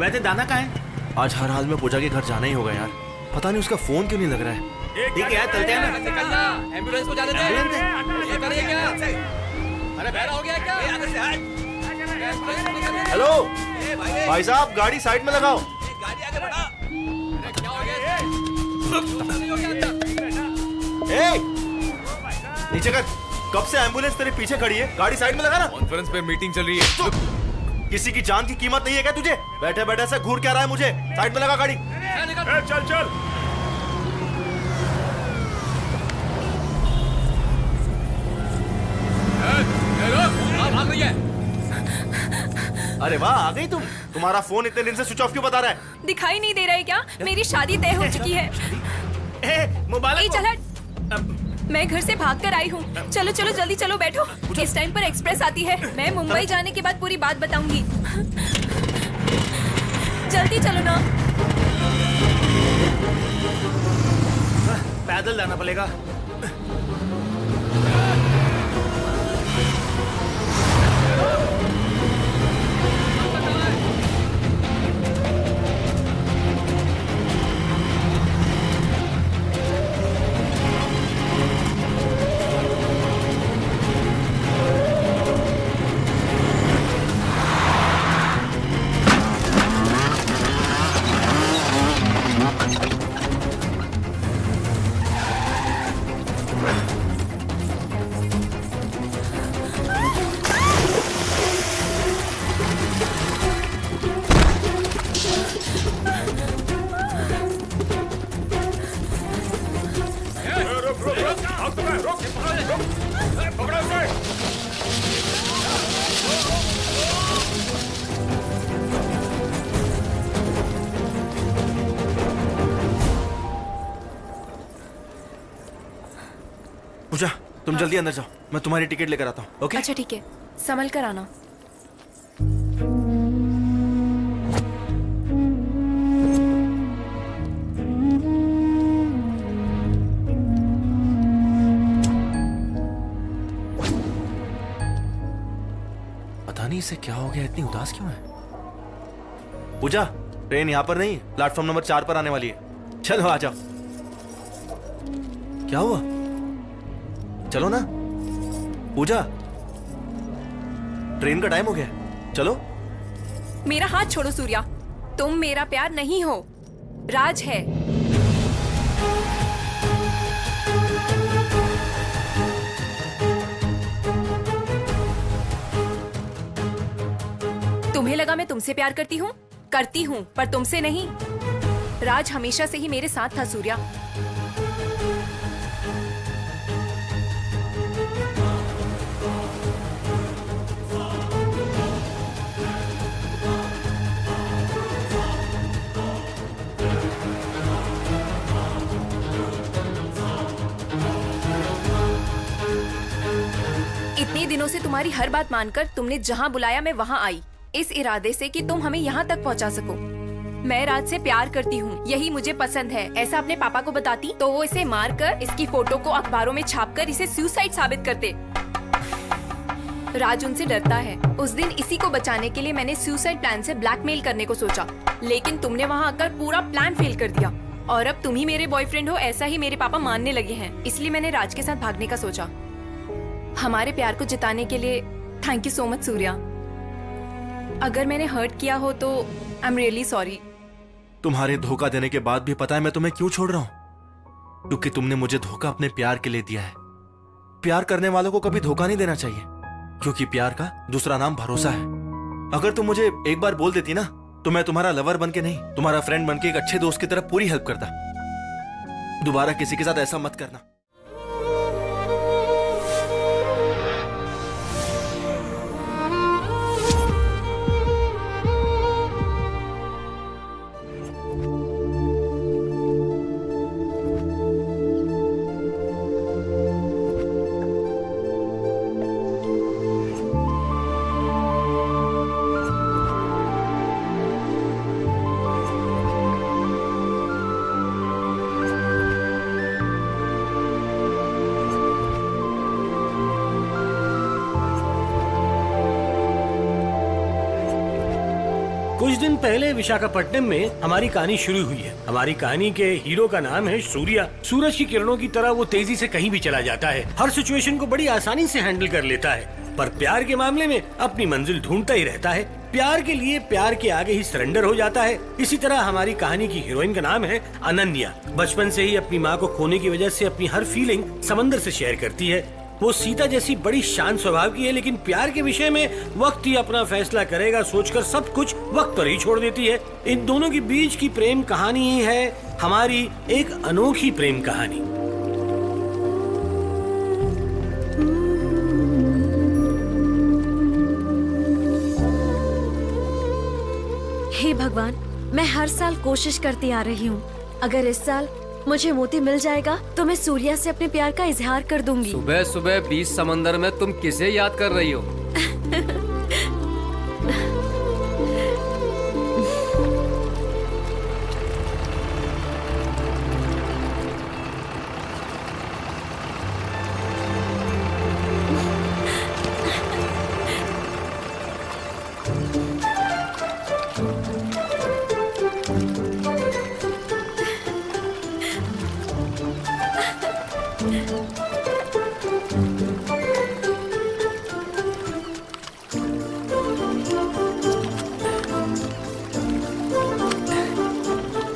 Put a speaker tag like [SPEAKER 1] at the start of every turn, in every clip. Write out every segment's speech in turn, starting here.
[SPEAKER 1] वैसे दाना कहाँ है?
[SPEAKER 2] आज हर हाल में पूजा के घर जाना ही होगा यार। पता नहीं उसका फोन क्यों नहीं लग रहा है।
[SPEAKER 1] ठीक है यार, चलते हैं ना।
[SPEAKER 3] निकलना, एम्बुलेंस को जाने दे। ये करिए क्या? अरे बहरा हो गया क्या?
[SPEAKER 2] हेलो भाई साहब, गाड़ी साइड में लगाओ।
[SPEAKER 3] गाड़ी आगे बढ़ा। क्या हो गया?
[SPEAKER 2] ए, नीचे कर। कब से एम्बुलेंस तेरे पीछे खड़ी है? गाड़ी साइड में लगा ना।
[SPEAKER 4] कॉन्फ्रेंस पे मीटिंग चल रही है।
[SPEAKER 2] किसी की जान की कीमत नहीं है क्या तुझे? बैठे बैठे से घूर क्या रहा है मुझे? साइड में लगा गाड़ी।
[SPEAKER 4] चल चल।
[SPEAKER 3] भाग रही है।
[SPEAKER 2] अरे वाह, आ गई तुम। तुम्हारा फोन इतने दिन से स्विच ऑफ क्यों बता रहा है?
[SPEAKER 5] दिखाई नहीं दे रहा है क्या? मेरी शादी तय हो चुकी है।
[SPEAKER 1] मुबारक।
[SPEAKER 5] चल हट। मैं घर से भाग कर आई हूँ। चलो चलो जल्दी चलो, बैठो। इस टाइम पर एक्सप्रेस आती है। मैं मुंबई जाने के बाद पूरी बात बताऊंगी। जल्दी चलो ना।
[SPEAKER 1] पैदल जाना पड़ेगा।
[SPEAKER 2] पूजा, तुम जल्दी अंदर जाओ, मैं तुम्हारी टिकट लेकर आता हूँ। ओके?
[SPEAKER 5] अच्छा ठीक है, संभल कर आना।
[SPEAKER 2] पता नहीं इसे क्या हो गया, इतनी उदास क्यों है? पूजा, ट्रेन यहाँ पर नहीं, प्लेटफॉर्म नंबर 4 पर आने वाली है। चलो आ जाओ। क्या हुआ? चलो ना। पूजा, ट्रेन का टाइम हो गया, चलो।
[SPEAKER 5] मेरा हाथ छोड़ो सूर्या, तुम मेरा प्यार नहीं हो, राज है। तुम्हें लगा मैं तुमसे प्यार करती हूँ? करती हूँ, पर तुमसे नहीं। राज हमेशा से ही मेरे साथ था सूर्या। इतने दिनों से तुम्हारी हर बात मानकर तुमने जहाँ बुलाया मैं वहाँ आई, इस इरादे से कि तुम हमें यहाँ तक पहुँचा सको। मैं राज से प्यार करती हूँ, यही मुझे पसंद है। ऐसा अपने पापा को बताती तो वो इसे मारकर इसकी फोटो को अखबारों में छापकर इसे सुसाइड साबित करते। राज उनसे डरता है। उस दिन इसी को बचाने के लिए मैंने सुसाइड प्लान से ब्लैकमेल करने को सोचा, लेकिन तुमने वहाँ आकर पूरा प्लान फेल कर दिया। और अब तुम ही मेरे बॉयफ्रेंड हो, ऐसा ही मेरे पापा मानने लगे हैं। इसलिए मैंने राज के साथ भागने का सोचा। हमारे प्यार को जिताने के लिए thank you so much Surya. अगर मैंने हर्ट किया हो तो आई एम रियली सॉरी।
[SPEAKER 2] तुम्हारे धोखा देने के बाद भी पता है मैं तुम्हें क्यों छोड़ रहा हूं? क्योंकि तुमने मुझे धोखा अपने प्यार के लिए दिया है। प्यार करने वालों को कभी धोखा नहीं देना चाहिए, क्योंकि प्यार का दूसरा नाम भरोसा है। अगर तुम मुझे एक बार बोल देती ना, तो मैं तुम्हारा लवर बन के नहीं, तुम्हारा फ्रेंड बन के एक अच्छे दोस्त की तरह पूरी हेल्प करता। दोबारा किसी के साथ ऐसा मत करना।
[SPEAKER 6] कुछ दिन पहले विशाखापट्टनम में हमारी कहानी शुरू हुई है। हमारी कहानी के हीरो का नाम है सूर्या। सूरज की किरणों की तरह वो तेजी से कहीं भी चला जाता है, हर सिचुएशन को बड़ी आसानी से हैंडल कर लेता है, पर प्यार के मामले में अपनी मंजिल ढूंढता ही रहता है। प्यार के लिए प्यार के आगे ही सरेंडर हो जाता है। इसी तरह हमारी कहानी की हीरोइन का नाम है अनन्या। बचपन से ही अपनी माँ को खोने की वजह से अपनी हर फीलिंग समंदर से शेयर करती है। वो सीता जैसी बड़ी शांत स्वभाव की है, लेकिन प्यार के विषय में वक्त ही अपना फैसला करेगा सोचकर सब कुछ वक्त पर ही छोड़ देती है। इन दोनों के बीच की प्रेम कहानी ही है हमारी एक अनोखी प्रेम कहानी।
[SPEAKER 7] हे भगवान, मैं हर साल कोशिश करती आ रही हूँ। अगर इस साल मुझे मोती मिल जाएगा तो मैं सूर्या से अपने प्यार का इजहार कर दूंगी।
[SPEAKER 3] सुबह सुबह बीच समंदर में तुम किसे याद कर रही हो?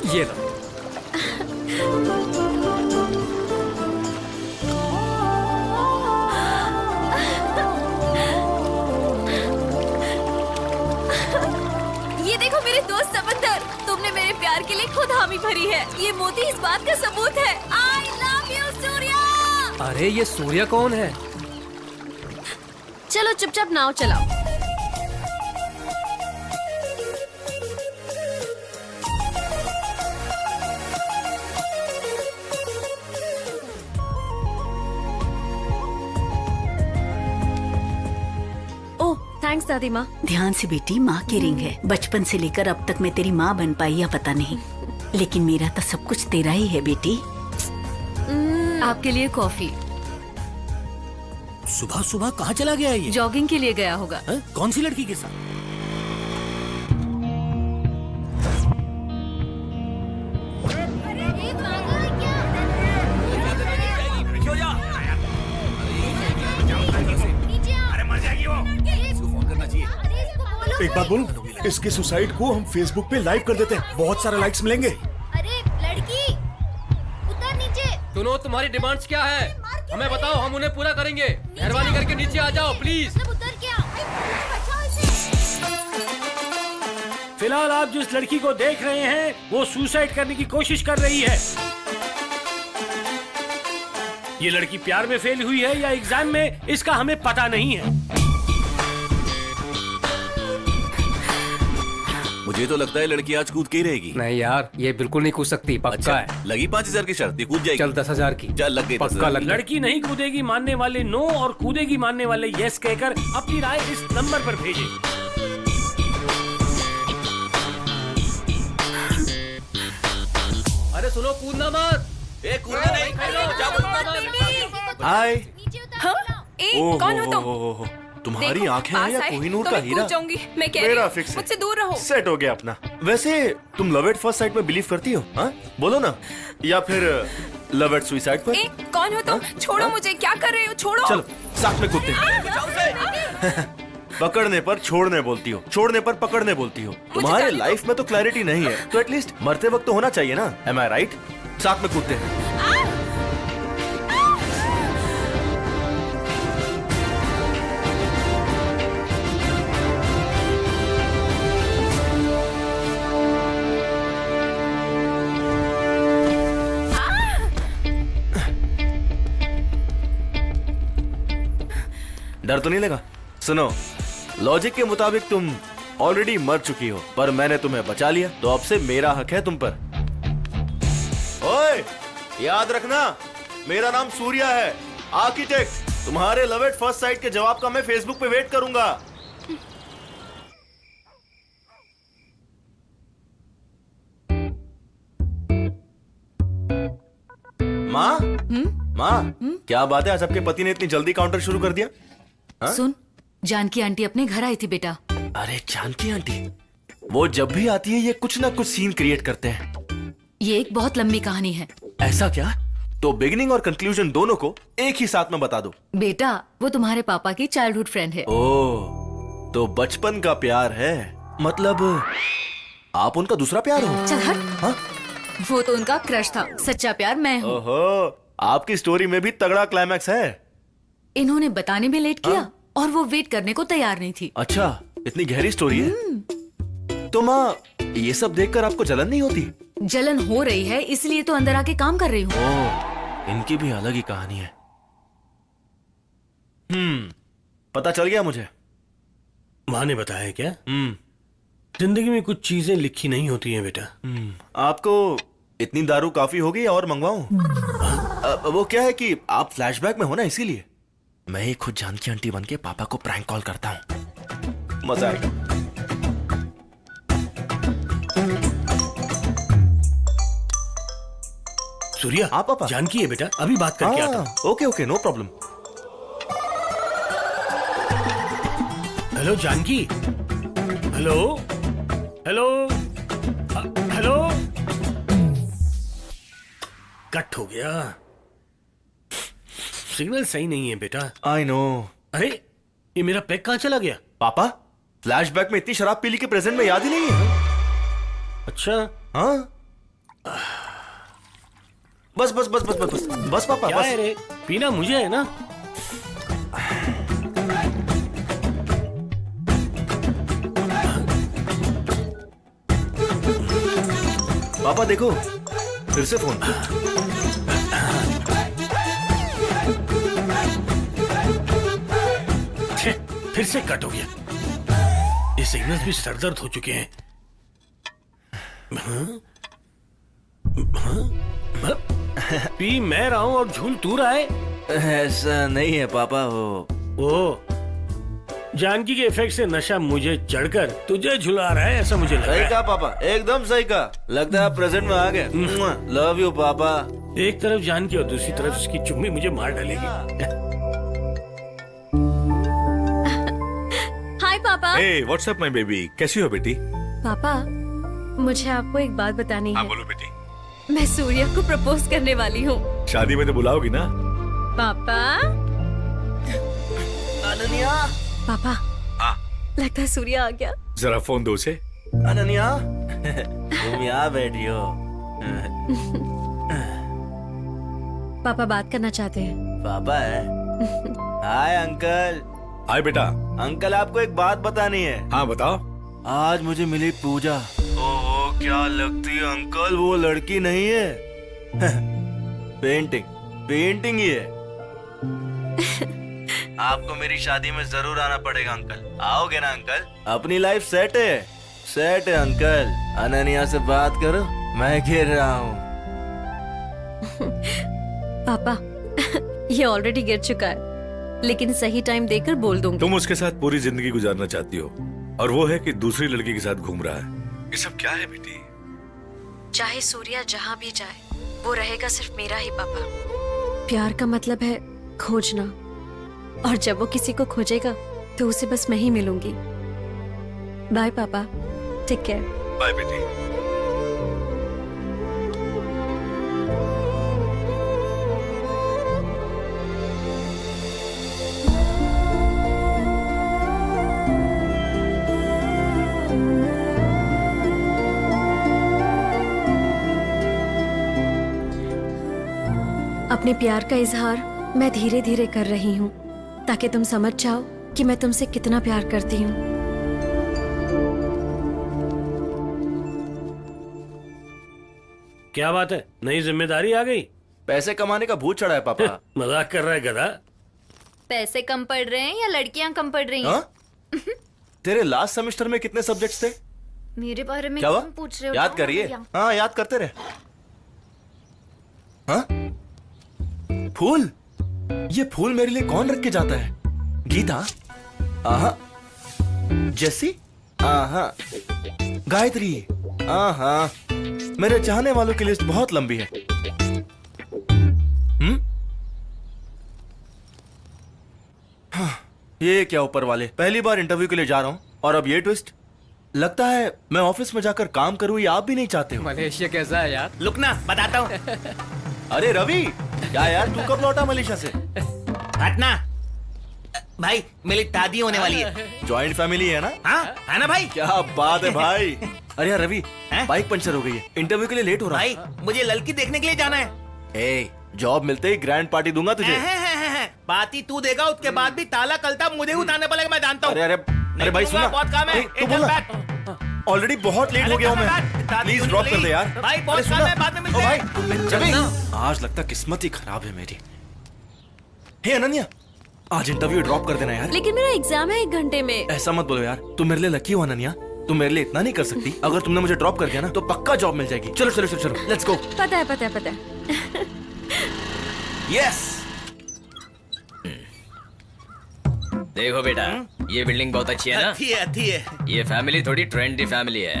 [SPEAKER 3] ये लो।
[SPEAKER 7] ये देखो मेरे दोस्त समंदर, तुमने मेरे प्यार के लिए खुद हामी भरी है। ये मोती इस बात का सबूत है। आई लव यू सूर्या।
[SPEAKER 3] अरे ये सूर्या कौन है?
[SPEAKER 7] चलो चुपचाप नाव चलाओ। थैंक्स दादी माँ।
[SPEAKER 8] ध्यान से बेटी, माँ की रिंग है। बचपन से लेकर अब तक मैं तेरी माँ बन पाई या पता नहीं, लेकिन मेरा तो सब कुछ तेरा ही है बेटी।
[SPEAKER 9] आपके लिए कॉफी।
[SPEAKER 6] सुबह सुबह कहाँ चला गया ये?
[SPEAKER 9] जॉगिंग के लिए गया होगा।
[SPEAKER 6] कौन सी लड़की के साथ?
[SPEAKER 4] एक बात बोलूं, इसके सुसाइड को हम फेसबुक पे लाइव कर देते हैं, बहुत सारे लाइक्स मिलेंगे।
[SPEAKER 7] अरे लड़की, उतर नीचे।
[SPEAKER 3] सुनो, तुम्हारी डिमांड्स क्या है? हमें बताओ, हम उन्हें पूरा करेंगे। मेहरबानी करके नीचे आ जाओ प्लीज।
[SPEAKER 7] उतर क्या? बचाओ इसे।
[SPEAKER 6] फिलहाल आप जिस लड़की को देख रहे हैं वो सुसाइड करने की कोशिश कर रही है। ये लड़की प्यार में फेल हुई है या एग्जाम में, इसका हमें पता नहीं है।
[SPEAKER 10] मुझे तो लगता है लड़की आज कूद के ही रहेगी।
[SPEAKER 3] नहीं यार, ये बिल्कुल नहीं कूद सकती, पक्का
[SPEAKER 10] अच्छा,
[SPEAKER 3] है।
[SPEAKER 10] लगी 5000 की शर्त, ये कूद जाएगी।
[SPEAKER 3] चल 10,000 की।
[SPEAKER 10] चल लग गई,
[SPEAKER 3] पक्का लग गई।
[SPEAKER 6] लड़की नहीं कूदेगी मानने वाले नो और कूदेगी मानने वाले यस कहकर अपनी राय इस नंबर पर भेजें।
[SPEAKER 3] अरे सुनो, कूदना मत।
[SPEAKER 10] कूदना नहीं।
[SPEAKER 2] हाय।
[SPEAKER 5] हाँ?
[SPEAKER 2] ओह,
[SPEAKER 5] कौन हो तुम?
[SPEAKER 2] हो। तुम्हारी
[SPEAKER 5] देखो,
[SPEAKER 2] आंखें
[SPEAKER 5] पास
[SPEAKER 2] हैं या
[SPEAKER 5] आए
[SPEAKER 2] कोहिनूर
[SPEAKER 5] तो
[SPEAKER 2] का
[SPEAKER 5] मैं
[SPEAKER 2] हीरा?
[SPEAKER 5] कूद जाऊंगी। मैं कह रही
[SPEAKER 2] मेरा
[SPEAKER 5] हूँ,
[SPEAKER 2] फिक्स है।
[SPEAKER 5] मुझसे दूर रहो।
[SPEAKER 2] सेट हो गया अपना। वैसे तुम लव एट फर्स्ट साइट में बिलीव करती हो? हाँ बोलो ना, या फिर लव एट सुसाइड पर?
[SPEAKER 5] कौन हो तुम? छोड़ो मुझे, क्या कर रहे हो? छोड़ो।
[SPEAKER 2] चलो साथ में कूदते हैं। पकड़ने पर छोड़ने बोलती हो, छोड़ने पर पकड़ने बोलती हो। तुम्हारे लाइफ में तो क्लैरिटी नहीं है, तो एटलीस्ट मरते वक्त तो होना चाहिए ना। एम आई राइट? साथ में कूदते हैं। डर तो नहीं लगा? सुनो, लॉजिक के मुताबिक तुम ऑलरेडी मर चुकी हो, पर मैंने तुम्हें बचा लिया, तो अब से मेरा हक है तुम पर। ओए, याद रखना, मेरा नाम सूर्या है, आर्किटेक्ट। तुम्हारे लव एट फर्स्ट साइट के जवाब का मैं फेसबुक पे वेट करूंगा। माँ, माँ, क्या बात है, आज आपके पति ने इतनी जल्दी काउंटर शुरू कर दिया?
[SPEAKER 9] सुन, जानकी आंटी अपने घर आई थी बेटा।
[SPEAKER 2] अरे जानकी आंटी, वो जब भी आती है ये कुछ ना कुछ सीन क्रिएट करते हैं।
[SPEAKER 9] ये एक बहुत लंबी कहानी है
[SPEAKER 2] ऐसा क्या? तो बिगिनिंग और कंक्लूजन दोनों को एक ही साथ में बता दो।
[SPEAKER 9] बेटा। वो तुम्हारे पापा की चाइल्डहुड फ्रेंड है।
[SPEAKER 2] ओ, तो बचपन का प्यार है, मतलब आप उनका दूसरा प्यार हो?
[SPEAKER 9] चल हट।
[SPEAKER 2] हाँ?
[SPEAKER 9] वो तो उनका क्रश था, सच्चा प्यार मैं हूँ।
[SPEAKER 2] ओहो, आपकी स्टोरी में भी तगड़ा क्लाइमैक्स है।
[SPEAKER 9] इन्होंने बताने में लेट किया और वो वेट करने को तैयार नहीं थी।
[SPEAKER 2] अच्छा, इतनी गहरी स्टोरी है। तो माँ, ये सब देखकर आपको जलन नहीं होती?
[SPEAKER 9] जलन हो रही है इसलिए तो अंदर आके काम कर रही हूँ।
[SPEAKER 2] ओह, इनकी भी अलग ही कहानी है। पता चल गया मुझे।
[SPEAKER 6] माँ ने बताया क्या? जिंदगी में कुछ चीजें लिखी नहीं होती हैं बेटा।
[SPEAKER 2] आपको इतनी दारू काफी होगी और मंगवाऊं? वो क्या है कि आप फ्लैशबैक में हो ना, इसीलिए मैं ही खुद जानकी आंटी बन के पापा को प्रैंक कॉल करता हूं। मजा आएगा।
[SPEAKER 6] सूर्या,
[SPEAKER 2] हाँ पापा।
[SPEAKER 6] जानकी है बेटा, अभी बात करके आता हूँ।
[SPEAKER 2] Okay okay, no problem.
[SPEAKER 6] Hello Janaki. Hello hello hello. Cut हो गया। सिग्नल सही नहीं है बेटा।
[SPEAKER 2] I know.
[SPEAKER 6] अरे, ये मेरा पैक कहाँ चला गया?
[SPEAKER 2] पापा, फ्लैशबैक में इतनी शराब पी ली कि प्रेजेंट में याद ही नहीं है।
[SPEAKER 6] अच्छा।
[SPEAKER 2] हाँ, बस बस बस बस बस बस बस पापा,
[SPEAKER 6] क्या
[SPEAKER 2] बस।
[SPEAKER 6] है रे? पीना मुझे है ना?
[SPEAKER 2] पापा देखो, फिर से फोन।
[SPEAKER 6] फिर से कट हो गया। ये सिग्नल्स भी सरदर्द हो चुके हैं। पी मैं रहा हूं और झूल तू रहा है।
[SPEAKER 2] ऐसा नहीं है पापा,
[SPEAKER 6] ओ, जानकी के इफेक्ट से नशा मुझे चढ़कर तुझे झुला रहा है, ऐसा मुझे लग रहा
[SPEAKER 2] सही
[SPEAKER 6] है।
[SPEAKER 2] कहा पापा, एकदम सही कहा। लगता है आप प्रेजेंट में आ गए। लव यू पापा।
[SPEAKER 6] एक तरफ जानकी और दूसरी तरफ इसकी चुम्मी मुझे मार डालेगी।
[SPEAKER 7] हाय पापा।
[SPEAKER 4] Hey what's up my baby, कैसी हो बेटी?
[SPEAKER 7] पापा, मुझे आपको एक बात बतानी है।
[SPEAKER 4] बोलो बेटी।
[SPEAKER 7] मैं सूर्या को प्रपोज करने वाली हूँ।
[SPEAKER 4] शादी में तो बुलाओगी ना?
[SPEAKER 7] पापा।
[SPEAKER 2] अनन्या।
[SPEAKER 7] पापा, लगता है सूर्या आ गया।
[SPEAKER 4] जरा फोन दो उसे।
[SPEAKER 2] अनन्या, तुम यहाँ बैठी हो।
[SPEAKER 7] पापा बात करना चाहते हैं।
[SPEAKER 2] पापा है। Hi uncle.
[SPEAKER 4] हाय बेटा।
[SPEAKER 2] अंकल, आपको एक बात बतानी है।
[SPEAKER 4] हाँ बताओ।
[SPEAKER 2] आज मुझे मिली पूजा। ओहो, क्या लगती है अंकल, वो लड़की नहीं है। पेंटिंग ही है। आपको मेरी शादी में जरूर आना पड़ेगा अंकल। आओगे ना अंकल? अपनी लाइफ सेट है अंकल। अनन्या से बात करो, मैं गिर रहा हूँ।
[SPEAKER 7] पापा, ये ऑलरेडी गिर चुका है, लेकिन सही टाइम देकर बोल दूंगी।
[SPEAKER 4] तुम उसके साथ पूरी जिंदगी गुजारना चाहती हो और वो है कि दूसरी लड़की के साथ घूम रहा है। ये सब क्या है बेटी?
[SPEAKER 7] चाहे सूर्या जहाँ भी जाए, वो रहेगा सिर्फ मेरा ही पापा। प्यार का मतलब है खोजना, और जब वो किसी को खोजेगा तो उसे बस मैं ही मिलूंगी। बाय पापा, टेक केयर।
[SPEAKER 4] बाय बेटी।
[SPEAKER 7] अपने प्यार का इजहार मैं धीरे धीरे कर रही हूँ, ताकि तुम समझ जाओ कि मैं तुमसे कितना प्यार करती हूँ।
[SPEAKER 6] क्या बात है, नई जिम्मेदारी आ गई?
[SPEAKER 2] पैसे कमाने का भूत चढ़ा है पापा।
[SPEAKER 6] मजाक कर रहा है गधा।
[SPEAKER 7] पैसे कम पड़ रहे हैं या लड़कियाँ कम पड़ रही हैं?
[SPEAKER 2] हाँ? तेरे लास्ट सेमेस्टर में कितने सब्जेक्ट्स थे?
[SPEAKER 7] मेरे बारे में
[SPEAKER 2] क्या हुआ?
[SPEAKER 7] क्यों पूछ रहे हो?
[SPEAKER 2] याद करिए। हाँ, याद करते रहे। हाँ? फूल? ये फूल मेरे लिए कौन रख के जाता है? गीता? आहा। जेसी? आहा। गायत्री? आहा। मेरे चाहने वालों की लिस्ट बहुत लंबी है। हाँ, ये क्या ऊपर वाले, पहली बार इंटरव्यू के लिए जा रहा हूं और अब ये ट्विस्ट। लगता है मैं ऑफिस में जाकर काम करूं, ये आप भी नहीं चाहते हो।
[SPEAKER 3] मलेशिया कैसा है यार?
[SPEAKER 1] लुक ना, बताता हूँ।
[SPEAKER 2] अरे रवि, क्या यार तू कब लौटा मलेशिया से?
[SPEAKER 1] हटना भाई, मेरी दादी होने वाली है।
[SPEAKER 2] जॉइंट फैमिली है ना?
[SPEAKER 1] हाँ है ना भाई?
[SPEAKER 2] क्या बात है भाई। अरे यार रवि,
[SPEAKER 1] हैं?
[SPEAKER 2] बाइक पंचर हो गई है, इंटरव्यू के लिए लेट हो रहा है।
[SPEAKER 1] भाई मुझे लड़की देखने के लिए जाना है।
[SPEAKER 2] ए, जॉब मिलते ही ग्रैंड पार्टी दूंगा तुझे।
[SPEAKER 1] पार्टी तू देगा, उसके बाद भी ताला कलता मुझे उतारने पड़ेगा, मैं जानता हूँ।
[SPEAKER 2] अरे अरे अरे भाई सुना,
[SPEAKER 1] बहुत काम है।
[SPEAKER 2] तू बोला ऑलरेडी बहुत लेट हो गया हूँ मैं, प्लीज ड्रॉप कर दे यार।
[SPEAKER 1] भाई बहुत काम है, बाद में मिलते हैं।
[SPEAKER 2] रवि, आज लगता किस्मत ही खराब है मेरी। हे अनन्या, आज इंटरव्यू ड्रॉप कर देना यार।
[SPEAKER 7] लेकिन मेरा एग्जाम है 1 घंटे में।
[SPEAKER 2] ऐसा मत बोलो यार, तुम मेरे लिए लकी हो अनन्या, तुम मेरे लिए इतना नहीं कर सकती। अगर तुमने मुझे ड्रॉप कर दिया ना तो पक्का जॉब मिल जाएगी। चलो चलो चलो चलो, लेट्स गो।
[SPEAKER 7] पता है
[SPEAKER 2] यस।
[SPEAKER 3] देखो बेटा, ये बिल्डिंग बहुत अच्छी है ना?
[SPEAKER 1] अच्छी है।
[SPEAKER 3] ये फैमिली थोड़ी ट्रेंडी फैमिली है।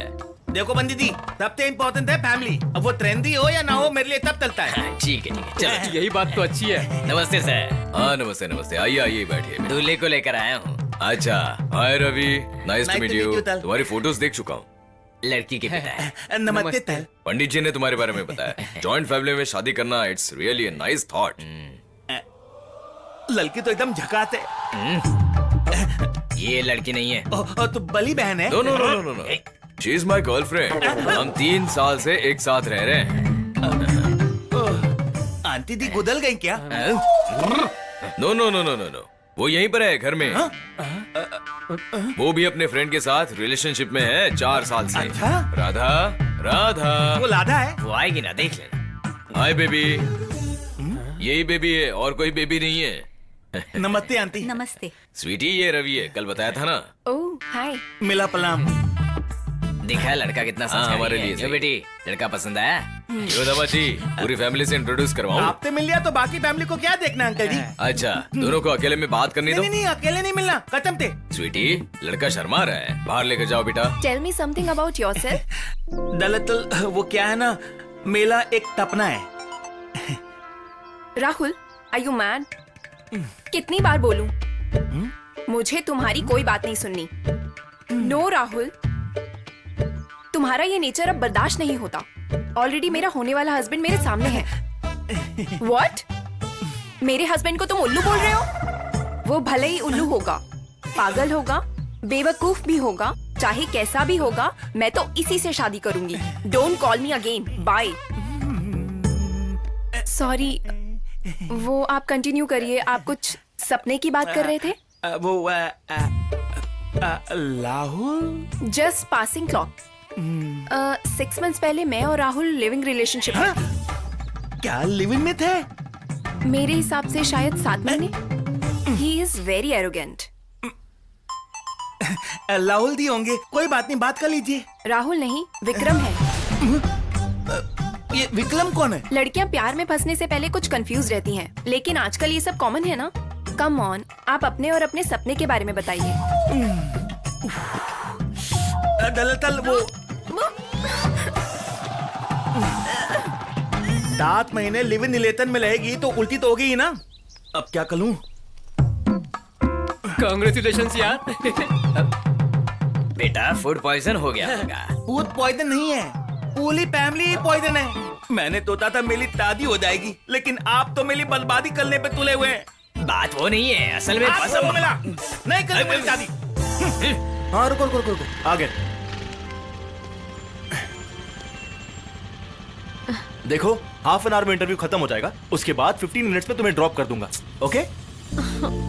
[SPEAKER 1] देखो बंदी जी, सबसे इम्पोर्टेंट है फैमिली। अब वो ट्रेंडी हो या ना हो, मेरे लिए तब चलता है।
[SPEAKER 3] ठीक है चलो, यही बात तो अच्छी है। नमस्ते सर। हाँ नमस्ते नमस्ते, आइए आइए बैठिए। दूल्हे को लेकर आया हूँ। अच्छा, hi Ravi, nice to meet you. तुम्हारी फोटोज देख चुका हूँ। लड़की के पिता है।
[SPEAKER 1] नमस्ते तल।
[SPEAKER 3] पंडित जी ने तुम्हारे बारे में बताया। जॉइंट फैमिली में शादी करना, it's really a nice thought.
[SPEAKER 1] लड़की तो एकदम झकास है।
[SPEAKER 3] ये लड़की नहीं है।
[SPEAKER 1] तो बली बहन है।
[SPEAKER 3] No no no no no, she is my girlfriend. हम 3 साल से एक साथ रह रहे हैं।
[SPEAKER 1] आंटी दी गुदल गई क्या?
[SPEAKER 3] No no no no no no, वो यहीं पर है घर में। वो भी अपने फ्रेंड के साथ रिलेशनशिप में है 4 साल से।
[SPEAKER 1] अच्छा?
[SPEAKER 3] राधा राधा,
[SPEAKER 1] वो लाधा है।
[SPEAKER 3] वो आएगी ना, देख लेना। हाय बेबी, यही बेबी है और कोई बेबी नहीं है।
[SPEAKER 1] नमस्ते आंटी।
[SPEAKER 8] नमस्ते।
[SPEAKER 3] स्वीटी, ये रवि है, कल बताया था ना।
[SPEAKER 5] ओह हाय।
[SPEAKER 1] मिला पलाम।
[SPEAKER 3] देखा है लड़का कितना हमारे लिए। ये बेटी, लड़का पसंद आया? क्यों दमाजी, पूरी फैमिली से इंट्रोड्यूस करवाऊं?
[SPEAKER 1] आपसे मिल लिया तो बाकी फैमिली को क्या देखना अंकल जी?
[SPEAKER 3] अच्छा, दोनों को अकेले में बात करनी दो।
[SPEAKER 1] नहीं नहीं, अकेले नहीं मिलना, खत्म थे।
[SPEAKER 3] स्वीटी, लड़का शर्मा रहा है, बाहर लेकर जाओ बेटा।
[SPEAKER 5] Tell me something about yourself.
[SPEAKER 1] दरअसल वो क्या है ना, मेरा एक सपना है।
[SPEAKER 5] Rahul, are you mad? कितनी बार बोलूं? मुझे तुम्हारी कोई बात नहीं सुननी। नो राहुल, तुम्हारा ये नेचर अब बर्दाश्त नहीं होता। ऑलरेडी मेरा होने वाला हस्बैंड मेरे सामने है। What? मेरे हस्बैंड को तुम उल्लू बोल रहे हो? वो भले ही उल्लू होगा, पागल होगा, बेवकूफ भी होगा, चाहे कैसा भी होगा, मैं तो इसी से शादी करूंगी। Don't call me again, bye. Sorry, वो आप कंटिन्यू करिए। आप कुछ सपने की बात कर रहे थे।
[SPEAKER 1] वो Rahul
[SPEAKER 5] just passing clock. 6 months पहले मैं और राहुल लिविंग रिलेशनशिप में।
[SPEAKER 1] क्या लिविंग में थे?
[SPEAKER 5] मेरे हिसाब से शायद 7 महीने। He is very arrogant.
[SPEAKER 1] Rahul दी होंगे, कोई बात नहीं, बात कर लीजिए।
[SPEAKER 5] राहुल नहीं, विक्रम है।
[SPEAKER 1] ये विक्रम कौन है?
[SPEAKER 5] लड़कियां प्यार में फंसने से पहले कुछ कंफ्यूज रहती हैं, लेकिन आजकल ये सब कॉमन है ना। कम ऑन, आप अपने और अपने सपने के बारे में बताइए।
[SPEAKER 1] दरअसल वो 7 महीने लिव इन रिलेशन में रहेगी तो उल्टी तो होगी ही ना। अब क्या करूं?
[SPEAKER 3] कांग्रेचुलेशंस यार। बेटा, फूड पॉइजन हो गया होगा।
[SPEAKER 1] फूड पॉइजन नहीं है, पूरी फैमिली पॉइजन है। मैंने सोचा था मेरी शादी हो जाएगी, लेकिन आप तो मेरी बर्बादी करने पे तुले हुए हैं।
[SPEAKER 3] बात वो नहीं है, असल में
[SPEAKER 1] आपको मिला नहीं करेंगे मेरी शादी।
[SPEAKER 2] हाँ रुको रुको रुको, आगे देखो। हाफ एन आवर में इंटरव्यू खत्म हो जाएगा, उसके बाद 15 मिनट्स में तुम्हें ड्रॉप कर दूंगा। Okay?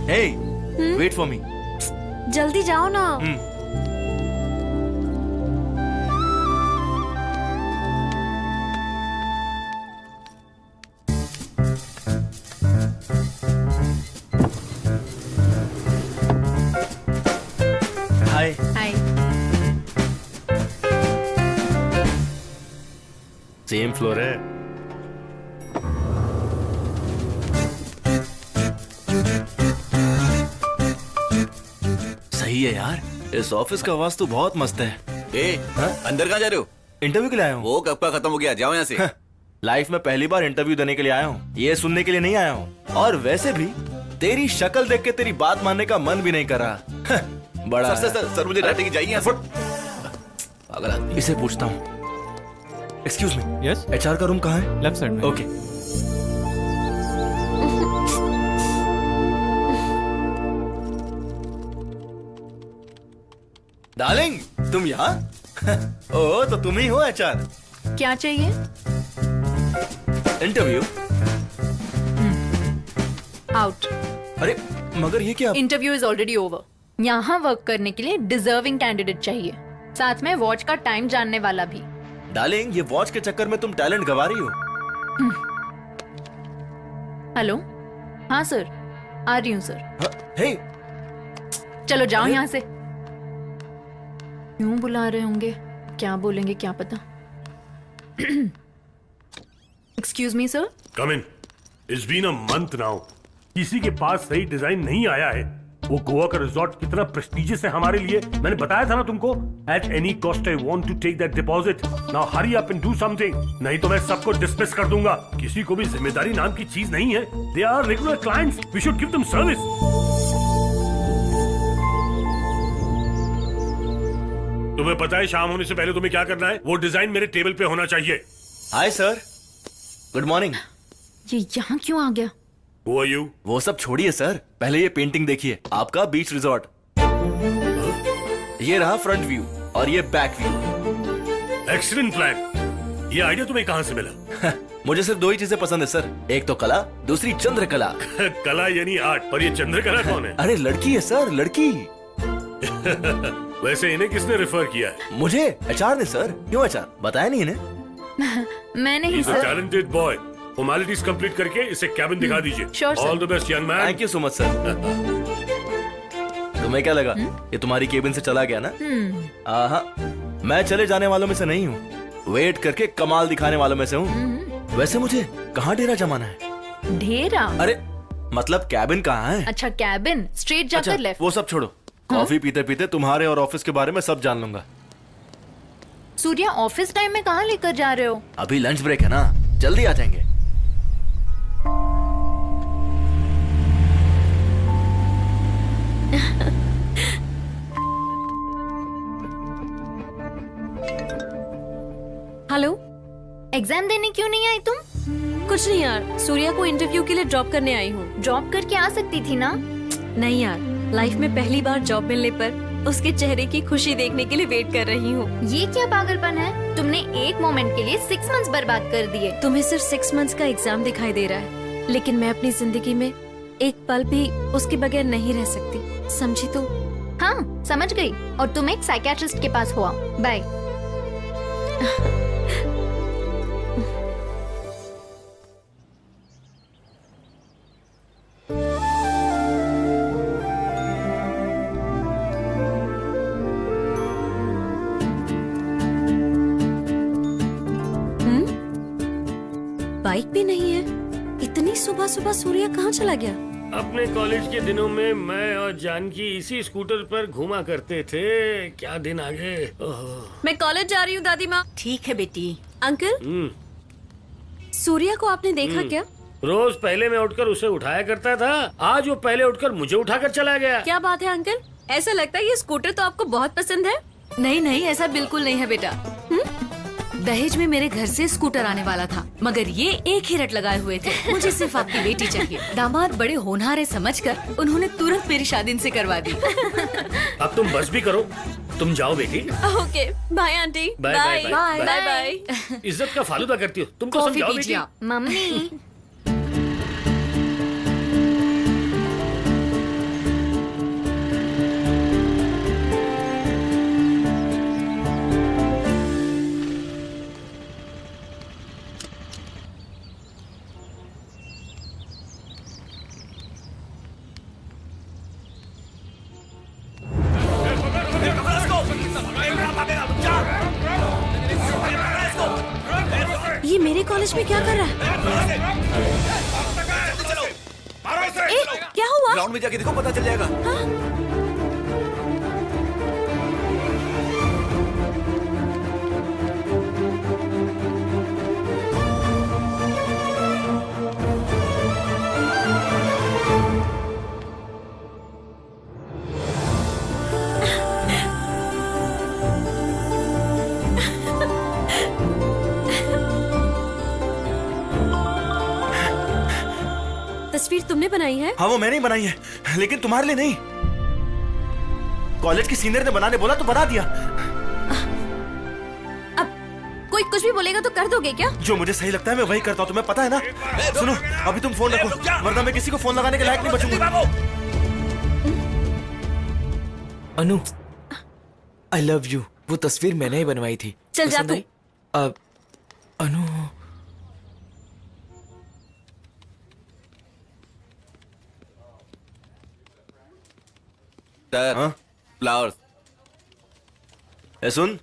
[SPEAKER 2] Hey, wait for me.
[SPEAKER 7] जल्दी जाओ ना।
[SPEAKER 2] हाय।
[SPEAKER 9] हाय।
[SPEAKER 2] सेम फ्लोर है। सही है यार, इस ऑफिस का आवाज तो बहुत मस्त है।
[SPEAKER 10] अंदर कहाँ जा रहे हो?
[SPEAKER 2] इंटरव्यू के लिए आया हूँ।
[SPEAKER 10] वो कब का खत्म हो गया, जाओ यहाँ से।
[SPEAKER 2] लाइफ में पहली बार इंटरव्यू देने के लिए आया हूँ, ये सुनने के लिए नहीं आया हूँ। और वैसे भी तेरी शक्ल देख के तेरी बात मानने का मन भी नहीं कर रहा। बड़ा
[SPEAKER 10] सर मुझे डांटेगी, जाइए यहाँ से।
[SPEAKER 3] पागल आदमी।
[SPEAKER 2] इसे पूछता हूँ। एक्सक्यूज मी,
[SPEAKER 1] यस,
[SPEAKER 2] एचआर का रूम कहाँ है?
[SPEAKER 1] लेफ्ट साइड में।
[SPEAKER 2] ओके। डार्लिंग, तुम यहाँ? ओ, तो तुम ही हो एचआर।
[SPEAKER 5] क्या चाहिए?
[SPEAKER 2] इंटरव्यू?
[SPEAKER 5] आउट।
[SPEAKER 2] अरे मगर ये क्या?
[SPEAKER 5] Interview is already over. यहाँ वर्क करने के लिए डिजर्विंग कैंडिडेट चाहिए, साथ में वॉच का टाइम जानने वाला भी।
[SPEAKER 2] डार्लिंग, ये वॉच के चक्कर में तुम टैलेंट गवा रही हो।
[SPEAKER 5] हेलो, हाँ सर, आ रही हूँ सर।
[SPEAKER 2] हे,
[SPEAKER 5] चलो जाओ यहाँ से। क्यों बुला रहे होंगे, क्या बोलेंगे क्या पता। Excuse me sir.
[SPEAKER 6] Come in. It's been a month now. किसी के पास सही डिजाइन नहीं आया है। वो गोवा का रिजॉर्ट कितना प्रेस्टिजियस है हमारे लिए, मैंने बताया था ना तुमको। At any cost I want to take that deposit. Now hurry up and do something, नहीं तो मैं सबको डिसमिस कर दूंगा। किसी को भी जिम्मेदारी नाम की चीज नहीं है। They are regular clients, we should give them service. तुम्हें पता है शाम होने से पहले तुम्हें क्या करना है? वो डिजाइन मेरे टेबल पे होना चाहिए।
[SPEAKER 2] Hi sir, good morning.
[SPEAKER 5] ये यहाँ क्यों आ गया?
[SPEAKER 6] Who are you?
[SPEAKER 2] वो सब छोड़िए सर, पहले ये पेंटिंग देखिए, आपका बीच रिजॉर्ट। ये रहा फ्रंट व्यू और ये बैक व्यू।
[SPEAKER 6] Excellent plan. ये आइडिया तुम्हें कहाँ से मिला?
[SPEAKER 2] मुझे सिर्फ दो ही चीजें पसंद है सर, एक तो कला, दूसरी चंद्रकला।
[SPEAKER 6] कला यानी आर्ट, पर ये चंद्रकला कौन है?
[SPEAKER 2] अरे लड़की है सर, लड़की।
[SPEAKER 6] वैसे इन्हें किसने रेफर किया है?
[SPEAKER 2] मुझे एचआर ने सर। क्यों एचआर, बताया नहीं इन्हें?
[SPEAKER 5] मैंने ही sir.
[SPEAKER 6] Talented boy. Formalities complete करके इसे कैबिन दिखा दीजिए।
[SPEAKER 5] Sure, sir.
[SPEAKER 6] All the best young man.
[SPEAKER 2] Thank you so much sir. तुम्हें क्या लगा ये तुम्हारी केबिन से चला गया ना? आहा, मैं चले जाने वालों में से नहीं हूँ, वेट करके कमाल दिखाने वालों में से हूँ। वैसे मुझे कहाँ डेरा जमाना है?
[SPEAKER 5] ढेरा?
[SPEAKER 2] अरे मतलब कैबिन कहाँ है?
[SPEAKER 5] अच्छा कैबिन, स्ट्रेट जाकर
[SPEAKER 2] अच्छा,
[SPEAKER 5] लेफ्ट।
[SPEAKER 2] वो सब छोड़ो, कॉफी पीते पीते तुम्हारे और ऑफिस के बारे में सब जान लूंगा।
[SPEAKER 5] सूर्या, ऑफिस टाइम में कहाँ लेकर जा रहे हो?
[SPEAKER 2] अभी लंच ब्रेक है ना, जल्दी आ जाएंगे।
[SPEAKER 7] हेलो,
[SPEAKER 5] एग्जाम देने क्यों नहीं आई तुम?
[SPEAKER 7] कुछ नहीं यार, सूर्या को इंटरव्यू के लिए ड्रॉप करने आई हूँ।
[SPEAKER 5] ड्रॉप करके आ सकती थी ना?
[SPEAKER 7] नहीं यार, लाइफ में पहली बार जॉब मिलने पर उसके चेहरे की खुशी देखने के लिए वेट कर रही हूँ।
[SPEAKER 5] ये क्या पागलपन है? तुमने एक मोमेंट के लिए 6 मंथ्स बर्बाद कर दिए।
[SPEAKER 7] तुम्हें सिर्फ 6 मंथ्स का एग्जाम दिखाई दे रहा है, लेकिन मैं अपनी जिंदगी में एक पल भी उसके बगैर नहीं रह सकती, समझी तो?
[SPEAKER 5] हाँ समझ गई, और तुम एक साइकियाट्रिस्ट के पास हुआ। बाय।
[SPEAKER 7] बाइक भी नहीं है, इतनी सुबह सुबह सूर्या कहाँ चला गया?
[SPEAKER 6] अपने कॉलेज के दिनों में मैं और जानकी इसी स्कूटर पर घूमा करते थे। क्या दिन आ गए।
[SPEAKER 7] मैं कॉलेज जा रही हूँ दादी माँ।
[SPEAKER 8] ठीक है बेटी।
[SPEAKER 7] अंकल, सूर्या को आपने देखा क्या?
[SPEAKER 6] रोज पहले मैं उठकर उसे उठाया करता था, आज वो पहले उठकर मुझे उठाकर चला गया।
[SPEAKER 7] क्या बात है अंकल, ऐसा लगता है ये स्कूटर तो आपको बहुत पसंद है।
[SPEAKER 9] नहीं नहीं, ऐसा बिल्कुल नहीं है बेटा। दहेज में मेरे घर से स्कूटर आने वाला था, मगर ये एक ही रट लगाए हुए थे, मुझे सिर्फ आपकी बेटी चाहिए। दामाद बड़े होनहार है समझकर उन्होंने तुरंत मेरी शादी इनसे करवा दी।
[SPEAKER 6] अब तुम बस भी करो, तुम जाओ बेटी।
[SPEAKER 7] Okay bye aunty.
[SPEAKER 6] Bye bye
[SPEAKER 7] bye bye bye.
[SPEAKER 6] इज्जत का फालूदा करती हो तुम, तो
[SPEAKER 9] कॉफी
[SPEAKER 6] समझाओ
[SPEAKER 9] पीजिए
[SPEAKER 6] बेटी।
[SPEAKER 9] आप।
[SPEAKER 5] मम्मी,
[SPEAKER 7] ये मेरे कॉलेज में क्या कर रहा है? ए, क्या हुआ?
[SPEAKER 10] ग्राउंड में जाके देखो, पता चल जाएगा।
[SPEAKER 7] तस्वीर तुमने बनाई है?
[SPEAKER 2] हाँ वो मैंने ही बनाई है, लेकिन तुम्हारे लिए नहीं। कॉलेज की सीनियर ने बनाने बोला तो बना दिया।
[SPEAKER 7] अब कोई कुछ भी बोलेगा तो कर दोगे क्या?
[SPEAKER 2] जो मुझे सही लगता है मैं वही करता हूँ, तुम्हें पता है ना। सुनो, अभी तुम फोन रखो, वरना मैं किसी को फोन लगाने के लायक नहीं बचूंगा।
[SPEAKER 1] अनु, आई लव यू। वो तस्वीर मैंने ही बनवाई थी।
[SPEAKER 7] चल जा तू।
[SPEAKER 1] अनु,
[SPEAKER 10] सर
[SPEAKER 2] हाँ?
[SPEAKER 10] फ्लावर्स।
[SPEAKER 2] ए सुन,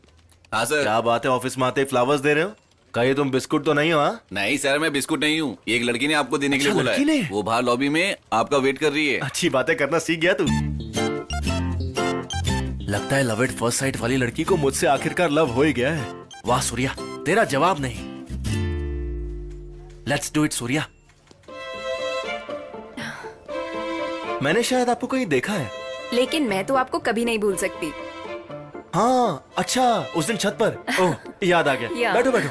[SPEAKER 10] हाँ सर।
[SPEAKER 2] क्या बात है, ऑफिस में आते ही फ्लावर्स दे रहे हो? कहीं तुम बिस्कुट तो नहीं हो? हाँ
[SPEAKER 10] नहीं सर, मैं बिस्कुट नहीं हूँ। एक लड़की ने आपको देने के लिए
[SPEAKER 2] अच्छा,
[SPEAKER 10] बोला
[SPEAKER 2] लड़की
[SPEAKER 10] है।
[SPEAKER 2] ने?
[SPEAKER 10] वो बाहर लॉबी में आपका वेट कर रही है।
[SPEAKER 2] अच्छी बातें करना सीख गया तू। लगता है लव एट फर्स्ट साइट वाली लड़की को मुझसे आखिरकार लव हो ही गया है। वाह सूर्या, तेरा जवाब नहीं। Let's do it Surya. मैंने शायद आपको कहीं देखा है।
[SPEAKER 5] लेकिन मैं तो आपको कभी नहीं भूल सकती।
[SPEAKER 2] हाँ अच्छा, उस दिन छत पर। ओह याद आ गया।
[SPEAKER 5] या।
[SPEAKER 2] बैठो बैठो।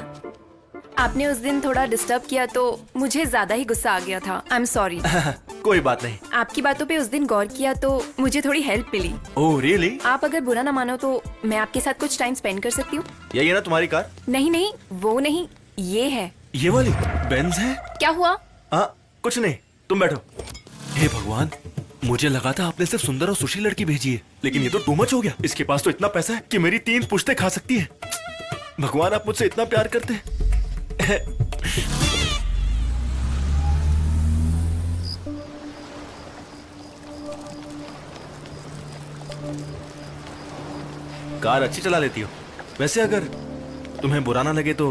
[SPEAKER 5] आपने उस दिन थोड़ा डिस्टर्ब किया तो मुझे ज्यादा ही गुस्सा आ गया था। आई एम सॉरी।
[SPEAKER 2] कोई बात नहीं।
[SPEAKER 5] आपकी बातों पे उस दिन गौर किया तो मुझे थोड़ी हेल्प मिली।
[SPEAKER 2] Oh really?
[SPEAKER 5] आप अगर बुरा ना मानो तो मैं आपके साथ कुछ टाइम स्पेंड कर सकती हूँ?
[SPEAKER 2] यही है ना तुम्हारी कार?
[SPEAKER 5] नहीं नहीं, वो नहीं, ये है।
[SPEAKER 2] ये वाली बेंज है?
[SPEAKER 5] क्या हुआ?
[SPEAKER 2] कुछ नहीं, तुम बैठो। हे भगवान, मुझे लगा था आपने सिर्फ सुंदर और सुशील लड़की भेजी है, लेकिन ये तो टू मच हो गया। इसके पास तो इतना पैसा है कि मेरी 3 पुश्तें खा सकती है। भगवान, आप मुझसे इतना प्यार करते हैं। कार अच्छी चला लेती हो। वैसे अगर तुम्हें बुरा ना लगे तो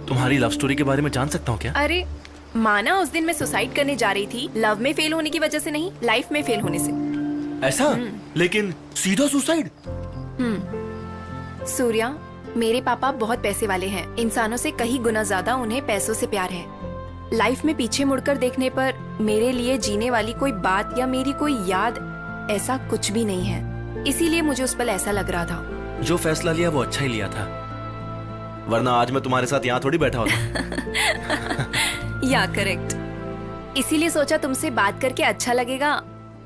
[SPEAKER 2] तुम्हारी लव स्टोरी के बारे में जान सकता हूँ क्या?
[SPEAKER 5] अरे माना उस दिन मैं सुसाइड करने जा रही थी, लव में फेल होने की वजह से नहीं, लाइफ में फेल होने से।
[SPEAKER 2] ऐसा? लेकिन सीधा सुसाइड?
[SPEAKER 5] सूर्या, मेरे पापा बहुत पैसे वाले हैं। इंसानों से कहीं गुना ज्यादा उन्हें पैसों से प्यार है। लाइफ में पीछे मुड़कर देखने पर मेरे लिए जीने वाली कोई बात या मेरी कोई याद, ऐसा कुछ भी नहीं है। इसीलिए मुझे उस पल ऐसा लग रहा था।
[SPEAKER 2] जो फैसला लिया वो अच्छा ही लिया था, वरना आज मैं तुम्हारे साथ यहाँ थोड़ी बैठा होता।
[SPEAKER 5] या करेक्ट। इसीलिए सोचा तुमसे बात करके अच्छा लगेगा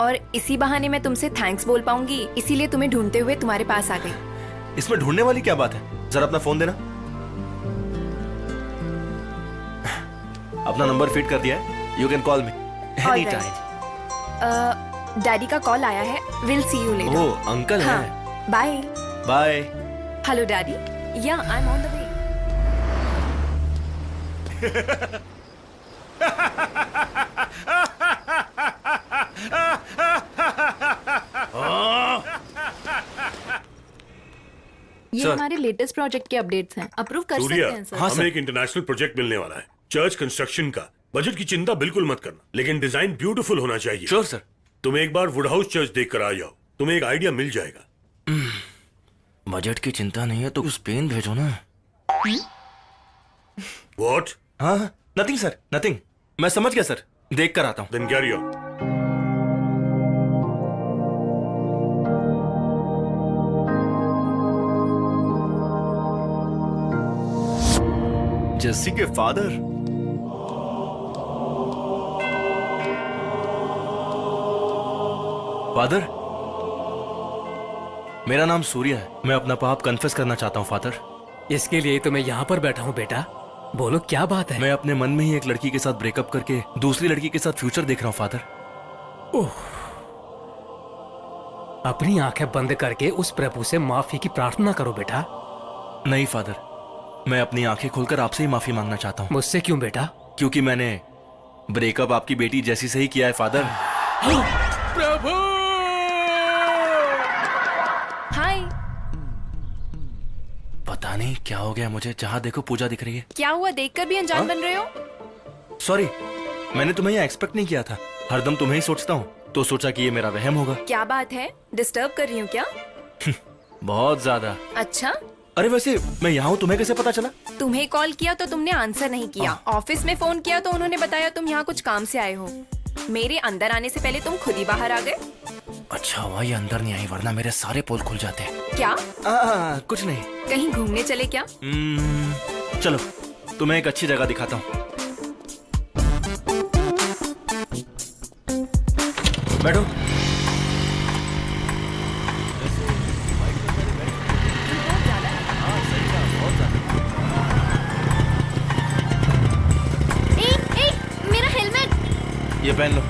[SPEAKER 5] और इसी बहाने मैं तुमसे थैंक्स बोल पाऊंगी। इसीलिए तुम्हें ढूंढते हुए तुम्हारे पास आ गई।
[SPEAKER 2] इसमें ढूंढने वाली क्या बात है? जरा अपना फोन देना। अपना नंबर फीड कर दिया है, you can call me any time.
[SPEAKER 5] Daddy का कॉल आया है, will see you later.
[SPEAKER 2] Oh uncle
[SPEAKER 5] हाँ,
[SPEAKER 2] है।
[SPEAKER 5] Bye
[SPEAKER 2] bye.
[SPEAKER 5] Hello daddy, yeah I am on the way.
[SPEAKER 9] ये
[SPEAKER 2] Sir.
[SPEAKER 9] हमारे लेटेस्ट प्रोजेक्ट के अपडेट्स हैं, अप्रूव कर सकते
[SPEAKER 6] सूर्या,
[SPEAKER 9] हैं सर।
[SPEAKER 2] हाँ,
[SPEAKER 6] हमें
[SPEAKER 2] सर।
[SPEAKER 6] एक इंटरनेशनल प्रोजेक्ट मिलने वाला है, चर्च कंस्ट्रक्शन का। बजट की चिंता बिल्कुल मत करना, लेकिन डिजाइन ब्यूटीफुल होना चाहिए।
[SPEAKER 2] Sure sir.
[SPEAKER 6] तुम एक बार वुड हाउस चर्च देख कर आ जाओ, तुम्हें एक आइडिया मिल जाएगा।
[SPEAKER 2] बजट की चिंता नहीं है तो स्पेन भेजो ना।
[SPEAKER 6] व्हाट?
[SPEAKER 2] हाँ नथिंग सर, नथिंग। मैं समझ गया सर, देख कर आता हूँ।
[SPEAKER 6] Then carry on.
[SPEAKER 2] जेसी के फादर। फादर, मेरा नाम सूर्या है। मैं अपना पाप कन्फेस करना चाहता हूँ फादर।
[SPEAKER 6] इसके लिए तो मैं यहाँ पर बैठा हूँ बेटा। बोलो क्या बात है?
[SPEAKER 2] मैं अपने मन में ही एक लड़की के साथ ब्रेकअप करके दूसरी लड़की के साथ फ्यूचर देख रहा हूँ फादर।
[SPEAKER 6] अपनी आंखें बंद करके उस प्रभु से माफी की प्रार्थना करो बेटा।
[SPEAKER 2] नहीं फादर, मैं अपनी आंखें खोलकर आपसे ही माफी मांगना चाहता हूँ।
[SPEAKER 6] मुझसे क्यों बेटा?
[SPEAKER 2] क्योंकि मैंने ब्रेकअप आपकी बेटी जैसी से ही किया है फादर।
[SPEAKER 6] प्रभु!
[SPEAKER 5] हाय।
[SPEAKER 2] पता नहीं क्या हो गया मुझे, जहाँ देखो पूजा दिख रही है।
[SPEAKER 5] क्या हुआ, देखकर भी अनजान बन रहे हो?
[SPEAKER 2] सॉरी, मैंने तुम्हें यह एक्सपेक्ट नहीं किया था। हरदम तुम्हें ही सोचता हूँ, तो सोचा कि ये मेरा वहम होगा।
[SPEAKER 5] क्या बात है, डिस्टर्ब कर रही हूँ क्या?
[SPEAKER 2] बहुत ज्यादा।
[SPEAKER 5] अच्छा,
[SPEAKER 2] अरे वैसे मैं यहाँ हूँ, तुम्हें कैसे पता चला?
[SPEAKER 5] तुम्हें कॉल किया तो तुमने आंसर नहीं किया। ऑफिस में फोन किया तो उन्होंने बताया तुम यहाँ कुछ काम से आए हो। मेरे अंदर आने से पहले तुम खुद ही बाहर आ गए।
[SPEAKER 2] अच्छा हुआ ये अंदर नहीं आई, वरना मेरे सारे पोल खुल जाते।
[SPEAKER 5] क्या?
[SPEAKER 2] कुछ नहीं।
[SPEAKER 5] कहीं घूमने चले क्या?
[SPEAKER 2] चलो तुम्हें एक अच्छी जगह दिखाता हूँ। बैठो।
[SPEAKER 5] मेरा हेलमेट।
[SPEAKER 2] ये पहन लो।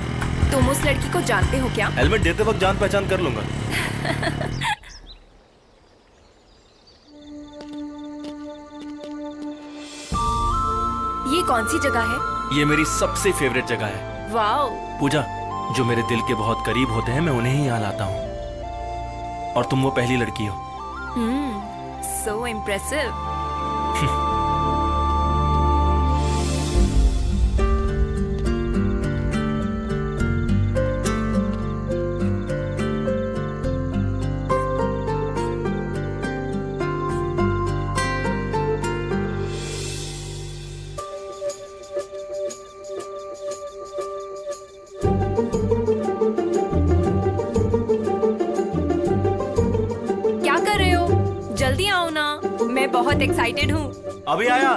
[SPEAKER 5] तुम उस लड़की को जानते हो क्या?
[SPEAKER 2] हेलमेट देते वक्त जान पहचान कर लूंगा।
[SPEAKER 5] ये कौन सी जगह है?
[SPEAKER 2] ये मेरी सबसे फेवरेट जगह है।
[SPEAKER 5] वाओ।
[SPEAKER 2] पूजा, जो मेरे दिल के बहुत करीब होते हैं मैं उन्हें ही यहाँ लाता हूँ, और तुम वो पहली लड़की हो।
[SPEAKER 5] सो इम्प्रेसिव। क्या कर रहे हो? जल्दी आओ ना, मैं बहुत एक्साइटेड हूँ।
[SPEAKER 2] अभी आया।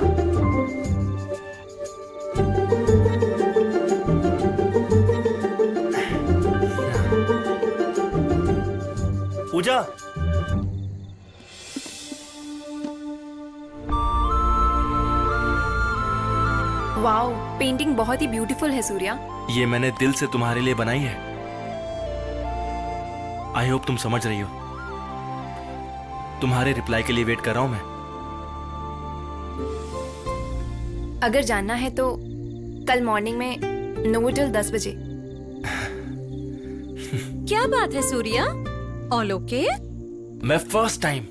[SPEAKER 2] पूजा,
[SPEAKER 5] वाओ, पेंटिंग बहुत ही ब्यूटीफुल है सूर्या।
[SPEAKER 2] ये मैंने दिल से तुम्हारे लिए बनाई है। आई होप तुम समझ रही हो। तुम्हारे रिप्लाई के लिए वेट कर रहा हूं मैं।
[SPEAKER 5] अगर जानना है तो कल मॉर्निंग में नोवोटेल 10 बजे।
[SPEAKER 7] क्या बात है सूर्या? All okay?
[SPEAKER 2] मैं फर्स्ट टाइम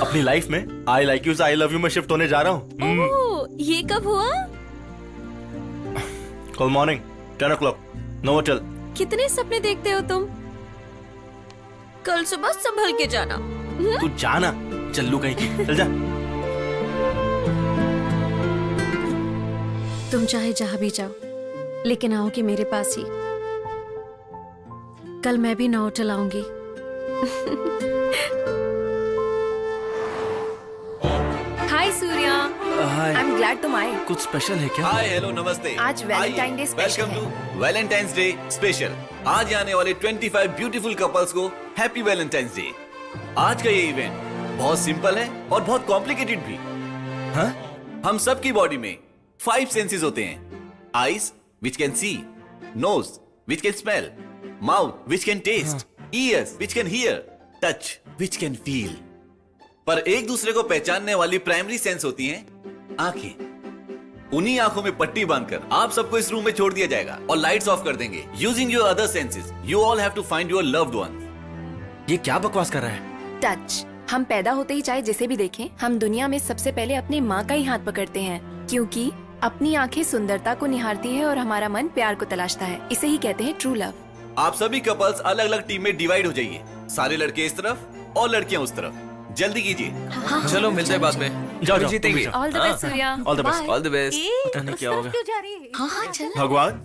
[SPEAKER 2] अपनी लाइफ में आई लाइक यू से आई लव यू में शिफ्ट होने जा रहा हूँ।
[SPEAKER 7] ओह, ये कब हुआ?
[SPEAKER 2] कल मॉर्निंग 10 o'clock नोवोटेल।
[SPEAKER 7] कितने सपने देखते हो तुम? कल सुबह संभल के जाना।
[SPEAKER 2] तू जाना, चल्लू कहीं की, चल जा।
[SPEAKER 7] तुम चाहे जहां भी जाओ, लेकिन आओगे मेरे पास ही। कल मैं भी नोवोटेल आऊंगी।
[SPEAKER 5] हाय सूर्या।
[SPEAKER 2] हाय।
[SPEAKER 5] आई एम ग्लैड तुम आए।
[SPEAKER 2] कुछ स्पेशल है क्या?
[SPEAKER 10] हाय हेलो नमस्ते।
[SPEAKER 5] आज वैलेंटाइन डे स्पेशल
[SPEAKER 10] वेलकम
[SPEAKER 5] है।
[SPEAKER 10] To valentine's day special. आज आने वाले 25 ब्यूटीफुल कपल्स को हैप्पी वैलेंटाइंस डे। आज का ये इवेंट बहुत सिंपल है और बहुत कॉम्प्लिकेटेड भी।
[SPEAKER 2] हाँ?
[SPEAKER 10] हम सब की बॉडी में 5 सेंसेस होते हैं। Eyes which can see, nose which can smell, mouth which can taste, ears which can hear, touch which can feel. पर एक दूसरे को पहचानने वाली प्राइमरी सेंस होती हैं आंखें। उन्हीं आंखों में पट्टी बांधकर आप सबको इस रूम में छोड़ दिया जाएगा और लाइट्स ऑफ कर देंगे। Using your other senses you all have to find your loved ones.
[SPEAKER 2] ये क्या बकवास कर रहा है?
[SPEAKER 5] टच। हम पैदा होते ही चाहे जिसे भी देखें, हम दुनिया में सबसे पहले अपनी माँ का ही हाथ पकड़ते हैं, क्योंकि अपनी आंखें सुंदरता को निहारती है और हमारा मन प्यार को तलाशता है। इसे ही कहते हैं ट्रू लव।
[SPEAKER 10] आप सभी कपल्स अलग अलग टीम में डिवाइड हो जाइए। सारे लड़के इस तरफ और लड़कियां उस तरफ। जल्दी कीजिए।
[SPEAKER 3] चलो मिलते हैं बाद में।
[SPEAKER 2] जाओ जाओ,
[SPEAKER 3] जीतेंगे।
[SPEAKER 2] तुम भी
[SPEAKER 5] all the best Surya.
[SPEAKER 2] All the best.
[SPEAKER 3] All the best.
[SPEAKER 2] पता नहीं क्या होगा।
[SPEAKER 7] हाँ हाँ चल।
[SPEAKER 2] भगवान,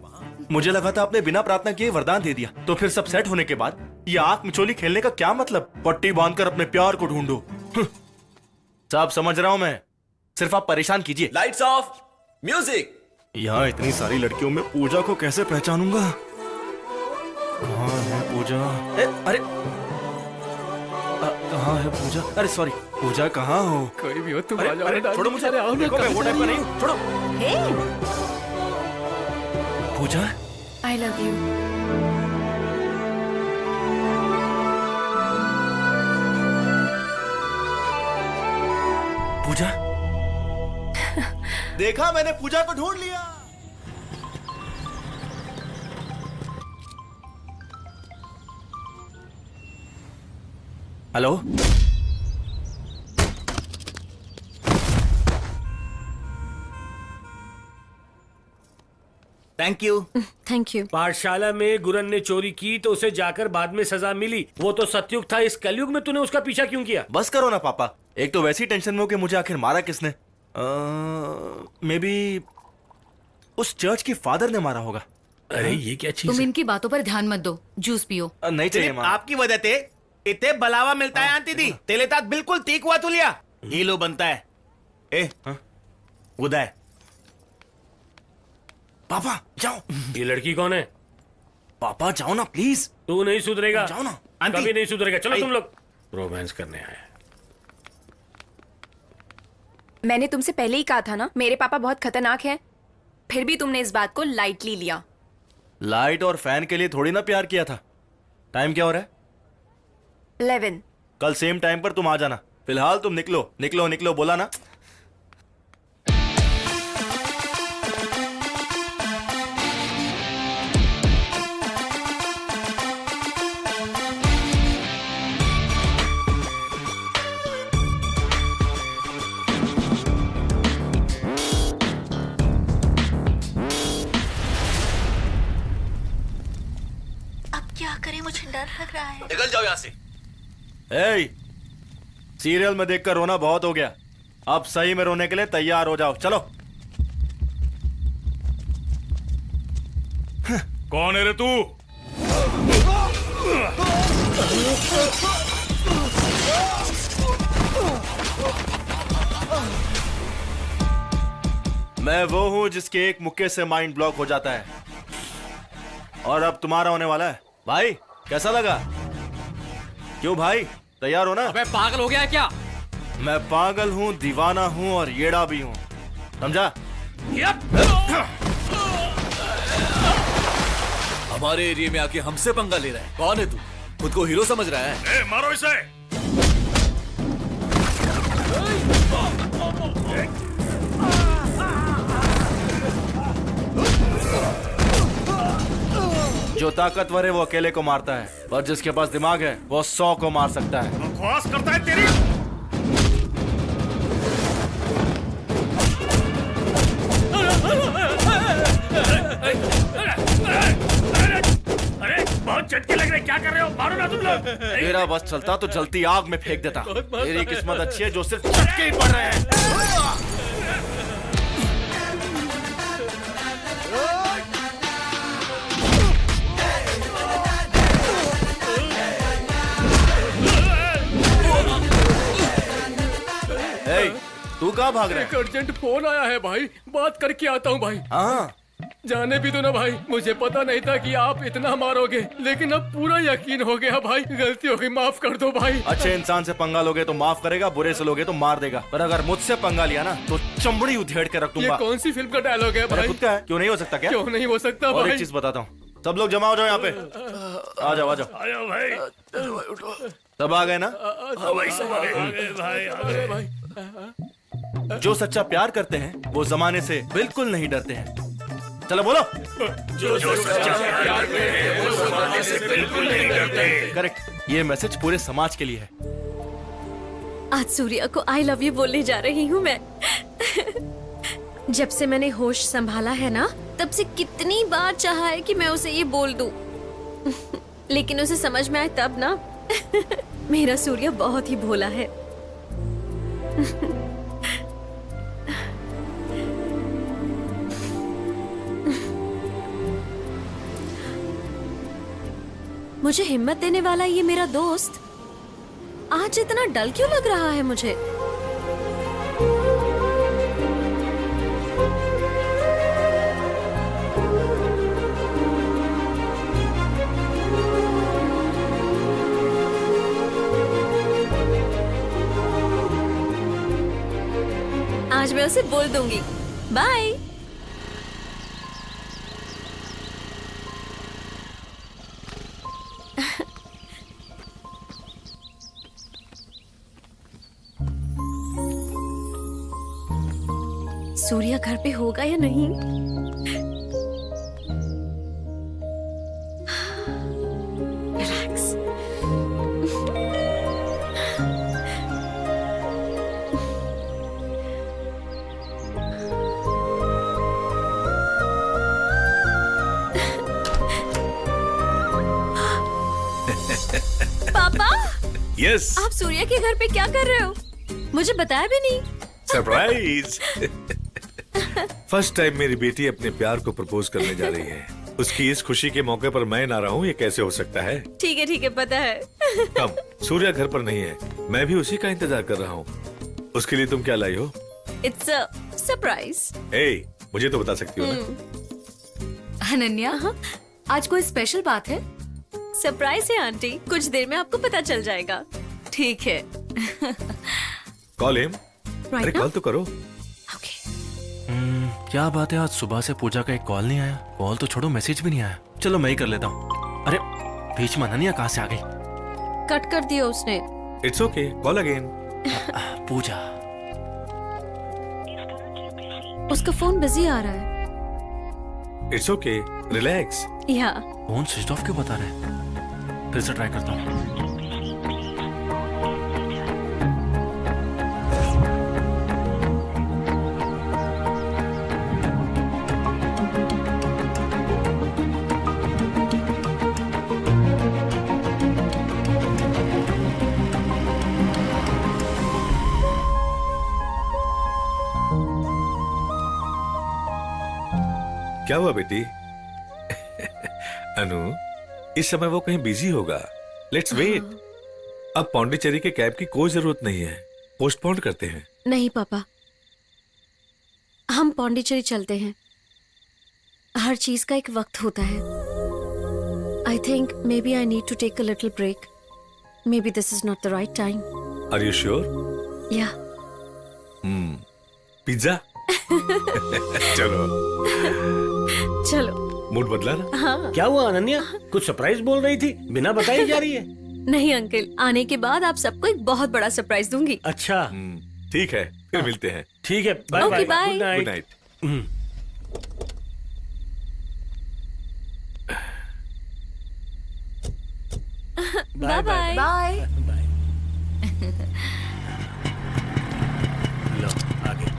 [SPEAKER 2] मुझे लगा था आपने बिना प्रार्थना किए वरदान दे दिया, तो फिर सब सेट होने के बाद ये आंख मिचोली खेलने का क्या मतलब? पट्टी बांधकर अपने प्यार को ढूंढो। सब समझ रहा हूं मैं, सिर्फ आप परेशान कीजिए।
[SPEAKER 10] Lights off, music.
[SPEAKER 2] यहाँ इतनी सारी लड़कियों में पूजा को कैसे पहचानूंगा? कहाँ है पूजा? अरे कहाँ है पूजा? अरे सॉरी, पूजा कहाँ हो?
[SPEAKER 3] कोई भी हो तुम
[SPEAKER 2] अरे,
[SPEAKER 3] आ जाओ।
[SPEAKER 2] अरे, छोड़ो मुझे। देखो, मैं वो टाइप का नहीं हूँ। छोड़ो। पूजा,
[SPEAKER 5] आई लव यू।
[SPEAKER 2] पूजा। देखा, मैंने पूजा को ढूंढ लिया। Hello,
[SPEAKER 1] thank you.
[SPEAKER 7] Thank you.
[SPEAKER 6] पाठशाला में गुरन ने चोरी की तो उसे जाकर बाद में सजा मिली। वो तो सतयुग था, इस कलयुग में तूने उसका पीछा क्यों किया?
[SPEAKER 2] बस करो ना पापा। एक तो वैसी टेंशन में हो कि मुझे आखिर मारा किसने। मे बी उस चर्च के फादर ने मारा होगा।
[SPEAKER 6] अरे ये क्या चीज
[SPEAKER 9] तुम
[SPEAKER 6] है?
[SPEAKER 9] इनकी बातों पर ध्यान मत दो, जूस पियो।
[SPEAKER 2] नहीं चाहिए
[SPEAKER 1] सिर्फ
[SPEAKER 2] माँ।
[SPEAKER 1] आपकी वजह से इतने बलावा मिलता है आंटी दी। तेले तात बिल्कुल तीक हुआ तुलिया। ये लो बनता है। ए उदय,
[SPEAKER 2] पापा जाओ।
[SPEAKER 6] ये लड़की कौन है?
[SPEAKER 2] पापा जाओ ना प्लीज।
[SPEAKER 6] तू नहीं सुधरेगा,
[SPEAKER 2] जाओ ना।
[SPEAKER 1] आंटी।
[SPEAKER 6] कभी नहीं सुधरेगा। चलो
[SPEAKER 1] आई।
[SPEAKER 6] तुम लोग रोमांस करने आए।
[SPEAKER 5] मैंने तुमसे पहले ही कहा था ना, मेरे पापा बहुत खतरनाक हैं। फिर भी तुमने इस बात को लाइटली लिया।
[SPEAKER 2] लाइट और फैन के लिए थोड़ी ना प्यार किया था। टाइम क्या हो रहा है?
[SPEAKER 5] 11।
[SPEAKER 2] कल सेम टाइम पर तुम आ जाना। फिलहाल तुम निकलो निकलो निकलो, बोला ना।
[SPEAKER 8] अब क्या करें, मुझे डर लग रहा है।
[SPEAKER 10] निकल जाओ यहाँ से।
[SPEAKER 2] ए, सीरियल में देखकर रोना बहुत हो गया। अब सही में रोने के लिए तैयार हो जाओ। चलो।
[SPEAKER 6] कौन है रे तू?
[SPEAKER 2] मैं वो हूं जिसके एक मुक्के से माइंड ब्लॉक हो जाता है, और अब तुम्हारा होने वाला है। भाई कैसा लगा? क्यों भाई, तैयार हो ना?
[SPEAKER 3] अबे पागल हो गया है क्या?
[SPEAKER 2] मैं पागल हूं, दीवाना हूं और येड़ा भी हूं, समझा?
[SPEAKER 10] हमारे एरिया में आके हमसे पंगा ले रहा है। कौन है तू? खुद को हीरो समझ रहा है?
[SPEAKER 6] ए, मारो इसे।
[SPEAKER 2] जो ताकतवर है वो अकेले को मारता है, और जिसके पास दिमाग है वो 100 को मार सकता है।
[SPEAKER 6] बकवास करता है तेरी। अरे बहुत चटके लग रहे, क्या कर रहे हो? मारो ना तुम लोग।
[SPEAKER 2] मेरा बस चलता तो जलती आग में फेंक देता। मेरी किस्मत अच्छी है जो सिर्फ चटके ही पड़ रहे हैं। ए, तू कहाँ भाग रहा है?
[SPEAKER 6] एक अर्जेंट फोन आया है भाई, बात करके आता हूँ भाई।
[SPEAKER 2] हाँ,
[SPEAKER 6] जाने भी दो ना भाई, मुझे पता नहीं था कि आप इतना मारोगे, लेकिन अब पूरा यकीन हो गया भाई। गलती हो गई, माफ कर दो भाई।
[SPEAKER 2] अच्छे इंसान से पंगा लोगे तो माफ करेगा, बुरे से लोगे तो मार देगा, पर अगर मुझसे पंगा लिया ना तो चमड़ी उधेड़ के रख
[SPEAKER 6] ये
[SPEAKER 2] दूंगा।
[SPEAKER 6] कौन सी फिल्म का डायलॉग है
[SPEAKER 2] मेरा
[SPEAKER 6] भाई?
[SPEAKER 2] खुद का है, क्यों नहीं हो सकता क्या?
[SPEAKER 6] क्यों नहीं हो सकता
[SPEAKER 2] और
[SPEAKER 6] भाई?
[SPEAKER 2] एक चीज बताता हूँ, सब लोग जमा हो जाओ यहाँ पे। आ जाओ आ जाओ।
[SPEAKER 6] आयो भाई।
[SPEAKER 2] सब आ गए ना?
[SPEAKER 6] भाई
[SPEAKER 2] जो सच्चा प्यार करते हैं वो जमाने से बिल्कुल नहीं डरते हैं। चलो बोलो। करेक्ट, ये मैसेज पूरे समाज के लिए है।
[SPEAKER 7] आज सूर्या को आई लव यू बोलने जा रही हूँ मैं। जब से मैंने होश संभाला है ना, तब से कितनी बार चाहा है कि मैं उसे ये बोल दूं, लेकिन उसे समझ में आए तब ना। मेरा सूर्या बहुत ही भोला है। मुझे हिम्मत देने वाला ये मेरा दोस्त आज इतना डल क्यों लग रहा है मुझे? आज मैं उसे बोल दूंगी। बाय। सूर्या घर पे होगा या नहीं? रिलैक्स। पापा,
[SPEAKER 4] यस,
[SPEAKER 7] आप सूर्या के घर पे क्या कर रहे हो? मुझे बताया भी नहीं।
[SPEAKER 4] सरप्राइज। फर्स्ट टाइम मेरी बेटी अपने प्यार को प्रपोज करने जा रही है। उसकी इस खुशी के मौके पर मैं ना रहूं, ये कैसे हो सकता है?
[SPEAKER 7] ठीक है पता है।
[SPEAKER 4] कब? सूर्या घर पर नहीं है, मैं भी उसी का इंतजार कर रहा हूँ। उसके लिए तुम क्या लाई हो?
[SPEAKER 7] It's a surprise.
[SPEAKER 4] ए, मुझे तो बता सकती हो ना?
[SPEAKER 9] अनन्या, आज कोई स्पेशल बात है?
[SPEAKER 7] सरप्राइज है आंटी, कुछ देर में आपको पता चल जाएगा।
[SPEAKER 9] ठीक है।
[SPEAKER 4] Call him. अरे
[SPEAKER 7] राइट
[SPEAKER 4] कॉल तो करो।
[SPEAKER 2] क्या बात है, आज सुबह से पूजा का एक कॉल नहीं आया। कॉल तो छोड़ो, मैसेज भी नहीं आया। चलो मैं ही कर लेता हूँ। अरे बीच में अनन्या कहाँ से आ गई?
[SPEAKER 7] कट कर दिया उसने।
[SPEAKER 4] It's okay, call again.
[SPEAKER 2] Pooja,
[SPEAKER 7] उसका फोन बिजी आ रहा है।
[SPEAKER 4] It's okay, relax.
[SPEAKER 7] या
[SPEAKER 2] फोन स्विच ऑफ क्यों बता रहे हैं? फिर से ट्राई करता हूँ।
[SPEAKER 4] क्या हुआ बेटी? अनु, इस समय वो कहीं बिजी होगा। Let's wait. अब पौंडीचेरी के कैब की कोई जरूरत नहीं है, पोस्टपोन करते हैं।
[SPEAKER 7] नहीं पापा, हम पौंडीचेरी चलते हैं। हर चीज का एक वक्त होता है। I think maybe I need to take a little break. Maybe this is not the right time.
[SPEAKER 4] Are you sure?
[SPEAKER 7] या
[SPEAKER 4] पिज्जा। चलो,
[SPEAKER 7] चलो।
[SPEAKER 4] मूड बदला ना?
[SPEAKER 6] क्या हुआ अनन्या, कुछ सरप्राइज बोल रही थी, बिना बताई जा रही है?
[SPEAKER 7] नहीं अंकल, आने के बाद आप सबको एक बहुत बड़ा सरप्राइज दूंगी।
[SPEAKER 6] अच्छा
[SPEAKER 4] ठीक है, फिर मिलते हैं।
[SPEAKER 6] ठीक है, bye
[SPEAKER 7] Okay,
[SPEAKER 6] bye,
[SPEAKER 7] bye.
[SPEAKER 6] Good
[SPEAKER 4] good
[SPEAKER 6] night.
[SPEAKER 4] Night.
[SPEAKER 7] Bye bye.
[SPEAKER 9] Bye.
[SPEAKER 6] लो आगे।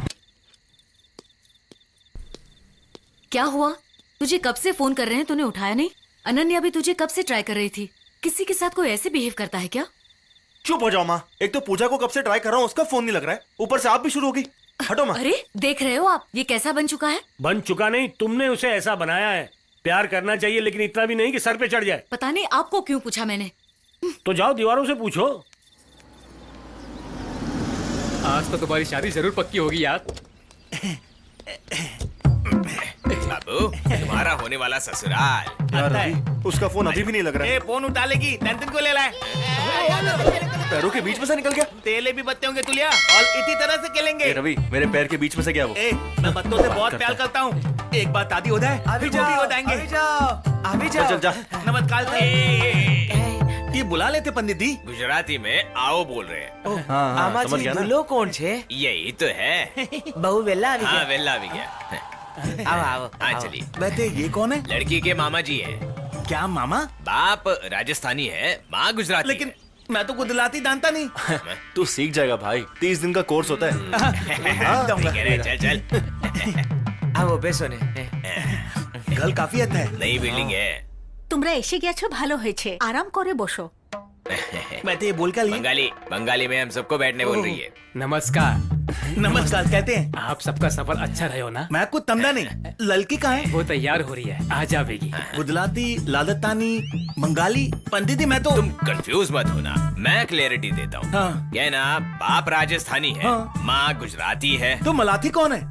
[SPEAKER 9] क्या हुआ? तुझे कब से फोन कर रहे हैं, तूने उठाया नहीं? अनन्या भी तुझे कब से ट्राई कर रही थी। किसी के साथ कोई ऐसे बिहेव करता है क्या?
[SPEAKER 2] चुप हो जाओ माँ। एक तो पूजा को कब से ट्राई कर रहा हूँ, उसका फोन नहीं लग रहा है, ऊपर से आप भी शुरू हो गई। हटो माँ।
[SPEAKER 9] अरे देख रहे हो आप, ये कैसा बन चुका है।
[SPEAKER 6] बन चुका नहीं, तुमने उसे ऐसा बनाया है। प्यार करना चाहिए, लेकिन इतना भी नहीं कि सर पे चढ़ जाए।
[SPEAKER 9] पता नहीं आपको क्यों पूछा मैंने।
[SPEAKER 6] तो जाओ दीवारों से पूछो।
[SPEAKER 11] आज तो तुम्हारी शादी जरूर पक्की होगी यार।
[SPEAKER 3] बाबू, तुम्हारा होने वाला ससुराल।
[SPEAKER 2] यार रवि, उसका फोन अभी भी नहीं लग रहा है।
[SPEAKER 1] फोन उठा लेगी, टेंशन को ले लाए।
[SPEAKER 2] पैरों के बीच में से निकल गया।
[SPEAKER 1] तेले भी बत्ते होंगे तुलिया, और इसी तरह से खेलेंगे।
[SPEAKER 2] रवि, मेरे पैर के बीच में से क्या वो?
[SPEAKER 1] मैं बत्तों से बहुत प्यार करता हूँ। एक बात शादी हो जाए, फिर वो भी हो जाएंगे।
[SPEAKER 2] चल जा।
[SPEAKER 1] नमस्कार सर। ये बुला लेते पंडित जी।
[SPEAKER 3] गुजराती में आओ बोल रहे हैं।
[SPEAKER 2] हाँ, समझ गया ना।
[SPEAKER 1] कौन छे?
[SPEAKER 3] यही तो है।
[SPEAKER 1] बहु वेला
[SPEAKER 3] हाँ, वेल्ला भी गया।
[SPEAKER 1] आओ।
[SPEAKER 3] हाँ चलिए।
[SPEAKER 1] वैसे ये कौन है?
[SPEAKER 3] लड़की के मामा जी है।
[SPEAKER 1] क्या मामा?
[SPEAKER 3] बाप राजस्थानी है, माँ गुजराती।
[SPEAKER 1] लेकिन मैं तो गुजराती जानता नहीं।
[SPEAKER 2] तू सीख जाएगा भाई, 30 दिन का कोर्स होता है।
[SPEAKER 3] चल चल।
[SPEAKER 1] आओ बेसो ने। घर काफी अच्छा है।
[SPEAKER 3] नई बिल्डिंग है।
[SPEAKER 8] তোমরা এসে গেছো ভালো হয়েছে আরাম করে বসো
[SPEAKER 1] मैं तो ये बोल कर
[SPEAKER 3] बंगाली बंगाली में हम सबको बैठने बोल रही है।
[SPEAKER 11] नमस्कार।
[SPEAKER 1] नमस्कार कहते हैं।
[SPEAKER 11] आप सबका सफर अच्छा रहे हो ना?
[SPEAKER 1] मैं कुछ तमदा नहीं। लड़की कहाँ है?
[SPEAKER 11] वो तैयार हो रही है, आ जाएगी।
[SPEAKER 1] गुजराती, लादतानी, बंगाली। पंडित जी मैं तो
[SPEAKER 3] तुम कंफ्यूज मत होना, मैं क्लैरिटी देता हूँ।
[SPEAKER 1] हाँ।
[SPEAKER 3] क्या है ना, बाप राजस्थानी है,
[SPEAKER 1] हाँ।
[SPEAKER 3] माँ गुजराती है।
[SPEAKER 1] तो मलाथी कौन है?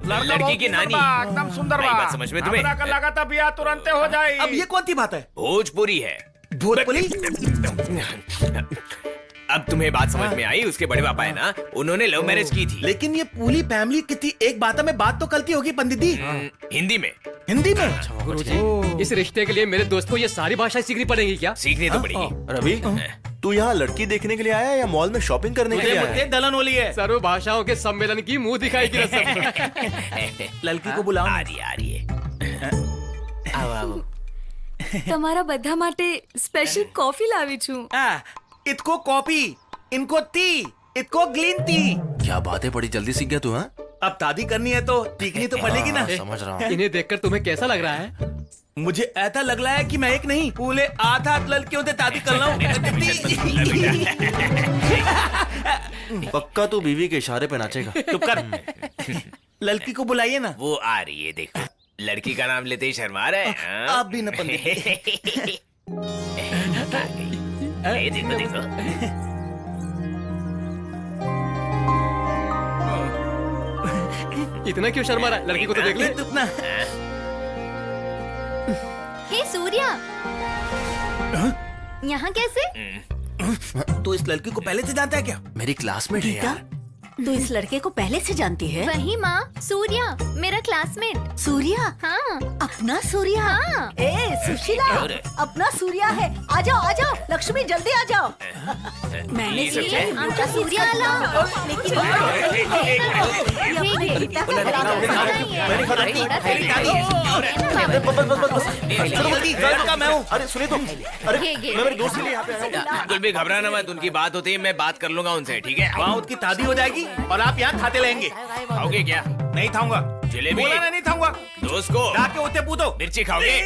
[SPEAKER 3] लड़की की नानी।
[SPEAKER 11] एकदम सुंदर
[SPEAKER 3] नई बात समझ में तुम्हें?
[SPEAKER 11] लगा था बिया तुरंत हो जाए।
[SPEAKER 1] अब ये कौन सी बात है?
[SPEAKER 3] भोजपुरी है।
[SPEAKER 1] भोजपुरी?
[SPEAKER 3] अब तुम्हें बात समझ में आई? उसके बड़े पापा है ना, उन्होंने लव मैरिज की थी।
[SPEAKER 1] लेकिन ये पूरी फैमिली किसी एक बात में बात तो करती होगी पंडित जी।
[SPEAKER 3] हिंदी में।
[SPEAKER 1] हिंदी में?
[SPEAKER 11] गुरुजी, इस रिश्ते के लिए मेरे दोस्त को ये सारी भाषाएं सीखनी पड़ेगी क्या?
[SPEAKER 3] सीखनी तो पड़ेगी।
[SPEAKER 2] रवि, तू यहाँ लड़की देखने के लिए आया है या मॉल में शॉपिंग करने के लिए आया है?
[SPEAKER 1] दलन होली है।
[SPEAKER 11] सर्व भाषाओं के सम्मेलन की मुंह दिखाई की रस्म।
[SPEAKER 1] लड़की को बुलाओ।
[SPEAKER 3] आ रही है।
[SPEAKER 1] आओ आओ।
[SPEAKER 9] તમારા બધા માટે સ્પેશિયલ કોફી લાવી છું।
[SPEAKER 1] इतको कॉफी, इनको टी, इतको ग्रीन टी।
[SPEAKER 2] क्या बात है, बड़ी जल्दी सीख गया तू। हाँ,
[SPEAKER 1] अब शादी करनी है तो सीखनी तो पड़ेगी ना।
[SPEAKER 2] समझ रहा हूँ।
[SPEAKER 11] इन्हें देखकर तुम्हें कैसा लग रहा है?
[SPEAKER 1] मुझे ऐसा लग रहा है कि मैं एक नहीं पूरे 8 लड़कियों से शादी कर रहा हूँ।
[SPEAKER 2] पक्का तू बीवी के इशारे पे नाचेगा।
[SPEAKER 1] चुप कर। लड़की को बुलाइए ना।
[SPEAKER 3] वो आ रही है, देखो। लड़की का नाम लेते ही शर्मा रहे हैं। हाँ?
[SPEAKER 1] आप भी न पंडित।
[SPEAKER 3] ये देखो देखो।
[SPEAKER 11] इतना क्यों शर्मा रहा है? लड़की को तो देख ले।
[SPEAKER 1] अपना।
[SPEAKER 8] हे
[SPEAKER 9] सूर्या यहाँ कैसे?
[SPEAKER 1] तो इस लड़की को पहले से जानता है क्या?
[SPEAKER 2] मेरी क्लासमेट है यार।
[SPEAKER 8] तू इस लड़के को पहले से जानती है?
[SPEAKER 9] वही माँ, सूर्या मेरा क्लासमेट।
[SPEAKER 8] सूर्या?
[SPEAKER 9] हाँ।
[SPEAKER 8] अपना सूर्या?
[SPEAKER 9] हाँ।
[SPEAKER 8] ए सुशीला, अपना सूर्या है। आ जाओ आ जाओ, लक्ष्मी जल्दी आ जाओ। मैंने सोचा
[SPEAKER 9] आमचा सूर्या आला।
[SPEAKER 2] मैं हूँ। अरे सुनिए तो, अरे मैं मेरे दोस्त के लिए यहाँ पे आया हूँ।
[SPEAKER 3] बिल्कुल भी घबराना मत, उनकी बात होती है, मैं बात कर लूंगा उनसे, ठीक है?
[SPEAKER 1] वहाँ उसकी शादी हो जाएगी और आप यहाँ खाते लेंगे।
[SPEAKER 3] खाओगे क्या?
[SPEAKER 1] नहीं खाऊंगा।
[SPEAKER 3] जलेबी?
[SPEAKER 1] बोला ना नहीं खाऊंगा।
[SPEAKER 3] दोस्त को
[SPEAKER 1] जाके उसे पूछो।
[SPEAKER 3] मिर्ची खाओगे?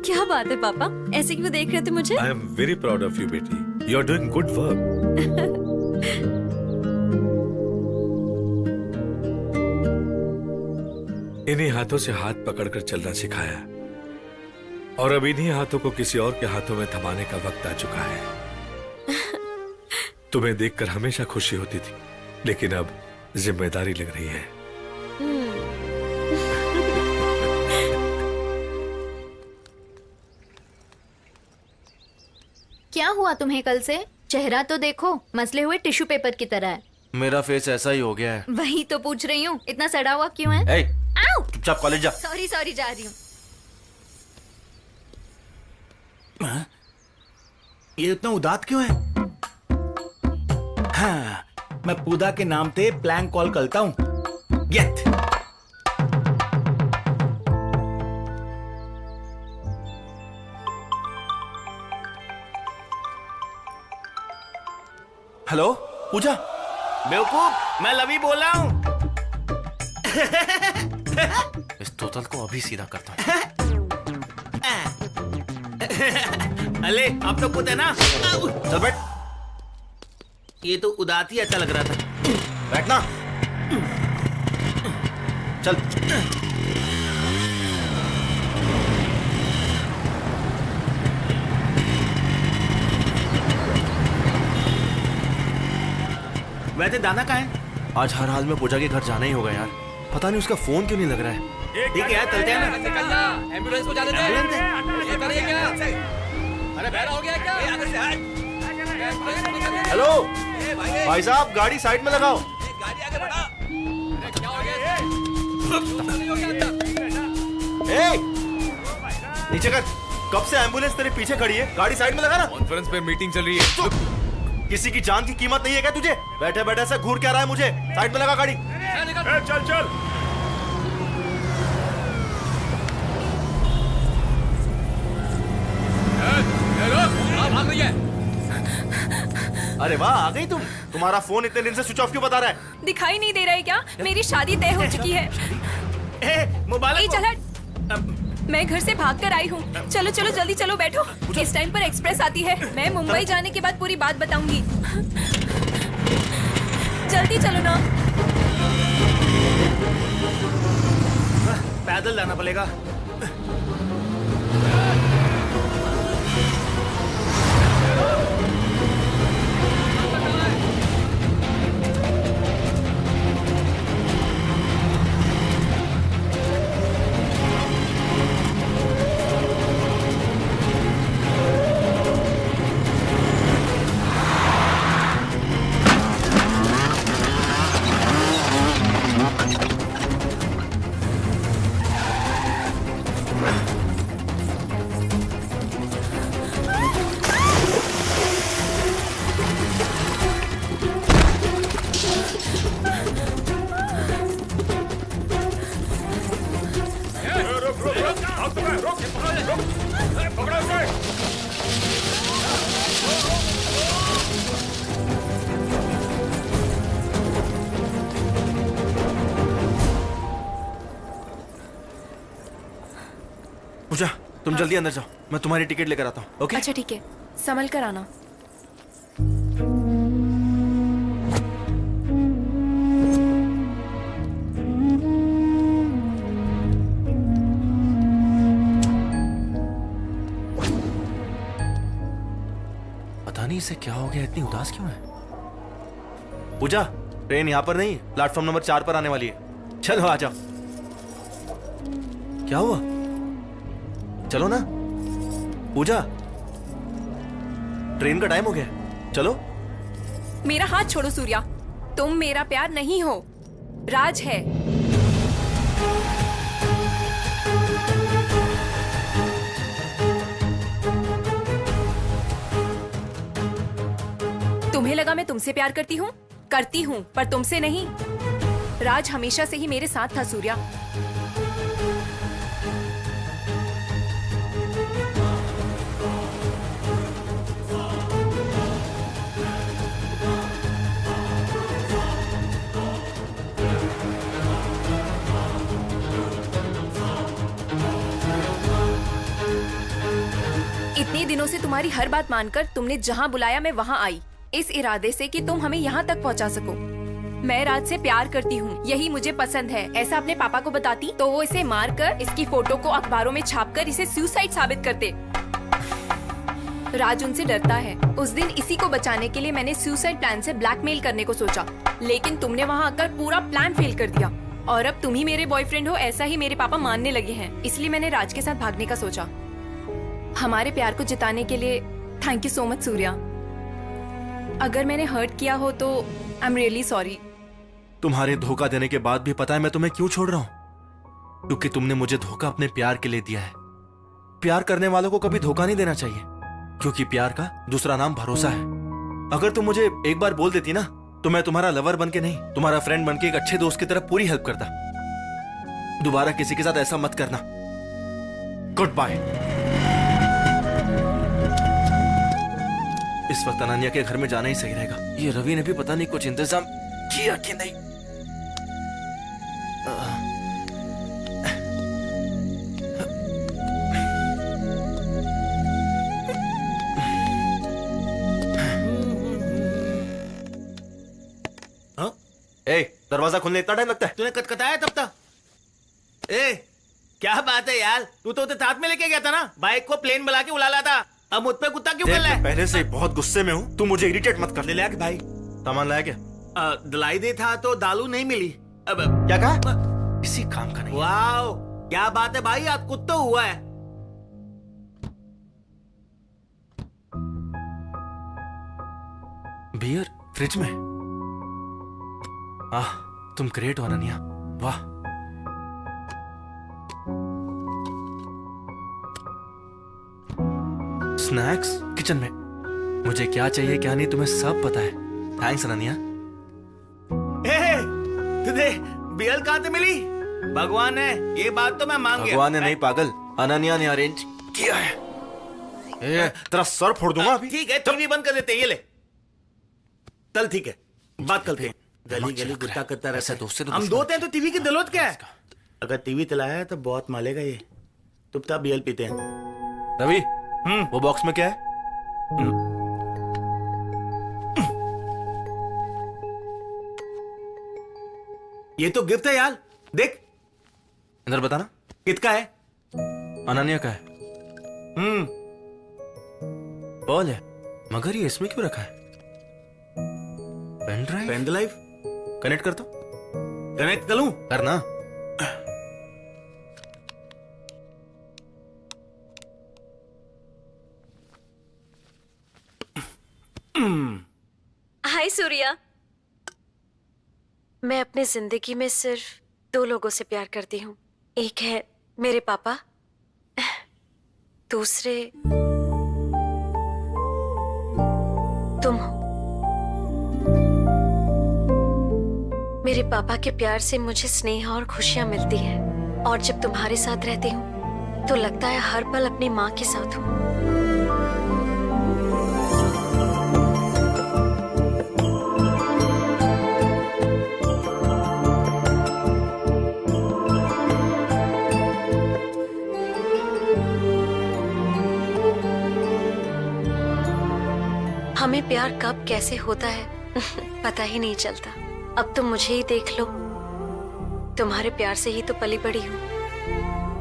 [SPEAKER 7] क्या बात है पापा, ऐसे क्यों देख रहे थे मुझे?
[SPEAKER 4] I am very proud of you बेटी, you are doing good work. इन्हीं हाथों से हाथ पकड़कर चलना सिखाया और अब इन्हीं हाथों को किसी और के हाथों में थमाने का वक्त आ चुका है। तुम्हें देखकर हमेशा खुशी होती थी, लेकिन अब जिम्मेदारी लग रही है।
[SPEAKER 9] क्या हुआ तुम्हें कल से? चेहरा तो देखो, मसले हुए टिश्यू पेपर की तरह है।
[SPEAKER 2] मेरा फेस ऐसा ही हो गया है।
[SPEAKER 9] वही तो पूछ रही हूँ, इतना सड़ा हुआ क्यों है?
[SPEAKER 2] ए,
[SPEAKER 9] आओ!
[SPEAKER 2] चुपचाप कॉलेज जा।
[SPEAKER 9] सॉरी सॉरी, जा रही हूँ।
[SPEAKER 1] ये इतना उदास क्यों है? हाँ, मैं पूजा के नाम पे प्लैंक कॉल करता हूँ। गेट।
[SPEAKER 2] हेलो पूजा।
[SPEAKER 1] बेवकूफ, मैं लवी बोल रहा हूँ।
[SPEAKER 2] इस तोतल को अभी सीधा करता हूँ।
[SPEAKER 1] अले, अब तो कुछ है ना?
[SPEAKER 2] चल बैठ।
[SPEAKER 1] ये तो उदास ही अच्छा लग रहा था।
[SPEAKER 2] बैठना। चल।
[SPEAKER 1] वैसे दाना कहाँ है?
[SPEAKER 2] आज हर हाल में पूजा के घर जाना ही होगा यार। पता नहीं उसका फोन क्यों नहीं लग रहा है।
[SPEAKER 1] ठीक है यार, चलते हैं ना।
[SPEAKER 11] एम्बुलेंस को जाने दे। ये कर रही है क्या? अरे बहरा हो गया है क्या?
[SPEAKER 2] हेलो भाई साहब, गाड़ी साइड में लगाओ।
[SPEAKER 11] गाड़ी आगे बढ़ा। क्या हो गया?
[SPEAKER 2] ए, नीचे कर। कब से एम्बुलेंस तेरे पीछे खड़ी है? गाड़ी साइड में लगा ना।
[SPEAKER 3] कॉन्फ्रेंस पे मीटिंग चल रही है।
[SPEAKER 2] किसी की जान की कीमत नहीं है क्या तुझे? बैठे बैठे से घूर क्या रहा है मुझे? साइड में लगा गाड़ी।
[SPEAKER 4] चल चल।
[SPEAKER 11] भाग रही है।
[SPEAKER 2] अरे वाह, आ गई तुम। तुम्हारा फोन इतने दिन से स्विच ऑफ क्यों बता रहा है?
[SPEAKER 5] दिखाई नहीं दे रहा है क्या? मेरी शादी तय हो चुकी है।
[SPEAKER 1] मोबाइल
[SPEAKER 5] ए, चल हट। मैं घर से भाग कर आई हूँ। चलो चलो जल्दी चलो, बैठो। इस टाइम पर एक्सप्रेस आती है। मैं मुंबई जाने के बाद पूरी बात बताऊंगी। जल्दी चलो ना।
[SPEAKER 1] पैदल जाना पड़ेगा।
[SPEAKER 2] पूजा, तुम जल्दी अंदर जाओ, मैं तुम्हारी टिकट लेकर आता हूँ। ओके?
[SPEAKER 5] अच्छा ठीक है, संभल कर आना।
[SPEAKER 2] पता नहीं इसे क्या हो गया, इतनी उदास क्यों है? पूजा, ट्रेन यहाँ पर नहीं, प्लेटफॉर्म नंबर 4 पर आने वाली है। चलो आ जाओ। क्या हुआ? चलो ना। पूजा, ट्रेन का टाइम हो गया, चलो।
[SPEAKER 5] मेरा हाथ छोड़ो सूर्या, तुम मेरा प्यार नहीं हो, राज है। तुम्हें लगा मैं तुमसे प्यार करती हूँ? करती हूँ, पर तुमसे नहीं। राज हमेशा से ही मेरे साथ था सूर्या। इतने दिनों से तुम्हारी हर बात मानकर तुमने जहाँ बुलाया मैं वहाँ आई, इस इरादे से कि तुम हमें यहाँ तक पहुँचा सको। मैं राज से प्यार करती हूँ, यही मुझे पसंद है। ऐसा अपने पापा को बताती तो वो इसे मारकर इसकी फोटो को अखबारों में छापकर इसे सुसाइड साबित करते। राज उनसे डरता है। उस दिन इसी को बचाने के लिए मैंने सुसाइड प्लान से ब्लैकमेल करने को सोचा, लेकिन तुमने वहाँ आकर पूरा प्लान फेल कर दिया। और अब तुम ही मेरे बॉयफ्रेंड हो, ऐसा ही मेरे पापा मानने लगे हैं। इसलिए मैंने राज के साथ भागने का सोचा। हमारे प्यार को जिताने के लिए thank you so much Surya. अगर मैंने हर्ट किया हो तो आई एम रियली सॉरी।
[SPEAKER 2] तुम्हारे धोखा देने के बाद भी पता है मैं तुम्हें क्यों छोड़ रहा हूं? क्योंकि तुमने मुझे धोखा अपने प्यार के लिए दिया है। प्यार करने वालों को कभी धोखा नहीं देना चाहिए, क्योंकि प्यार का दूसरा नाम भरोसा है। अगर तुम मुझे एक बार बोल देती ना, तो मैं तुम्हारा लवर बन के नहीं, तुम्हारा फ्रेंड बन के एक अच्छे दोस्त की तरह पूरी हेल्प करता। दोबारा किसी के साथ ऐसा मत करना। Goodbye. इस वक्त अनन्या के घर में जाना ही सही रहेगा। ये रवि ने भी पता नहीं कुछ इंतजाम किया कि नहीं। ए, दरवाजा खुलने इतना टाइम लगता है?
[SPEAKER 1] तूने कटकटाया तब तक? ए, क्या बात है यार, तू तो उसे साथ में लेके गया था ना, बाइक को प्लेन बुला के बुला लाता। अब मुझ पे कुत्ता क्यों कर रहा है?
[SPEAKER 2] पहले से ही बहुत गुस्से में हूँ, तू मुझे इरिटेट मत कर।
[SPEAKER 1] ले लाया भाई?
[SPEAKER 2] सामान लाया क्या?
[SPEAKER 1] दिलाई दे था तो दालू नहीं मिली। अब
[SPEAKER 2] क्या कहा? इसी काम का नहीं।
[SPEAKER 1] वाओ, क्या बात है भाई, आज कुछ तो हुआ है।
[SPEAKER 2] बियर फ्रिज में? आह, तुम ग्रेट हो अनन्या, वाह। स्नैक्स किचन में। मुझे क्या चाहिए क्या नहीं तुम्हें सब पता है। थैंक्स अनन्या।
[SPEAKER 1] तुझे बियल कहाँ से मिली? भगवान है, ये बात तो मैं मान गया।
[SPEAKER 2] भगवान ने नहीं पागल, अनन्या ने अरेंज किया है। तेरा सर फोड़ दूंगा अभी।
[SPEAKER 1] ठीक है, टीवी बंद कर देते, ये ले। चल ठीक है, बात करते हैं। गली गली गुस्सा करता रहता है। हम दो हैं तो टीवी की जरूरत क्या है? अगर टीवी चलाया है तो बहुत मालेगा ये। चुपचाप बियल पीते हैं।
[SPEAKER 2] रवि, वो बॉक्स में क्या है?
[SPEAKER 1] ये तो गिफ्ट है यार, देख।
[SPEAKER 2] अंदर बताना।
[SPEAKER 1] किसका है?
[SPEAKER 2] अनन्या का है। बॉल है, मगर ये इसमें क्यों रखा है? Pen drive?
[SPEAKER 1] Pen drive
[SPEAKER 2] connect कर दो।
[SPEAKER 1] कनेक्ट कर लूं?
[SPEAKER 2] करना।
[SPEAKER 7] हाय सूर्या। मैं अपनी जिंदगी में सिर्फ 2 लोगों से प्यार करती हूँ। एक है मेरे पापा, दूसरे तुम हो। मेरे पापा के प्यार से मुझे स्नेह और खुशियां मिलती हैं, और जब तुम्हारे साथ रहती हूँ तो लगता है हर पल अपनी माँ के साथ हूँ। हमें प्यार कब कैसे होता है पता ही नहीं चलता। अब तुम मुझे ही देख लो, तुम्हारे प्यार से ही तो पली बड़ी हूँ।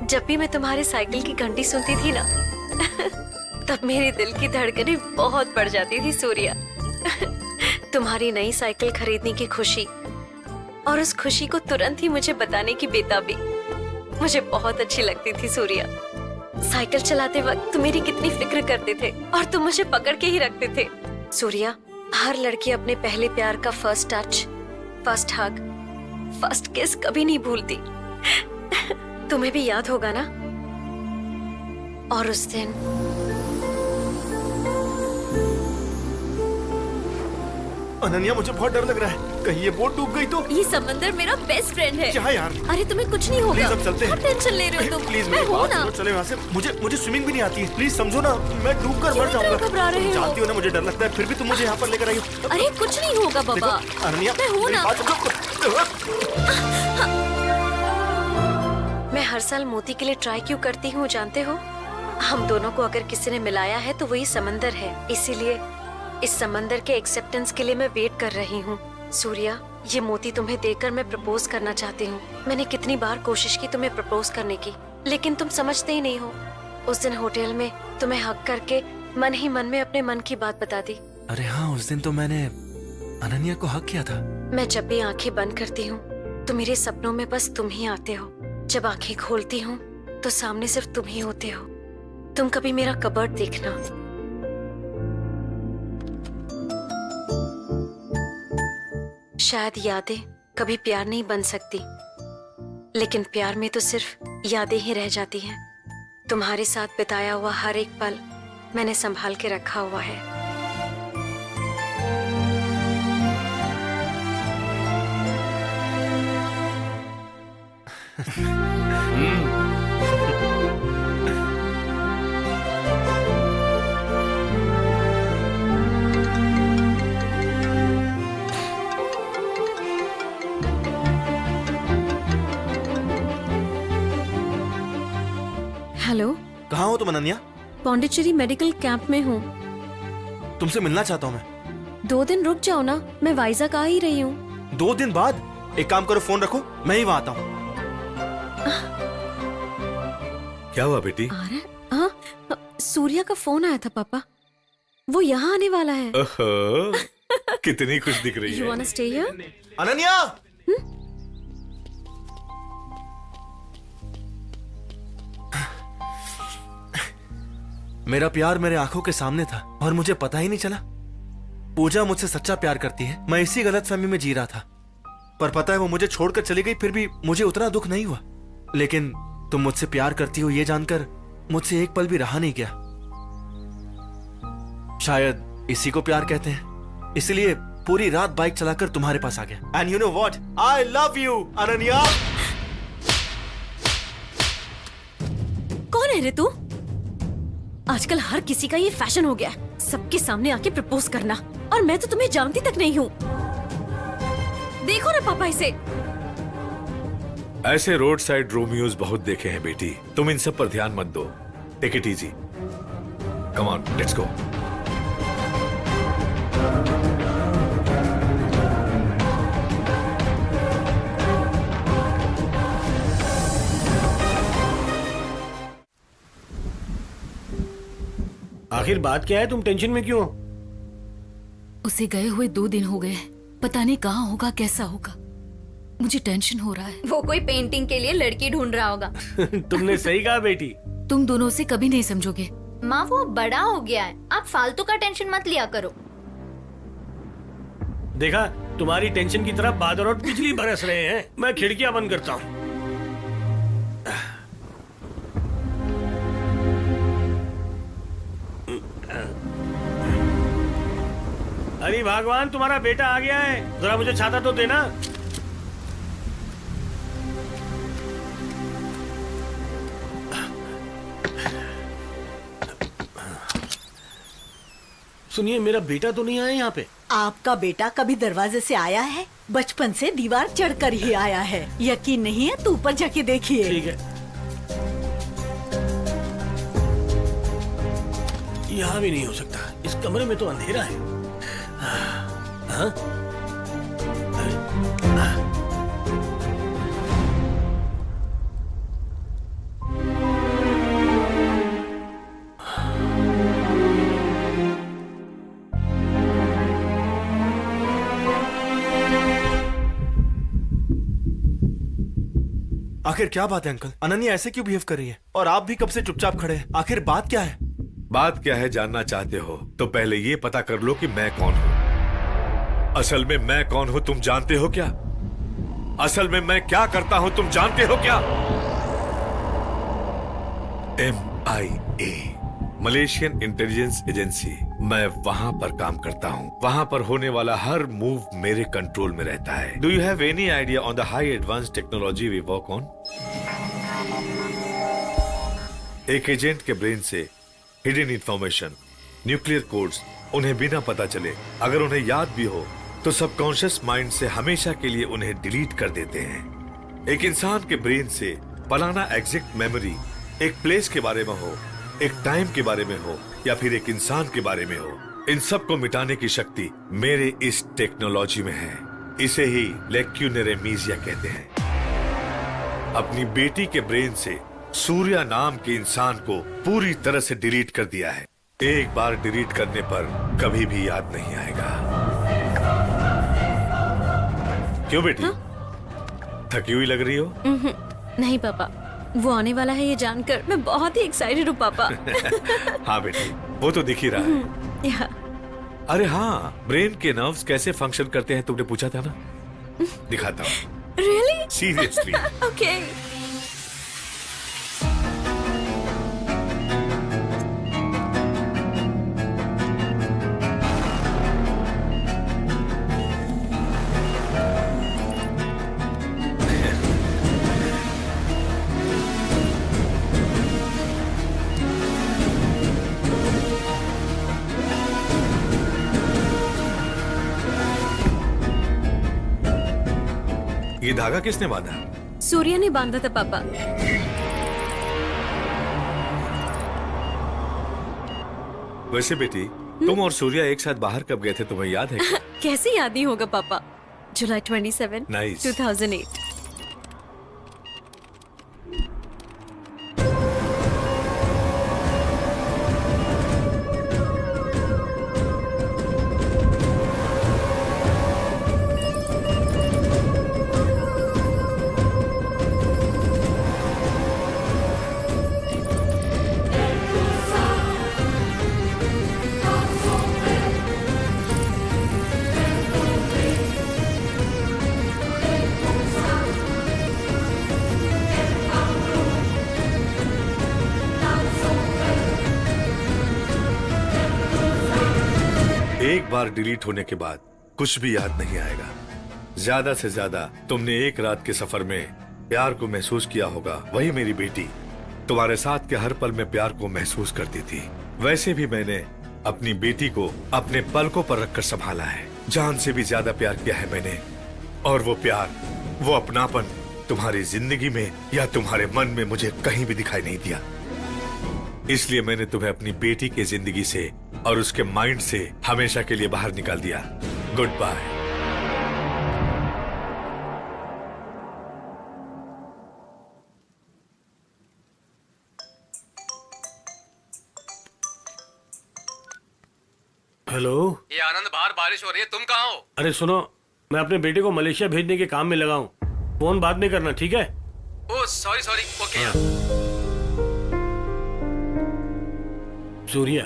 [SPEAKER 7] जब भी मैं तुम्हारे साइकिल की घंटी सुनती थी ना तब मेरे दिल की धड़कनें बहुत बढ़ जाती थी सूर्या। तुम्हारी नई साइकिल खरीदने की खुशी और उस खुशी को तुरंत ही मुझे बताने की बेताबी मुझे बहुत अच्छी लगती थी सूर्या। साइकिल चलाते वक्त तुम मेरी कितनी फिक्र करते थे और तुम मुझे पकड़ के ही रखते थे। सूर्या, हर लड़की अपने पहले प्यार का फर्स्ट टच, फर्स्ट हग, फर्स्ट किस कभी नहीं भूलती। तुम्हें भी याद होगा ना? और उस दिन
[SPEAKER 2] अनन्या, मुझे बहुत डर लग रहा है, कहीं ये बोट डूब गई तो।
[SPEAKER 7] ये समंदर मेरा बेस्ट फ्रेंड है।
[SPEAKER 2] क्या यार?
[SPEAKER 7] अरे तुम्हें कुछ नहीं होगा।
[SPEAKER 2] प्लीज अब चलते हैं।
[SPEAKER 7] बहुत टेंशन ले रहे हो तुम।
[SPEAKER 2] प्लीज
[SPEAKER 7] मैं
[SPEAKER 2] मेरी
[SPEAKER 7] हूँ
[SPEAKER 2] बात
[SPEAKER 7] ना।
[SPEAKER 2] सुनो, चले वहाँ से। मुझे स्विमिंग भी नहीं आती है, प्लीज समझो ना, मैं डूब कर मर
[SPEAKER 7] क्यों
[SPEAKER 2] जाऊंगा।
[SPEAKER 7] इतना घबरा रहे
[SPEAKER 2] तुम
[SPEAKER 7] हो?
[SPEAKER 2] जानती हो ना मुझे डर लगता है, फिर भी तुम मुझे यहाँ पर लेकर आई हो।
[SPEAKER 7] अरे कुछ नहीं होगा बाबा।
[SPEAKER 2] देखो, अनन्या,
[SPEAKER 7] मैं हूँ
[SPEAKER 2] मेरी
[SPEAKER 7] ना।
[SPEAKER 2] बात समझो।
[SPEAKER 7] मैं हर साल मोती के लिए ट्राई क्यों करती हूँ जानते हो? हम दोनों को अगर किसी ने मिलाया है तो वही समंदर है, इसीलिए इस समंदर के एक्सेप्टेंस के लिए मैं वेट कर रही हूँ। सूर्या, ये मोती तुम्हें देकर मैं प्रपोज करना चाहती हूँ। मैंने कितनी बार कोशिश की तुम्हें प्रपोज करने की, लेकिन तुम समझते ही नहीं हो। उस दिन होटल में तुम्हें हक करके मन ही मन में अपने मन की बात बता दी।
[SPEAKER 2] अरे हाँ, उस दिन तो मैंने अनन्या को हक किया था।
[SPEAKER 7] मैं जब भी आंखें बंद करती हूँ तो मेरे सपनों में बस तुम ही आते हो। जब आंखें खोलती हूँ तो सामने सिर्फ तुम ही होते हो। तुम कभी मेरा कबर्ड देखना। शायद यादें कभी प्यार नहीं बन सकती, लेकिन प्यार में तो सिर्फ यादें ही रह जाती हैं। तुम्हारे साथ बिताया हुआ हर एक पल मैंने संभाल के रखा हुआ है। हेलो,
[SPEAKER 2] कहाँ हो तुम अनन्या?
[SPEAKER 7] पौंडीचेरी मेडिकल कैंप में हूँ।
[SPEAKER 2] तुमसे मिलना चाहता हूँ मैं।
[SPEAKER 7] 2 दिन रुक जाओ ना, मैं वाइजैक आ ही रही हूँ।
[SPEAKER 2] 2 दिन बाद? एक काम करो, फोन रखो, मैं ही वहाँ आता हूँ।
[SPEAKER 4] क्या हुआ बेटी?
[SPEAKER 7] हाँ, सूर्या का फोन आया था पापा, वो यहाँ आने वाला है।
[SPEAKER 4] ओहो, कितनी खुश दिख रही
[SPEAKER 7] You
[SPEAKER 4] है।
[SPEAKER 7] wanna stay here?
[SPEAKER 2] अनन्या! मेरा प्यार मेरे आंखों के सामने था और मुझे पता ही नहीं चला। पूजा मुझसे सच्चा प्यार करती है, मैं इसी गलतफहमी में जी रहा था। पर पता है वो मुझे छोड़कर चली गई, फिर भी मुझे उतना दुख नहीं हुआ। लेकिन तुम मुझसे प्यार करती हो ये जानकर मुझसे एक पल भी रहा नहीं गया। शायद इसी को प्यार कहते हैं, इसलिए पूरी रात बाइक चलाकर तुम्हारे पास आ गया। And you know what, I love you Ananya.
[SPEAKER 7] कौन है रे तू? आजकल हर किसी का ये फैशन हो गया है, सबके सामने आके प्रपोज करना, और मैं तो तुम्हें जानती तक नहीं हूँ। देखो ना पापा इसे।
[SPEAKER 4] ऐसे रोड साइड रोमियोज बहुत देखे हैं बेटी, तुम इन सब पर ध्यान मत दो। Take it easy, come on, let's go.
[SPEAKER 6] आखिर बात क्या है? तुम टेंशन में क्यों हो?
[SPEAKER 9] उसे गए हुए 2 दिन हो गए, पता नहीं कहाँ होगा, कैसा होगा। मुझे टेंशन हो रहा है।
[SPEAKER 5] वो कोई पेंटिंग के लिए लड़की ढूंढ रहा होगा।
[SPEAKER 6] तुमने सही कहा बेटी।
[SPEAKER 9] तुम दोनों से कभी नहीं समझोगे।
[SPEAKER 5] माँ, वो बड़ा हो गया है, आप फालतू का टेंशन मत लिया करो।
[SPEAKER 6] देखा, तुम्हारी टेंशन की तरफ बादल और बिजली बरस रहे हैं। मैं खिड़कियां बंद करता हूँ। अरे भगवान, तुम्हारा बेटा आ गया है, जरा मुझे छाता तो देना। सुनिए, मेरा बेटा तो नहीं आया यहाँ पे।
[SPEAKER 8] आपका बेटा कभी दरवाजे से आया है? बचपन से दीवार चढ़कर ही आया है। यकीन नहीं है तो ऊपर जाके देखिए।
[SPEAKER 6] ठीक है। यहाँ भी नहीं हो सकता, इस कमरे में तो अंधेरा है। हाँ?
[SPEAKER 2] आखिर क्या बात है अंकल? अनन्या ऐसे क्यों बिहेव कर रही है? और आप भी कब से चुपचाप खड़े हैं? आखिर बात क्या है?
[SPEAKER 4] बात क्या है जानना चाहते हो तो पहले ये पता कर लो कि मैं कौन हूं। असल में मैं कौन हूं तुम जानते हो क्या? असल में मैं क्या करता हूं तुम जानते हो क्या? MIA, Malaysian intelligence agency. मैं वहां पर काम करता हूं। वहां पर होने वाला हर मूव मेरे कंट्रोल में रहता है। Do you have any idea on the high advance technology we work on? एक एजेंट के ब्रेन से हिडन इंफॉर्मेशन, न्यूक्लियर कोड्स उन्हें बिना पता चले, अगर उन्हें याद भी हो तो सबकॉन्शियस माइंड से हमेशा के लिए उन्हें डिलीट कर देते हैं। एक इंसान के ब्रेन से फलाना एग्जैक्ट मेमोरी एक प्लेस के बारे में हो, एक टाइम के बारे में हो या फिर एक इंसान के बारे में हो, इन सब को मिटाने की शक्ति मेरे इस टेक्नोलॉजी में है। इसे ही लेक्यूनेरेमीजिया कहते हैं। अपनी बेटी के ब्रेन से सूर्या नाम के इंसान को पूरी तरह से डिलीट कर दिया है। एक बार डिलीट करने पर कभी भी याद नहीं आएगा। क्यों बेटी? थकी हुई लग रही हो?
[SPEAKER 7] नहीं पापा, वो आने वाला है ये जानकर मैं बहुत ही एक्साइटेड हूँ पापा।
[SPEAKER 4] हाँ बेटी, वो तो दिख ही रहा है। अरे हाँ, ब्रेन के नर्व्स कैसे फंक्शन करते हैं तुमने पूछा था ना? दिखाता हूँ।
[SPEAKER 7] रियली?
[SPEAKER 4] सीरियसली।
[SPEAKER 7] ओके।
[SPEAKER 4] ये धागा किसने बांधा?
[SPEAKER 7] सूर्या ने बांधा था पापा।
[SPEAKER 4] वैसे बेटी, तुम और सूर्या एक साथ बाहर कब गए थे तुम्हें याद है क्या?
[SPEAKER 7] कैसे याद नहीं होगा पापा? जुलाई 27,
[SPEAKER 4] Nice.
[SPEAKER 7] 2008।
[SPEAKER 4] एक बार डिलीट होने के बाद कुछ भी याद नहीं आएगा। ज्यादा से ज्यादा तुमने एक रात के सफर में प्यार को महसूस किया होगा। वही मेरी बेटी तुम्हारे साथ के हर पल में प्यार को महसूस करती थी। वैसे भी मैंने अपनी बेटी को अपने पलकों पर रखकर संभाला है। जान से भी ज्यादा प्यार किया है मैंने। और वो प्यार, वो अपनापन तुम्हारी जिंदगी में या तुम्हारे मन में मुझे कहीं भी दिखाई नहीं दिया। इसलिए मैंने तुम्हें अपनी बेटी की जिंदगी से और उसके माइंड से हमेशा के लिए बाहर निकाल दिया। Goodbye.
[SPEAKER 6] हेलो।
[SPEAKER 11] ये आनंद, बाहर बारिश हो रही है, तुम कहाँ हो?
[SPEAKER 6] अरे सुनो, मैं अपने बेटे को मलेशिया भेजने के काम में लगा हूँ। फोन बाद में करना, ठीक है?
[SPEAKER 11] Oh sorry sorry, okay.
[SPEAKER 6] Surya,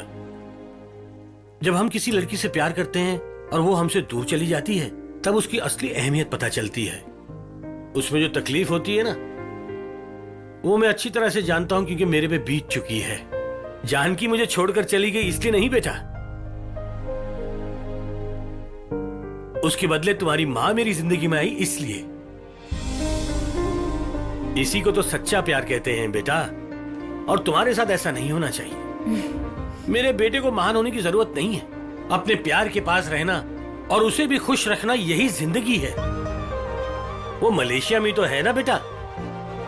[SPEAKER 6] जब हम किसी लड़की से प्यार करते हैं और वो हमसे दूर चली जाती है, तब उसकी असली अहमियत पता चलती है। उसमें जो तकलीफ होती है ना, वो मैं अच्छी तरह से जानता हूं क्योंकि मेरे पे बीत चुकी है। जानकी मुझे छोड़कर चली गई इसलिए नहीं बेटा, उसके बदले तुम्हारी मां मेरी जिंदगी में आई इसलिए। इसी को तो सच्चा प्यार कहते हैं बेटा, और तुम्हारे साथ ऐसा नहीं होना चाहिए। मेरे बेटे को महान होने की जरूरत नहीं है, अपने प्यार के पास रहना और उसे भी खुश रखना, यही जिंदगी है। वो मलेशिया में तो है ना बेटा,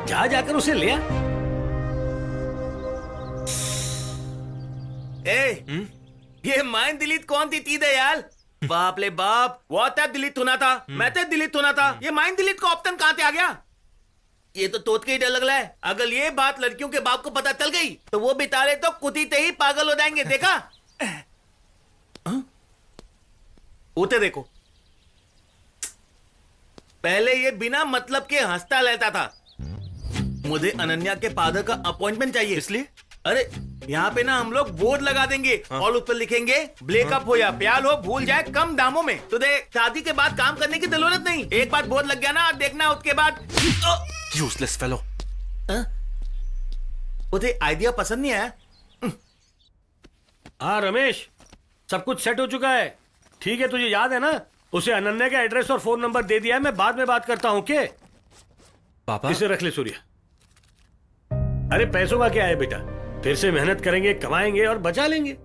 [SPEAKER 6] जा जाकर उसे ले आ।
[SPEAKER 1] ये माइन डिलीट कौन थी तीदे यार? बाप ले बाप, व्हाट्सएप डिलीट होना था, मैसेज डिलीट होना था, ये माइन डिलीट का ऑप्शन कहां से आ गया? ये तो तोत के ही डर लग रहा है। अगर ये बात लड़कियों के बाप को पता चल गई तो वो बेचारे तो कुतीते ही पागल हो जाएंगे। देखा? उते देखो, पहले ये बिना मतलब के हंसता रहता था। मुझे अनन्या के फादर का अपॉइंटमेंट चाहिए, इसलिए अरे यहाँ पे ना हम लोग बोर्ड लगा देंगे और उस पर लिखेंगे ब्रेकअप हो या प्यार हो, भूल जाए कम दामों में। तो देख, शादी के बाद काम करने की जरूरत नहीं, एक बार बोर्ड लग गया ना, देखना उसके बाद।
[SPEAKER 2] Useless fellow.
[SPEAKER 1] मुझे आइडिया पसंद नहीं आया।
[SPEAKER 6] हाँ रमेश, सब कुछ सेट हो चुका है। ठीक है, तुझे याद है ना, उसे अनन्या का एड्रेस और फोन नंबर दे दिया है। मैं बाद में बात करता हूँ। के
[SPEAKER 2] पापा
[SPEAKER 6] इसे रख ले सूर्या। अरे पैसों का क्या है बेटा, फिर से मेहनत करेंगे, कमाएंगे और बचा लेंगे।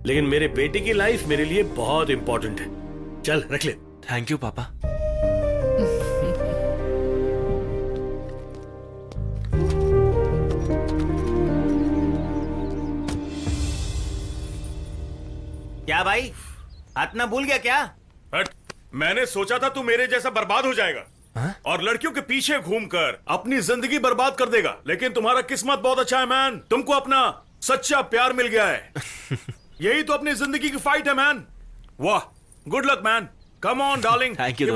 [SPEAKER 6] लेकिन मेरे बेटे की लाइफ मेरे लिए बहुत इंपॉर्टेंट है। चल रख ले।
[SPEAKER 2] थैंक यू पापा।
[SPEAKER 1] क्या भाई, हाथ ना भूल गया क्या?
[SPEAKER 11] हट, मैंने सोचा था तू मेरे जैसा बर्बाद हो जाएगा और लड़कियों के पीछे घूमकर अपनी जिंदगी बर्बाद कर देगा। लेकिन तुम्हारा किस्मत बहुत अच्छा है मैन, तुमको अपना सच्चा प्यार मिल गया है। यही तो अपनी जिंदगी की फाइट है मैन। वाह, good luck man. Come on darling,
[SPEAKER 2] thank you.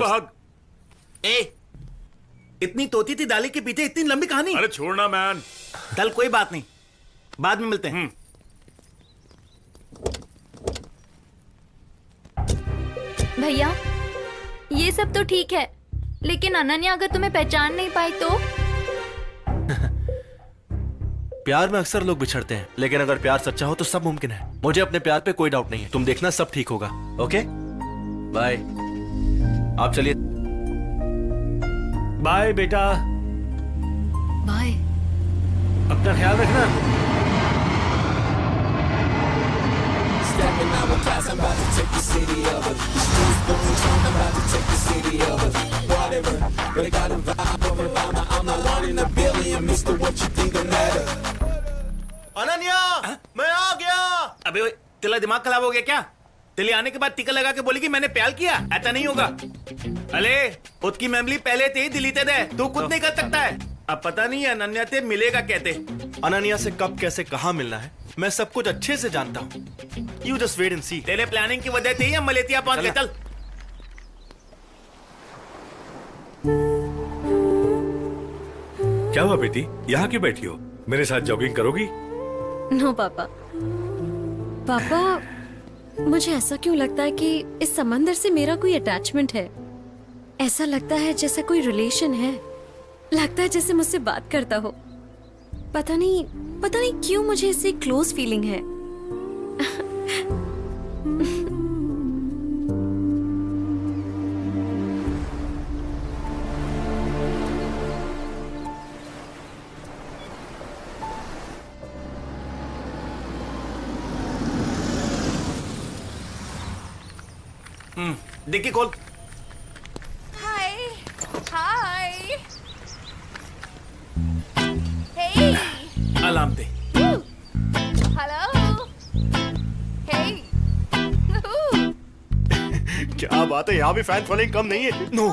[SPEAKER 1] इतनी तोती थी डाली के पीछे इतनी लंबी कहानी?
[SPEAKER 11] अरे छोड़ना मैन।
[SPEAKER 1] चल कोई बात नहीं, बाद में मिलते हैं।
[SPEAKER 12] भैया ये सब तो ठीक है, लेकिन अनन्या अगर तुम्हें पहचान नहीं पाई तो?
[SPEAKER 2] प्यार में अक्सर लोग बिछड़ते हैं, लेकिन अगर प्यार सच्चा हो तो सब मुमकिन है। मुझे अपने प्यार पे कोई डाउट नहीं है। तुम देखना सब ठीक होगा। Okay bye. आप चलिए।
[SPEAKER 6] बाय बेटा।
[SPEAKER 9] बाय।
[SPEAKER 6] अपना ख्याल रखना।
[SPEAKER 1] अनन्या, मैं आ गया। अबे ओए, तेरा दिमाग खराब हो गया क्या? तेरे आने के बाद टिका लगा के बोली कि मैंने प्यार किया। ऐसा नहीं होगा। अरे उसकी मेमोरी पहले से ही डिलीटेड है, तू कुछ नहीं कर सकता है। अब पता नहीं अनन्या से मिलेगा कहते।
[SPEAKER 2] अनन्या से कब कैसे कहाँ मिलना है मैं सब कुछ अच्छे से जानता हूँ। यू जस्ट वेट एंड सी।
[SPEAKER 1] तेरे प्लानिंग की वजह से ही हम मलेशिया पहुंच गए। चल
[SPEAKER 4] क्या हुआ बेटी, यहाँ क्यों बैठी हो? मेरे साथ जॉगिंग करोगी?
[SPEAKER 7] नो पापा। पापा, मुझे ऐसा क्यों लगता है कि इस समंदर से मेरा कोई अटैचमेंट है। ऐसा लगता है जैसा कोई रिलेशन है। लगता है जैसे मुझसे बात करता हो। पता नहीं क्यों मुझे इससे क्लोज फीलिंग है।
[SPEAKER 1] डिक्की खोल।
[SPEAKER 5] हाय हाय। हे
[SPEAKER 1] अलार्म दे।
[SPEAKER 5] हेलो। हे
[SPEAKER 2] क्या बात है, यहाँ भी फैन फॉलोइंग कम नहीं है। नो,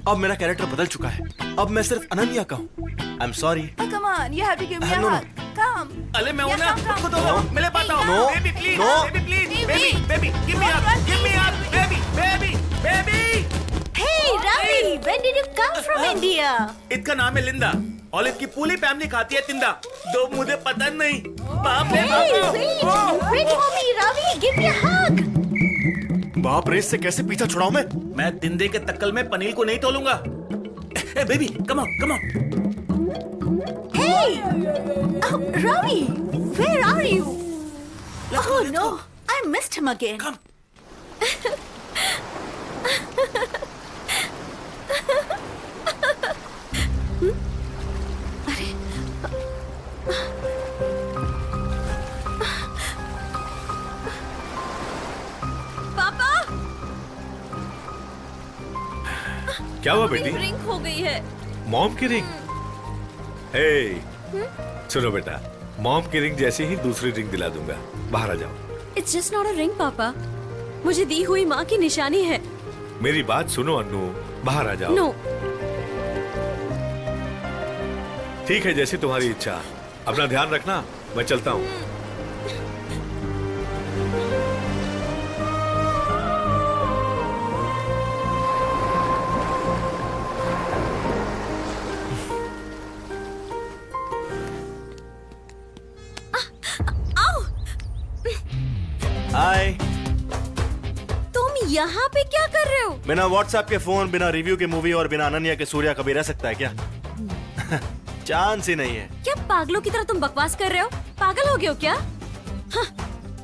[SPEAKER 2] अब मेरा कैरेक्टर बदल चुका है। अब मैं सिर्फ अनन्या का हूँ। I am sorry.
[SPEAKER 5] Come on, you have to give me a
[SPEAKER 2] No, no.
[SPEAKER 5] Hug. Come.
[SPEAKER 1] अरे मैं हूं ना, खुद हो, मिले पाता हूँ।
[SPEAKER 2] No.
[SPEAKER 1] Baby please,
[SPEAKER 2] No.
[SPEAKER 1] Baby please, baby, give me up, baby, baby.
[SPEAKER 8] Hey, Ravi, when did you come from India?
[SPEAKER 1] इसका नाम है लिंदा और इसकी पूरी फैमिली खाती है तिंदा। तो मुझे पता नहीं। बाप रे
[SPEAKER 8] Hey,
[SPEAKER 1] बाप।
[SPEAKER 8] wait for me, Ravi, give me a hug.
[SPEAKER 2] बाप रे, इससे कैसे पीछा छुड़ाऊं
[SPEAKER 1] मैं तिंदे के तक्कल में पनीर को नहीं तोलूंगा। ए baby, come on, come on.
[SPEAKER 8] Hey, oh, Ravi, where are you? Oh no, I missed him again.
[SPEAKER 1] Come.
[SPEAKER 4] क्या हुआ बेटी?
[SPEAKER 7] रिंग हो गई है।
[SPEAKER 4] मॉम की रिंग? हे, सुनो बेटा, मॉम की रिंग जैसी ही दूसरी रिंग दिला दूंगा। बाहर आ जाओ।
[SPEAKER 7] It's just not a ring पापा, मुझे दी हुई माँ की निशानी है।
[SPEAKER 4] मेरी बात सुनो अन्नू, बाहर आ जाओ।
[SPEAKER 7] नो।
[SPEAKER 4] ठीक है, जैसी तुम्हारी इच्छा। अपना ध्यान रखना, मैं चलता हूँ।
[SPEAKER 2] हाय।
[SPEAKER 7] तुम यहाँ पे क्या कर रहे हो?
[SPEAKER 2] बिना व्हाट्सएप के फोन, बिना रिव्यू के मूवी और बिना अनन्या के सूर्या कभी रह सकता है क्या? चांस ही नहीं है।
[SPEAKER 7] क्या पागलों की तरह तुम बकवास कर रहे हो? पागल हो गए हो क्या?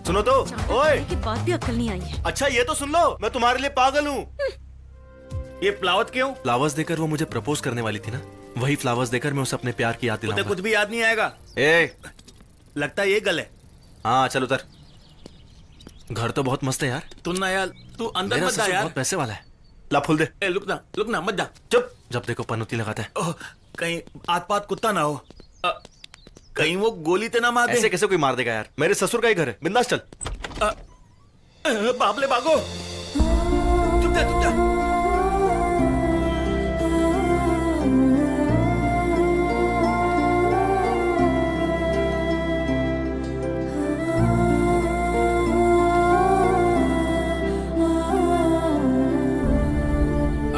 [SPEAKER 2] सुनो तो, ओए।
[SPEAKER 7] की बात भी अक्ल नहीं आई है।
[SPEAKER 2] अच्छा ये तो सुन लो, मैं तुम्हारे लिए पागल हूँ।
[SPEAKER 1] ये फ्लावर्स क्यों?
[SPEAKER 2] फ्लावर्स देकर वो मुझे प्रपोज करने वाली थी ना, वही फ्लावर्स देकर मैं उसे अपने प्यार की याद दिलाऊंगा।
[SPEAKER 1] कुछ भी याद नहीं आएगा।
[SPEAKER 2] ए,
[SPEAKER 1] लगता है ये गल है।
[SPEAKER 2] हाँ चल उतर। घर तो बहुत मस्त है यार।
[SPEAKER 1] तू ना यार, तू अंदर
[SPEAKER 2] मेरा
[SPEAKER 1] मत जा
[SPEAKER 2] ससुर
[SPEAKER 1] यार।
[SPEAKER 2] बहुत पैसे वाला है। ला फूल दे।
[SPEAKER 1] रुक ना मत जा।
[SPEAKER 2] चुप। जब देखो पनौती लगाता है।
[SPEAKER 1] ओह, कहीं आत पात कुत्ता ना हो। कहीं वो गोली ते ना मार दे।
[SPEAKER 2] ऐसे कैसे कोई मार देगा यार? मेरे ससुर का ही घर है, बिंदास चल।
[SPEAKER 1] बाबले भागो। चुप जा।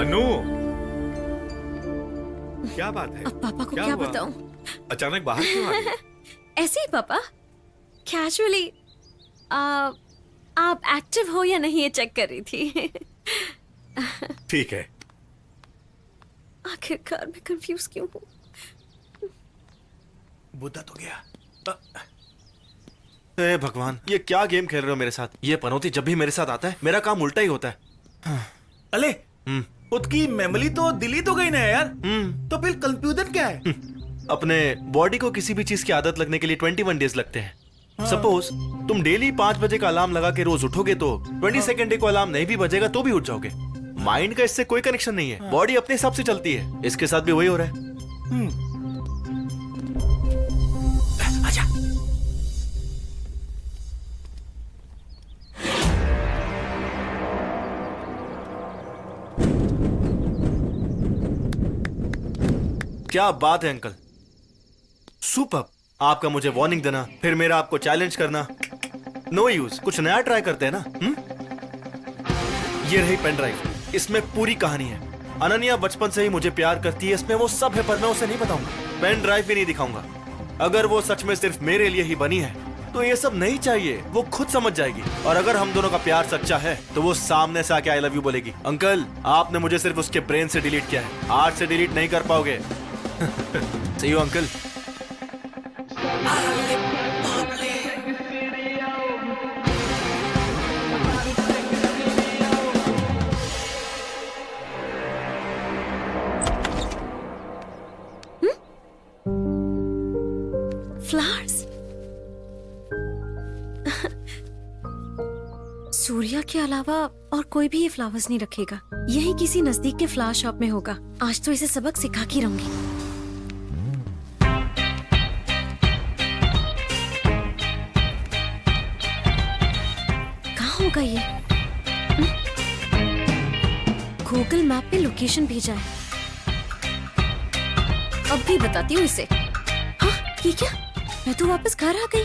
[SPEAKER 4] अनु, क्या बात है?
[SPEAKER 7] अब पापा को क्या
[SPEAKER 4] हुआ?
[SPEAKER 7] बताऊं?
[SPEAKER 4] अचानक बाहर क्यों आ गए?
[SPEAKER 7] ऐसे ही पापा, कैजुअली। आप एक्टिव हो या नहीं ये चेक कर रही थी।
[SPEAKER 4] ठीक है।
[SPEAKER 7] आखिरकार मैं कंफ्यूज क्यों हूँ?
[SPEAKER 1] बुद्धा तो गया।
[SPEAKER 2] ए भगवान, ये क्या गेम खेल रहे हो मेरे साथ? ये पनौती जब भी मेरे साथ आता है मेरा काम उल्टा ही होता है।
[SPEAKER 1] अले, उसकी मेमोरी तो दिल्ली तो गई ना यार। तो फिर कंफ्यूजन क्या है?
[SPEAKER 2] अपने बॉडी को किसी भी चीज की आदत लगने के लिए 21 डेज लगते हैं। सपोज तुम डेली 5 बजे का अलार्म लगा के रोज उठोगे तो 22nd डे को अलार्म नहीं भी बजेगा तो भी उठ जाओगे। माइंड का इससे कोई कनेक्शन नहीं है, बॉडी अपने हिसाब से चलती है। इसके साथ भी वही हो रहा है।
[SPEAKER 1] आजा।
[SPEAKER 2] क्या बात है अंकल, सुपर। आपका मुझे वार्निंग देना, फिर मेरा आपको चैलेंज करना, नो यूज। कुछ नया ट्राई करते हैं ना। ये रही पेन ड्राइव, इसमें पूरी कहानी है। अनन्या बचपन से ही मुझे प्यार करती है, इसमें वो सब है, पर मैं उसे नहीं बताऊंगा। पेन ड्राइव भी नहीं दिखाऊंगा। अगर वो सच में सिर्फ मेरे लिए ही बनी है तो ये सब नहीं चाहिए, वो खुद समझ जाएगी। और अगर हम दोनों का प्यार सच्चा है तो वो सामने से आके आई लव यू बोलेगी। अंकल, आपने मुझे सिर्फ उसके ब्रेन से डिलीट किया है, हार्ट से डिलीट नहीं कर पाओगे। सही हो अंकल?
[SPEAKER 7] फ्लावर्स। सूर्या के अलावा और कोई भी ये फ्लावर्स नहीं रखेगा। यही किसी नजदीक के फ्लावर शॉप में होगा। आज तो इसे सबक सिखा के रहूंगी। कहाँ होगा ये? गूगल मैप पे लोकेशन भेजा है, अब भी बताती हूँ इसे। हाँ, ये क्या? मैं तो वापस घर आ गई।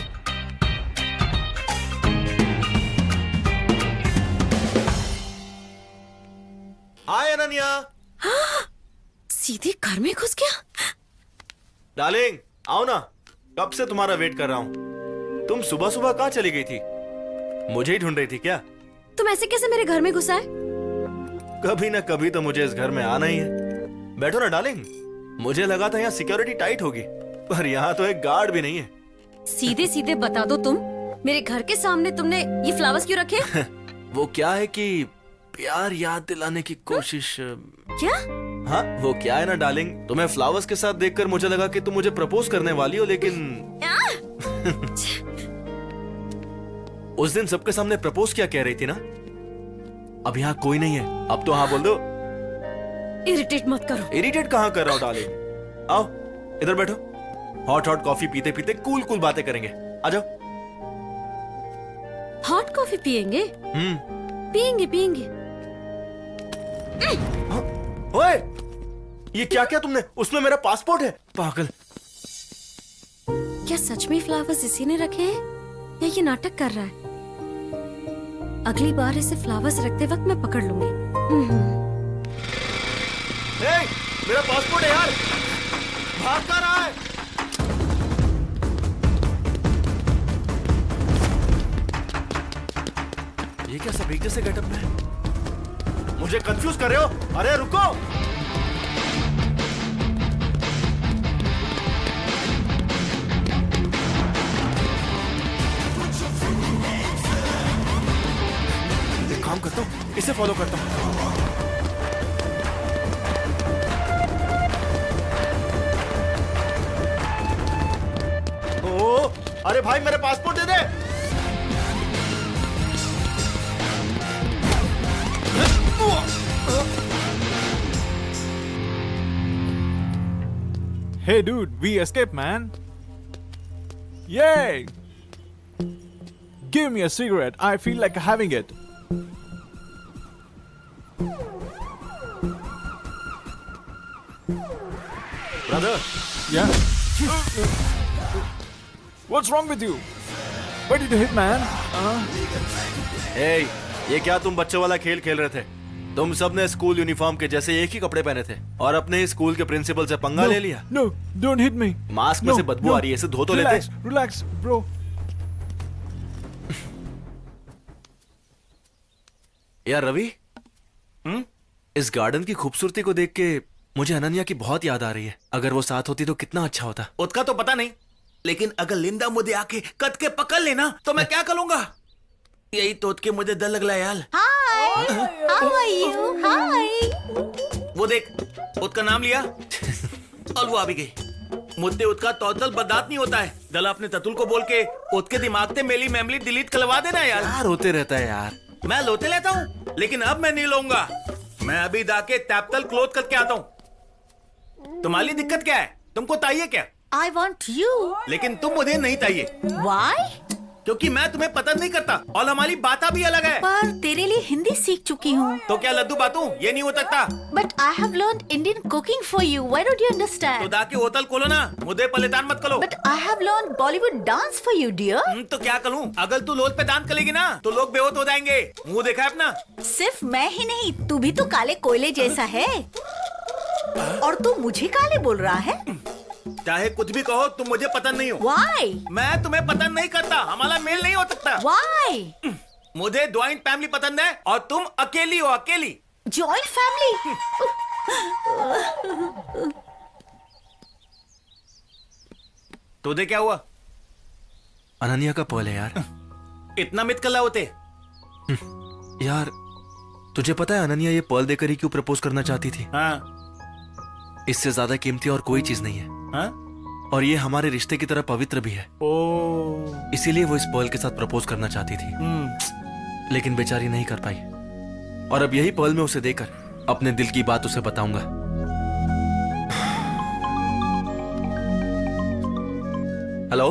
[SPEAKER 2] हाय अनन्या।
[SPEAKER 7] सीधे घर में घुस गया।
[SPEAKER 2] डार्लिंग आओ ना, कब से तुम्हारा वेट कर रहा हूँ। तुम सुबह सुबह कहाँ चली गई थी? मुझे ही ढूंढ रही थी क्या?
[SPEAKER 7] तुम ऐसे कैसे मेरे घर में घुसा है?
[SPEAKER 2] कभी ना कभी तो मुझे इस घर में आना ही है। बैठो ना डार्लिंग। मुझे लगा था यहाँ सिक्योरिटी टाइट होगी, पर यहाँ तो एक गार्ड भी नहीं है।
[SPEAKER 7] सीधे सीधे बता दो, तुम मेरे घर के सामने तुमने ये फ्लावर्स क्यों रखे?
[SPEAKER 2] वो क्या है कि प्यार याद दिलाने की कोशिश।
[SPEAKER 7] क्या?
[SPEAKER 2] हाँ, वो क्या है ना डार्लिंग, तुम्हें फ्लावर्स के साथ देखकर मुझे लगा कि तुम मुझे प्रपोज करने वाली हो, लेकिन उस दिन सबके सामने प्रपोज क्या कह रही थी ना। अब यहाँ कोई नहीं है, अब तो हाँ बोल दो।
[SPEAKER 7] इरिटेट मत करो।
[SPEAKER 2] इरिटेट कहाँ कर रहा हूँ डार्लिंग? आओ इधर बैठो, हॉट हॉट कॉफी पीते पीते कूल कूल बातें करेंगे। आ जाओ।
[SPEAKER 7] हॉट कॉफी पियेंगे? पियेंगे पियेंगे।
[SPEAKER 2] ओए, ये क्या क्या तुमने? उसमें मेरा पासपोर्ट है। पागल।
[SPEAKER 7] क्या सच में फ्लावर्स इसी ने रखे हैं या ये नाटक कर रहा है? अगली बार इसे फ्लावर्स रखते वक्त मैं पकड़ लूंगी।
[SPEAKER 2] मेरा पासपोर्ट है यार, भाग कर रहा है। ये क्या सब एक जैसे गेटअप में है? मुझे कंफ्यूज कर रहे हो? अरे रुको। एक काम करता हूँ, इसे फॉलो करता हूँ। ओ, अरे भाई मेरे passport they they.
[SPEAKER 13] Hey dude, we escaped, man. Yay! Give me a cigarette. I feel like having it.
[SPEAKER 2] Brother.
[SPEAKER 13] Yeah. What's wrong with you? Why did you hit, man?
[SPEAKER 2] Hey, ये क्या तुम बच्चों वाला खेल खेल रहे थे? तुम सबने स्कूल यूनिफॉर्म के जैसे एक ही कपड़े पहने थे और अपने स्कूल के प्रिंसिपल से पंगा ले लिया।
[SPEAKER 13] No, don't hit me.
[SPEAKER 2] Mask में से बदबू आ रही है, इसे धो तो लेते।
[SPEAKER 13] Relax, bro.
[SPEAKER 2] यार रवि, इस गार्डन की खूबसूरती को देख के मुझे अनन्या की बहुत याद आ रही है। अगर वो साथ होती तो कितना अच्छा होता।
[SPEAKER 1] उसका तो पता नहीं, लेकिन अगर लिंदा मुझे आके कट के पकड़ लेना तो मैं क्या करूंगा? यही तोत के मुझे डर लग रहा है यार।
[SPEAKER 8] How are you? Hi.
[SPEAKER 1] वो देख, उसका नाम लिया और वो आ भी गई। मुद्दे उसका तौतल बर्दाश्त नहीं होता है। दला अपने ततुल को बोल के उसके दिमाग से मेरी मेमोरी डिलीट करवा देना यार।
[SPEAKER 2] यार होते रहता है यार।
[SPEAKER 1] मैं लोते लेता हूँ, लेकिन अब मैं नहीं लूंगा। मैं अभी जाके तैप्तल क्लोज करके आता हूँ। तुम्हारी दिक्कत क्या है? तुमको चाहिए क्या?
[SPEAKER 8] I want you.
[SPEAKER 1] लेकिन तुम मुझे नहीं चाहिए।
[SPEAKER 8] Why?
[SPEAKER 1] क्योंकि मैं तुम्हें पसंद नहीं करता और हमारी बातें भी अलग है।
[SPEAKER 8] पर तेरे लिए हिंदी सीख चुकी हूँ।
[SPEAKER 1] तो क्या लड्डू बातू? ये नहीं हो सकता।
[SPEAKER 8] But I have learned Indian cooking for you. Why don't you understand?
[SPEAKER 1] तो जाके होटल खोलो ना, मुझे परेशान मत करो।
[SPEAKER 8] But I have learned Bollywood dance for you, dear.
[SPEAKER 1] तो क्या करूँ? अगर तू लोट पे डांस करेगी ना तो लोग बेहोश हो जाएंगे। मुंह देखा है अपना?
[SPEAKER 8] सिर्फ मैं ही नहीं, तू भी तो काले कोयले जैसा है। और तू मुझे काले बोल रहा है?
[SPEAKER 1] चाहे कुछ भी कहो, तुम मुझे पसंद नहीं हो।
[SPEAKER 8] Why?
[SPEAKER 1] मैं तुम्हें पसंद नहीं करता, हमारा मेल नहीं हो सकता।
[SPEAKER 8] Why?
[SPEAKER 1] मुझे ज्वाइंट फैमिली पसंद है और तुम अकेली हो, अकेली।
[SPEAKER 8] Joint family?
[SPEAKER 1] तुझे क्या हुआ?
[SPEAKER 2] अनन्या का पल है यार।
[SPEAKER 1] इतना मित कला होते
[SPEAKER 2] यार, तुझे पता है अनन्या ये पर्ल देकर ही क्यों प्रपोज करना चाहती थी?
[SPEAKER 1] हाँ।
[SPEAKER 2] इससे ज्यादा कीमती और कोई चीज नहीं है।
[SPEAKER 1] हाँ?
[SPEAKER 2] और ये हमारे रिश्ते की तरह पवित्र भी है। इसीलिए वो इस पर्ल के साथ प्रपोज करना चाहती थी, लेकिन बेचारी नहीं कर पाई। और अब यही पर्ल में उसे देकर अपने दिल की बात उसे बताऊंगा। हेलो।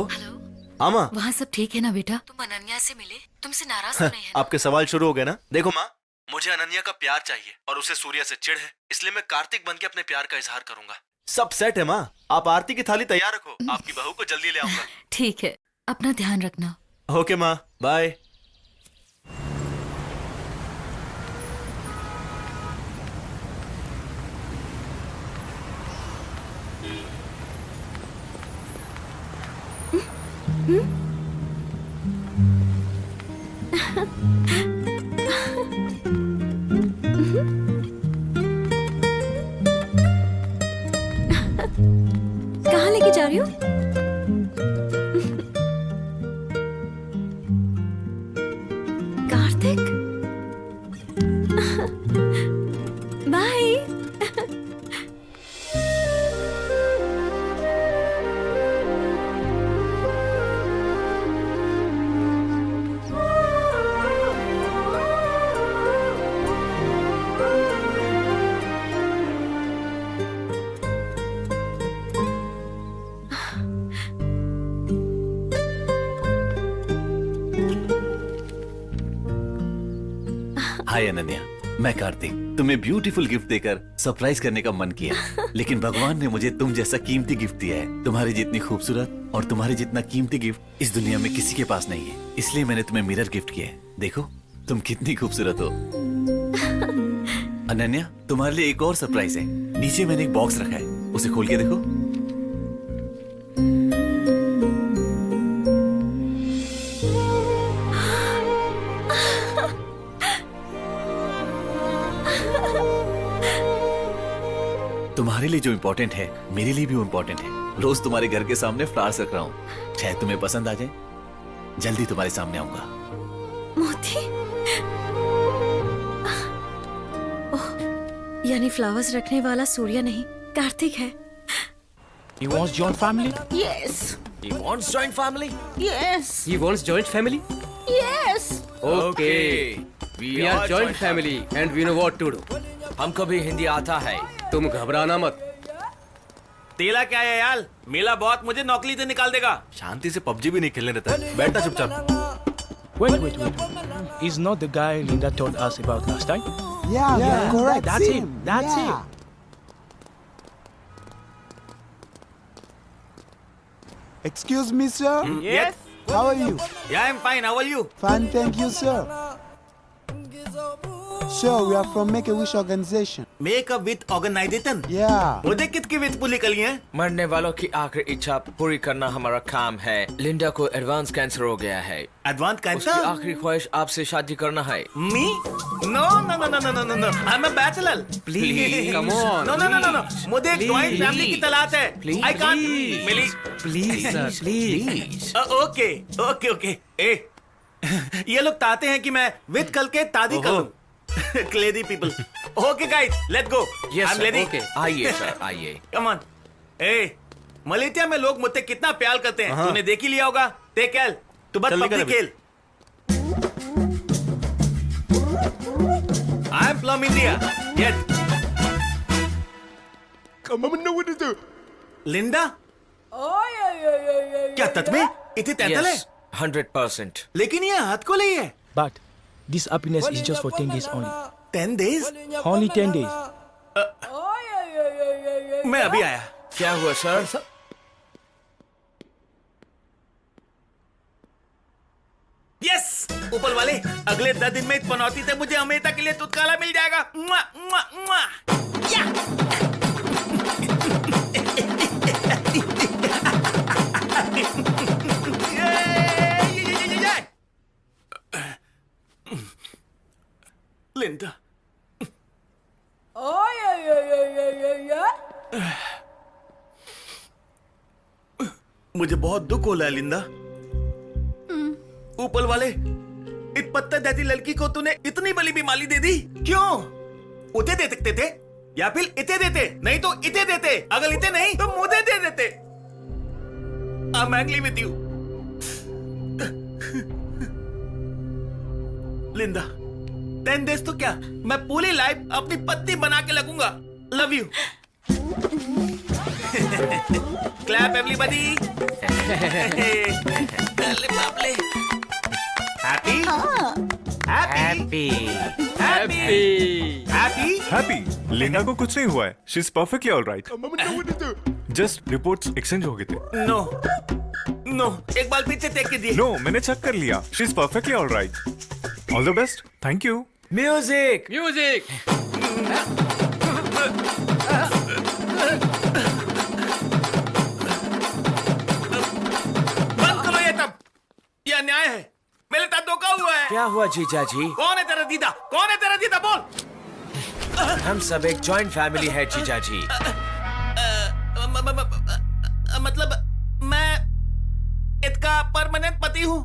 [SPEAKER 2] हाँ माँ।
[SPEAKER 9] वहाँ सब ठीक है ना बेटा?
[SPEAKER 7] तुम अनन्या से मिले? तुमसे नाराज तो नहीं है?
[SPEAKER 2] आपके सवाल शुरू हो गए ना? देखो माँ, मुझे अनन्या का प्यार चाहिए और उसे सूर्या से चिढ़ है, इसलिए मैं कार्तिक बन के अपने प्यार का इजहार करूंगा। सब सेट है माँ, आप आरती की थाली तैयार रखो, आपकी बहू को जल्दी ले आऊंगा।
[SPEAKER 9] ठीक है, अपना ध्यान रखना।
[SPEAKER 2] ओके माँ, बाय।
[SPEAKER 7] कहाँ लेके जा रही हो? कार्तिक, बाय।
[SPEAKER 10] हाय अनन्या, मैं कार्तिक। तुम्हें ब्यूटीफुल गिफ्ट देकर सरप्राइज करने का मन किया, लेकिन भगवान ने मुझे तुम जैसा कीमती गिफ्ट दिया है। तुम्हारी जितनी खूबसूरत और तुम्हारे जितना कीमती गिफ्ट इस दुनिया में किसी के पास नहीं है, इसलिए मैंने तुम्हें मिरर गिफ्ट किया है। देखो तुम कितनी खूबसूरत हो। अनन्या, तुम्हारे लिए एक और सरप्राइज है। नीचे मैंने एक बॉक्स रखा है, उसे खोल के देखो। तुम्हारे लिए जो इम्पोर्टेंट है मेरे लिए भी वो इम्पोर्टेंट है। रोज तुम्हारे घर के सामने फ्लावर्स रख रहा हूँ, शायद तुम्हें पसंद आ जाए। जल्दी तुम्हारे सामने आऊंगा।
[SPEAKER 7] मोती, ओह, यानी फ्लावर्स रखने वाला सूर्या नहीं कार्तिक है।
[SPEAKER 13] He wants joint family?
[SPEAKER 3] Yes. He wants joint family?
[SPEAKER 14] Yes.
[SPEAKER 13] He wants joint family?
[SPEAKER 14] Yes.
[SPEAKER 3] Okay. We are joint family
[SPEAKER 13] and we know what to do.
[SPEAKER 3] हमको भी हिंदी आता है।
[SPEAKER 13] तुम घबराना मत।
[SPEAKER 1] तेला क्या है यार, मेला बहुत मुझे नौकरी से निकाल देगा।
[SPEAKER 2] शांति से पबजी भी नहीं खेलने देता है। बैठना चुपचाप।
[SPEAKER 13] Wait. He's not the guy Linda told us about last time?
[SPEAKER 14] Yeah, correct.
[SPEAKER 13] That's him. That's him.
[SPEAKER 14] Excuse me, sir.
[SPEAKER 1] Yes.
[SPEAKER 14] How are you?
[SPEAKER 1] Yeah, I'm fine. How are you?
[SPEAKER 14] Fine, thank you, sir. Sir, we are from Make a Wish organization.
[SPEAKER 1] Make a with organization.
[SPEAKER 14] Yeah.
[SPEAKER 1] वो देख कितनी with पुली कली है।
[SPEAKER 3] मरने वालों की आखिरी इच्छा पूरी करना हमारा काम है। लिंडा को एडवांस कैंसर हो गया है।
[SPEAKER 1] एडवांस
[SPEAKER 3] उसकी
[SPEAKER 1] कैंसर?
[SPEAKER 3] आखिरी ख्वाहिश आपसे शादी करना है।
[SPEAKER 1] Me? No. I'm a bachelor.
[SPEAKER 3] Please, come on.
[SPEAKER 1] No. मुझे एक ज्वाइंट फैमिली की तलाश है। I can't. मिली।
[SPEAKER 13] Please, sir, please.
[SPEAKER 1] ओके। ए, ये लोग चाहते हैं कि मैं विथ कल के शादी करूं। क्लेडी people. Okay guys, let's go.
[SPEAKER 3] Yes,
[SPEAKER 1] I'm
[SPEAKER 3] sir.
[SPEAKER 1] ready.
[SPEAKER 3] Okay. आइए सर, आइए।
[SPEAKER 1] Come on. ए, मलेशिया में लोग मुझसे कितना प्यार करते हैं, तूने देख ही लिया होगा। टेक केयर, तू बस पबजी खेल। I am from India. Yes. Linda? क्या सच में इतनी तैतल है?
[SPEAKER 3] Yes, 100%.
[SPEAKER 1] लेकिन ये हाथ को नहीं है।
[SPEAKER 13] But this happiness is just for 10 days only.
[SPEAKER 1] 10 days?
[SPEAKER 13] Only 10 days.
[SPEAKER 1] मैं अभी आया।
[SPEAKER 3] क्या हुआ सर?
[SPEAKER 1] यस, ऊपर वाले अगले 10 दिन में इस पनौती से मुझे हमेशा के लिए तुतकाला मिल जाएगा। मुआ, मुआ, मुआ। या! ये! लिंडा, मुझे बहुत दुख हो रहा है लिंडा। ऊपर वाले इस पत्थर जैसी लड़की को तूने इतनी बड़ी बीमारी दे दी, क्यों? उसे दे सकते थे या फिर इसे देते, नहीं तो इसे देते। अगर इसे नहीं तो मुझे दे देते। I'm angry with you. Linda, 10 days तो क्या, मैं पूरी लाइफ अपनी पत्नी बना के लगूंगा। Love you. Clap everybody. अरे बाप रे। हैप्पी?
[SPEAKER 15] हैप्पी। लिंडा को कुछ नहीं हुआ है। She is perfectly alright. Just reports exchange हो गए थे।
[SPEAKER 1] नो, एक बार फिर से चेक कीजिए।
[SPEAKER 15] नो, मैंने चेक कर लिया। She is perfectly alright. All the best. Thank you.
[SPEAKER 3] Music.
[SPEAKER 1] बंद करो ये तब। ये अन्याय है। मेरे साथ धोखा हुआ है।
[SPEAKER 3] क्या हुआ जीजा जी?
[SPEAKER 1] कौन है तेरा दीदा? बोल।
[SPEAKER 3] हम सब एक जॉइंट फैमिली है जीजा जी।
[SPEAKER 1] मतलब मैं इसका परमानेंट पति हूँ।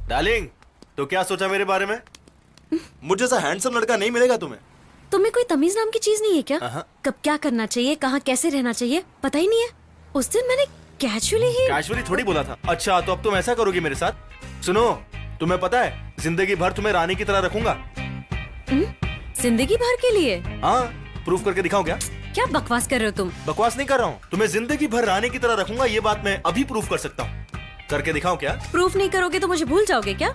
[SPEAKER 2] डार्लिंग, तो क्या सोचा मेरे बारे में? मुझे जैसा हैंडसम लड़का नहीं मिलेगा तुम्हें।
[SPEAKER 7] तुम्हें कोई तमीज नाम की चीज नहीं है क्या? कब क्या करना चाहिए, कहाँ कैसे रहना चाहिए, पता ही नहीं है। उस दिन मैंने कैजुअली
[SPEAKER 2] थोड़ी बोला था। अच्छा, तो अब तुम ऐसा करोगी मेरे साथ? सुनो, तुम्हें पता है जिंदगी भर तुम्हें रानी की तरह रखूंगा।
[SPEAKER 7] जिंदगी भर के लिए?
[SPEAKER 2] हाँ, प्रूफ करके दिखाऊं क्या?
[SPEAKER 7] क्या बकवास कर रहे हो तुम?
[SPEAKER 2] बकवास नहीं कर रहा हूँ। तुम्हें जिंदगी भर रानी की तरह रखूंगा, ये बात मैं अभी प्रूफ कर सकता हूँ। करके दिखाऊं क्या?
[SPEAKER 7] प्रूफ नहीं करोगे तो मुझे भूल जाओगे क्या?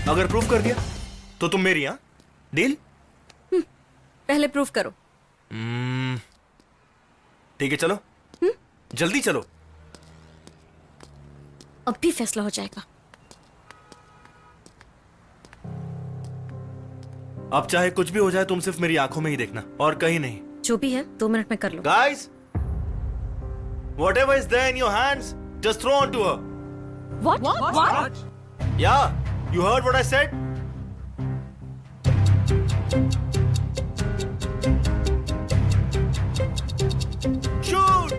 [SPEAKER 2] अगर प्रूफ कर दिया तो तुम मेरी, हाँ? डील?
[SPEAKER 7] पहले प्रूफ करो।
[SPEAKER 2] ठीक है, चलो। जल्दी चलो।
[SPEAKER 7] अब भी फैसला हो जाएगा।
[SPEAKER 2] अब चाहे कुछ भी हो जाए, तुम सिर्फ मेरी आंखों में ही देखना और कहीं नहीं।
[SPEAKER 7] जो भी है 2 मिनट में कर लो।
[SPEAKER 2] Guys, whatever is there in your hands, just throw onto her.
[SPEAKER 7] What?
[SPEAKER 2] Yeah, you heard what I said? Shoot!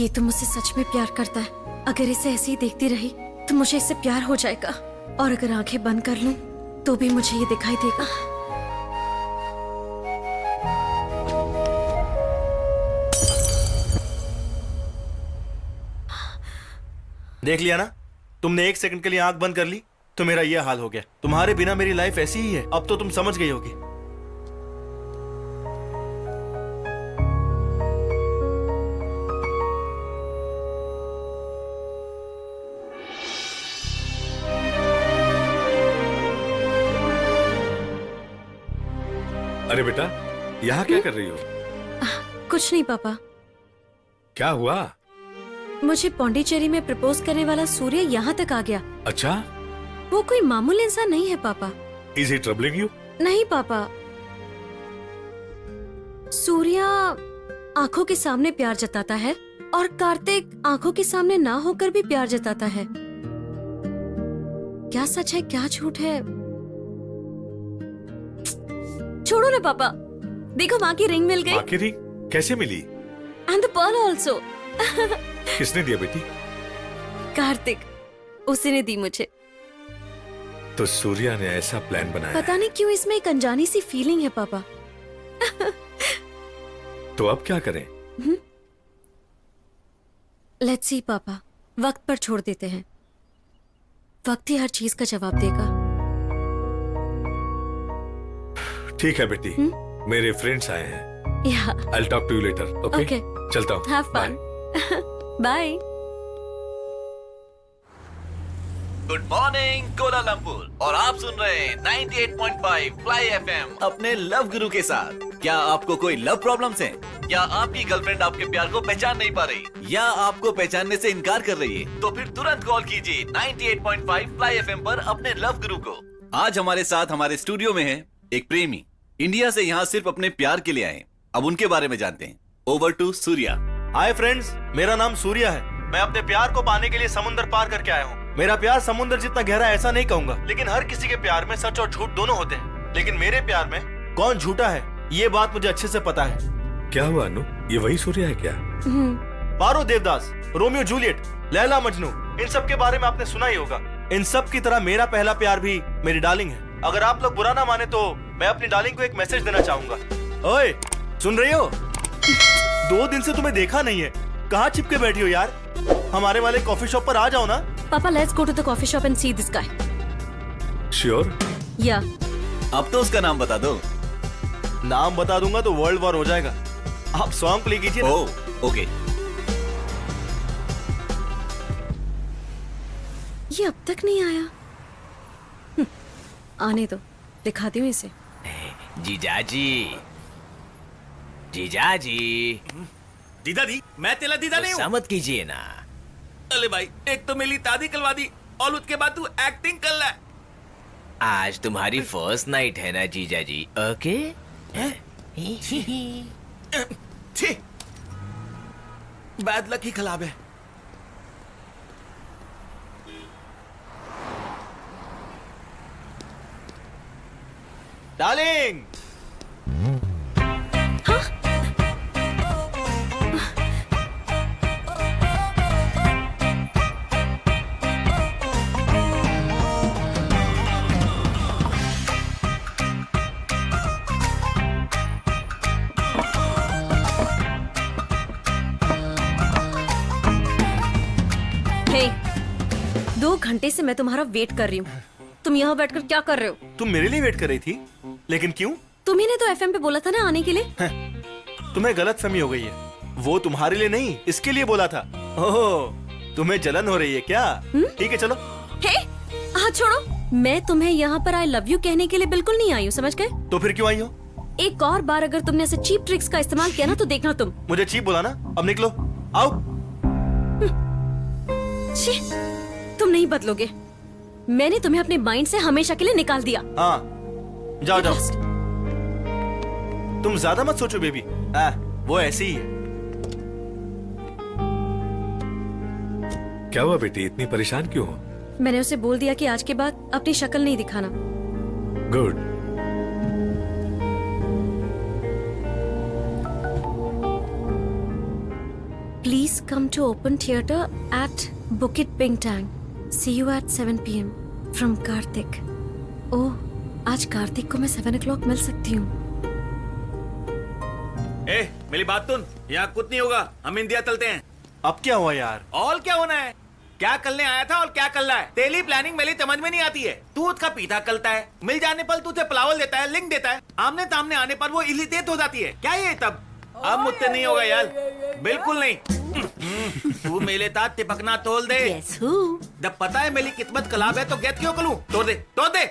[SPEAKER 7] ये तो मुझसे सच में प्यार करता है। अगर इसे ऐसे ही देखती रही तो मुझे इससे प्यार हो जाएगा, और अगर आंखें बंद कर लूं तो भी मुझे ये दिखाई देगा।
[SPEAKER 2] देख लिया ना, तुमने 1 सेकंड के लिए आंख बंद कर ली तो मेरा ये हाल हो गया। तुम्हारे बिना मेरी लाइफ ऐसी ही है, अब तो तुम समझ गई होगी।
[SPEAKER 4] अरे बेटा, यहाँ क्या कर रही हो?
[SPEAKER 7] कुछ नहीं पापा,
[SPEAKER 4] क्या हुआ?
[SPEAKER 7] मुझे पौंडीचेरी में प्रपोज करने वाला सूर्य यहाँ तक आ गया।
[SPEAKER 4] अच्छा,
[SPEAKER 7] वो कोई मामूली इंसान नहीं है पापा।
[SPEAKER 4] Is he troubling you?
[SPEAKER 7] नहीं पापा, सूर्या आंखों के सामने प्यार जताता है और कार्तिक आंखों के सामने ना होकर भी प्यार जताता है। क्या सच है क्या झूठ है, छोड़ो ना पापा। देखो माँ की रिंग मिल गई।
[SPEAKER 4] माँ की रिंग कैसे मिली?
[SPEAKER 7] And the pearl also.
[SPEAKER 4] किसने दिया बेटी?
[SPEAKER 7] कार्तिक, उसी ने दी मुझे।
[SPEAKER 4] तो सूर्या ने ऐसा प्लान बनाया।
[SPEAKER 7] पता नहीं क्यों इसमें एक अनजानी सी फीलिंग है पापा।
[SPEAKER 4] तो अब क्या करें?
[SPEAKER 7] लेट्स सी पापा, वक्त पर छोड़ देते हैं। वक्त ही हर चीज का जवाब देगा।
[SPEAKER 4] ठीक है बेटी, मेरे फ्रेंड्स आए हैं।
[SPEAKER 7] Yeah.
[SPEAKER 4] I'll talk to you later. Okay?
[SPEAKER 7] Okay.
[SPEAKER 4] चलता हूँ।
[SPEAKER 7] Have fun. Bye.
[SPEAKER 10] Good morning Kuala Lumpur, और आप सुन रहे हैं 98.5 फ्लाई एफएम अपने लव गुरु के साथ। क्या आपको कोई लव प्रॉब्लम्स हैं? क्या आपकी गर्लफ्रेंड आपके प्यार को पहचान नहीं पा रही, या आपको पहचानने से इनकार कर रही है? तो फिर तुरंत कॉल कीजिए 98.5 फ्लाई एफएम पर अपने लव गुरु को। आज हमारे साथ हमारे स्टूडियो में है एक प्रेमी, इंडिया से यहाँ सिर्फ अपने प्यार के लिए आए। अब उनके बारे में जानते हैं। Over to Surya.
[SPEAKER 2] Hi friends, मेरा नाम सूर्या है। मैं अपने प्यार को पाने के लिए समुद्र पार करके आया हूँ। मेरा प्यार समुद्र जितना गहरा ऐसा नहीं कहूंगा, लेकिन हर किसी के प्यार में सच और झूठ दोनों होते हैं। लेकिन मेरे प्यार में कौन झूठा है, ये बात मुझे अच्छे से पता है।
[SPEAKER 4] क्या हुआ अनु, ये वही सूर्या है क्या?
[SPEAKER 2] पारो देवदास, रोमियो जूलियट, लैला मजनू, इन सब के बारे में आपने सुना ही होगा। इन सब की तरह मेरा पहला प्यार भी मेरी डार्लिंग है। अगर आप लोग बुरा ना माने तो मैं अपनी डार्लिंग को एक मैसेज देना चाहूंगा। ओए, सुन रही हो? 2 दिन से तुम्हें देखा नहीं है, कहाँ छिपके बैठी हो यार? हमारे वाले कॉफी शॉप पर आ जाओ ना।
[SPEAKER 7] पापा, let's go to the coffee shop and see this guy.
[SPEAKER 4] Sure?
[SPEAKER 7] Yeah.
[SPEAKER 10] अब तो उसका नाम बता दो।
[SPEAKER 2] नाम बता दूंगा तो वर्ल्ड वॉर हो जाएगा। आप सॉन्ग प्ले कीजिए ना।
[SPEAKER 10] ओके।
[SPEAKER 7] ये अब तक नहीं आया। आने दो, दिखाती हूँ इसे।
[SPEAKER 3] जीजाजी, जीजाजी।
[SPEAKER 1] दीदा दी, मैं तेरा दीदा नहीं हूँ।
[SPEAKER 3] मत कीजिए ना।
[SPEAKER 1] अरे भाई, एक तो मेरी दादी कलवा दी और उसके बाद तू एक्टिंग कर रहा है।
[SPEAKER 3] आज तुम्हारी फर्स्ट नाइट है ना जीजाजी? ओके?
[SPEAKER 1] छी, बैड लक ही खराब है।
[SPEAKER 2] डार्लिंग,
[SPEAKER 7] घंटे से मैं तुम्हारा वेट कर रही हूँ। तुम यहाँ बैठकर क्या कर रहे हो?
[SPEAKER 2] तुम मेरे लिए वेट कर रही थी, लेकिन क्यों?
[SPEAKER 7] तुम्ही ने तो एफएम पे बोला था ना आने के लिए।
[SPEAKER 2] तुम्हें गलतफहमी हो गई है। वो तुम्हारे लिए नहीं, इसके लिए बोला था। ओह, तुम्हें जलन हो रही है क्या? ठीक है चलो।
[SPEAKER 7] हे, हाथ छोड़ो। मैं तुम्हें यहाँ पर आई लव यू कहने के लिए बिल्कुल नहीं आई हूँ, समझ गए?
[SPEAKER 2] तो फिर क्यों आई हो?
[SPEAKER 7] एक और बार अगर तुमने ऐसे चीप ट्रिक्स का इस्तेमाल किया ना तो देखना तुम।
[SPEAKER 2] मुझे चीप बोला ना, अब निकलो, आओ।
[SPEAKER 7] छी, तुम नहीं बदलोगे। मैंने तुम्हें अपने माइंड से हमेशा के लिए निकाल दिया।
[SPEAKER 2] हाँ, जाओ जाओ। तुम ज्यादा मत सोचो बेबी, वो ऐसे ही है।
[SPEAKER 4] क्या हुआ बेटी, इतनी परेशान क्यों हो?
[SPEAKER 7] मैंने उसे बोल दिया कि आज के बाद अपनी शक्ल नहीं दिखाना।
[SPEAKER 4] Good.
[SPEAKER 7] Please come to Open Theatre at Bukit Pingtang. See you at 7 p.m. From Karthik. ओह, आज कार्तिक को मैं 7 o'clock मिल सकती हूँ।
[SPEAKER 1] ए, मेरी बात सुन, यहाँ कुछ नहीं होगा, हम इंडिया चलते हैं।
[SPEAKER 2] अब क्या हुआ यार?
[SPEAKER 1] और क्या होना है? क्या करने आया था और क्या कर रहा है? तेरी प्लानिंग मेरी समझ में नहीं आती है। तू उसका पीछा करता है, मिल जाने पर तुझे प्लावल देता है, लिंक देता है, आमने सामने आने पर वो इरिटेट हो जाती है। क्या ये तब? अब मुझसे नहीं होगा यार, बिल्कुल नहीं। तू मेरे साथ चिपकना तोल दे। जब पता है मेरी किस्मत खराब है तो गेट क्यों करूं? तोड़ दे, तोड़ दे।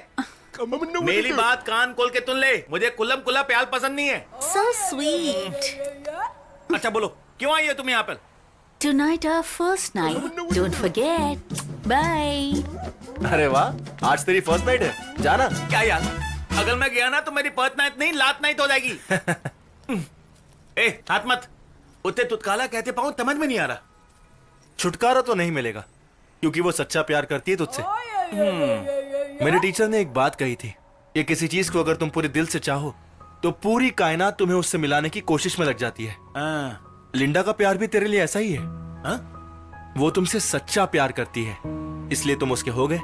[SPEAKER 1] मेरी बात कान खोल के सुन ले, मुझे कुलम कुला प्याल पसंद नहीं है।
[SPEAKER 8] So sweet.
[SPEAKER 1] अच्छा बोलो, क्यों आई हो तुम यहाँ पर?
[SPEAKER 8] Tonight our first night. Don't forget. Bye.
[SPEAKER 2] अरे वाह, आज तेरी फर्स्ट नाइट है, जाना।
[SPEAKER 1] क्या यार, अगर मैं गया ना तो मेरी फर्स्ट नाइट नहीं लात नाइट हो जाएगी। ए, हाथ मत। उतने तुतकाला कहते पाऊं, समझ में नहीं आ रहा।
[SPEAKER 2] छुटकारा तो नहीं मिलेगा, क्योंकि वो सच्चा प्यार करती है तुझसे। मेरे टीचर ने एक बात कही थी, ये किसी चीज को अगर तुम पूरे दिल से चाहो तो पूरी कायनात तुम्हें उससे मिलाने की कोशिश में लग जाती है। लिंडा का प्यार भी तेरे लिए ऐसा ही है। वो तुमसे सच्चा प्यार करती है, इसलिए तुम उसके हो गए।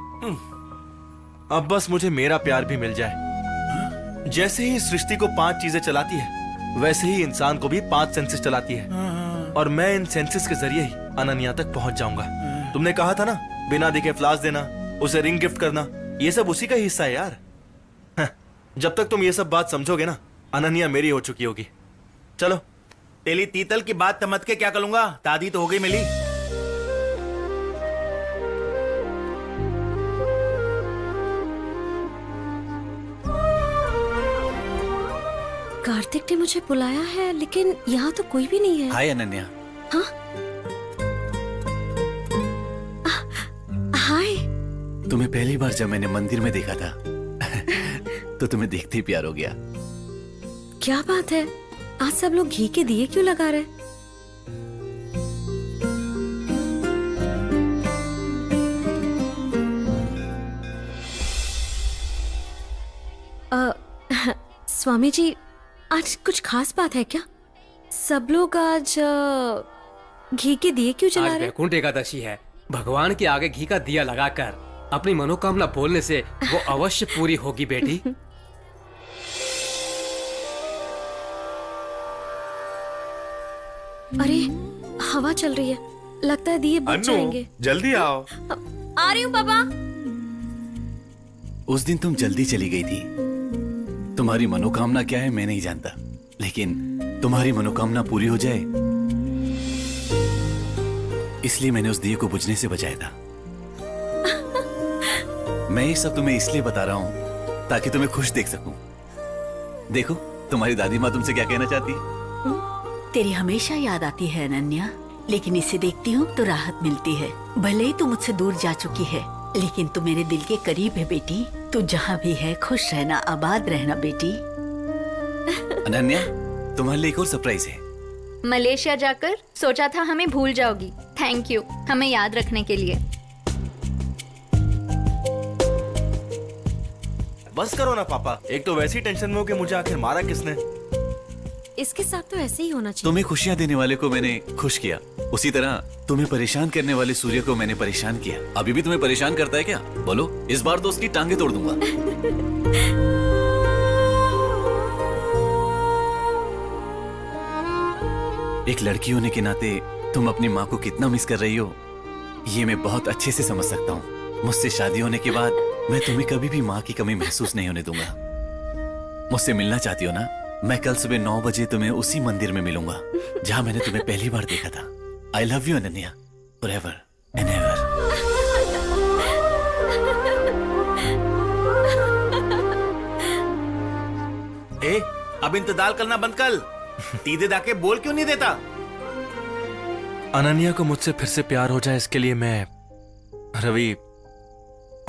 [SPEAKER 2] अब बस मुझे मेरा प्यार भी मिल जाए। जैसे ही सृष्टि को 5 चीजें चलाती है, वैसे ही इंसान को भी 5 सेंसेस चलाती है, और मैं इन सेंसेस के जरिए ही अनन्या तक पहुंच जाऊंगा। तुमने कहा था ना, बिना दिखे फ्लावर्स देना, उसे रिंग गिफ्ट करना, ये सब उसी का ही हिस्सा है यार। जब तक तुम ये सब बात समझोगे ना, अनन्या मेरी हो चुकी होगी। चलो।
[SPEAKER 1] तेली तीतल की बात समझ के क्या करूंगा, दादी तो हो गई मिली।
[SPEAKER 7] कार्तिक ने मुझे बुलाया है, लेकिन यहाँ तो कोई भी नहीं है।
[SPEAKER 10] हाय अनन्या।
[SPEAKER 7] हाँ? हाय।
[SPEAKER 10] तुम्हें पहली बार जब मैंने मंदिर में देखा था तो तुम्हें देखते ही प्यार हो गया।
[SPEAKER 7] क्या बात है, आज सब लोग घी के दिए क्यों लगा रहे? स्वामी जी, आज कुछ खास बात है क्या? सब लोग आज घी के दिए क्यों जला
[SPEAKER 6] आज
[SPEAKER 7] रहे?
[SPEAKER 6] वैकुंठ एकादशी है। भगवान के आगे घी का दिया लगाकर अपनी मनोकामना बोलने से वो अवश्य पूरी होगी बेटी।
[SPEAKER 7] अरे, हवा चल रही है, लगता है दिए बुझ जाएंगे।
[SPEAKER 15] जल्दी आओ।
[SPEAKER 7] आ रही हूँ पापा।
[SPEAKER 10] उस दिन तुम जल्दी चली गई थी। तुम्हारी मनोकामना क्या है मैं नहीं जानता, लेकिन तुम्हारी मनोकामना पूरी हो जाए इसलिए मैंने उस दिए को बुझने से बचाया था। मैं ये सब तुम्हें इसलिए बता रहा हूं ताकि तुम्हें खुश देख सकूं। देखो, तुम्हारी दादी माँ तुमसे क्या कहना चाहती है?
[SPEAKER 8] तेरी हमेशा याद आती है अनन्या, लेकिन इसे देखती हूँ तो राहत मिलती है। भले ही तू मुझसे दूर जा चुकी है, लेकिन तू मेरे दिल के करीब है बेटी। तू जहाँ भी है खुश रहना, आबाद रहना बेटी।
[SPEAKER 10] अनन्या, तुम्हारे लिए एक और सरप्राइज है।
[SPEAKER 12] मलेशिया जाकर सोचा था हमें भूल जाओगी। थैंक यू हमें याद रखने के लिए।
[SPEAKER 2] बस करो ना पापा, एक तो वैसी टेंशन में हो कि मुझे आखिर मारा किसने।
[SPEAKER 7] इसके साथ तो ऐसे ही होना चाहिए।
[SPEAKER 10] तुम्हें खुशियां देने वाले को मैंने खुश किया, उसी तरह तुम्हें परेशान करने वाले सूर्य को मैंने परेशान किया। अभी भी तुम्हें परेशान करता है क्या? बोलो, इस बार तो उसकी टांगे तोड़ दूंगा। एक लड़की होने के नाते तुम अपनी माँ को कितना मिस कर रही हो, ये मैं बहुत अच्छे से समझ सकता हूँ। मुझसे शादी होने के बाद मैं तुम्हें कभी भी माँ की कमी महसूस नहीं होने दूंगा। मुझसे मिलना चाहती हो ना? मैं कल सुबह 9 बजे तुम्हें उसी मंदिर में मिलूंगा जहां मैंने तुम्हें पहली बार देखा था। I love you Ananya, forever and ever.
[SPEAKER 1] ए, अब इंतजार करना बंद कर। सीधे जाके बोल क्यों नहीं देता?
[SPEAKER 2] अनन्या को मुझसे फिर से प्यार हो जाए इसके लिए मैं रवि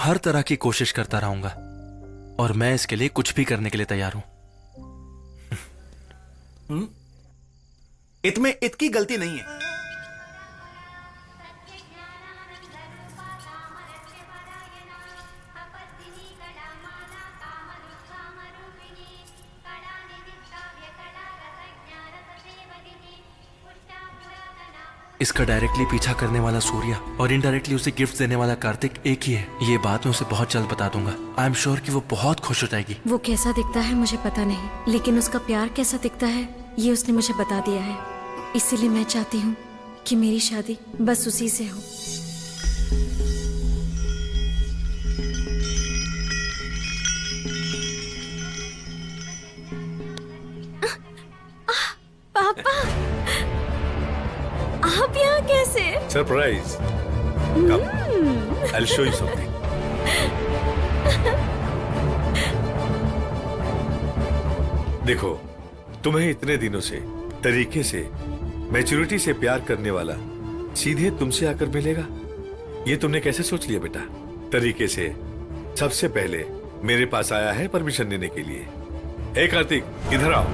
[SPEAKER 2] हर तरह की कोशिश करता रहूंगा और मैं इसके लिए कुछ भी करने के लिए तैयार हूं।
[SPEAKER 1] इतमें इतकी गलती नहीं है।
[SPEAKER 2] इसका डायरेक्टली पीछा करने वाला सूर्या और इनडायरेक्टली उसे गिफ्ट देने वाला कार्तिक एक ही है। ये बात मैं उसे बहुत जल्द बता दूंगा। आई एम श्योर कि वो बहुत खुश हो जाएगी।
[SPEAKER 7] वो कैसा दिखता है मुझे पता नहीं, लेकिन उसका प्यार कैसा दिखता है ये उसने मुझे बता दिया है। इसीलिए मैं चाहती हूँ कि मेरी शादी बस उसी से हो। पापा, आप यहाँ कैसे?
[SPEAKER 4] Surprise. Come, I'll show you something. देखो, तुम्हें इतने दिनों से तरीके से मैच्योरिटी से प्यार करने वाला सीधे तुमसे आकर मिलेगा, ये तुमने कैसे सोच लिया बेटा? तरीके से सबसे पहले मेरे पास आया है परमिशन देने के लिए। ए कार्तिक, इधर आओ।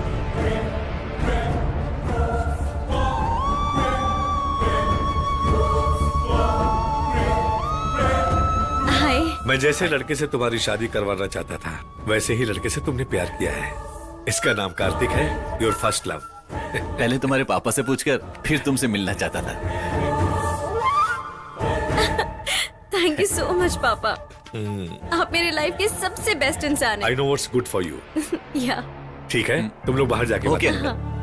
[SPEAKER 4] मैं जैसे लड़के से तुम्हारी शादी करवाना चाहता था वैसे ही लड़के से तुमने प्यार किया है। इसका नाम कार्तिक है, योर फर्स्ट लव।
[SPEAKER 10] पहले तुम्हारे पापा से पूछकर फिर तुमसे मिलना चाहता था।
[SPEAKER 7] थैंक यू सो मच पापा। आप मेरे लाइफ के सबसे बेस्ट इंसान हैं।
[SPEAKER 4] I know what's good for you.
[SPEAKER 7] या
[SPEAKER 4] ठीक है, तुम लोग बाहर जाके
[SPEAKER 10] ओके।
[SPEAKER 4] बात करो।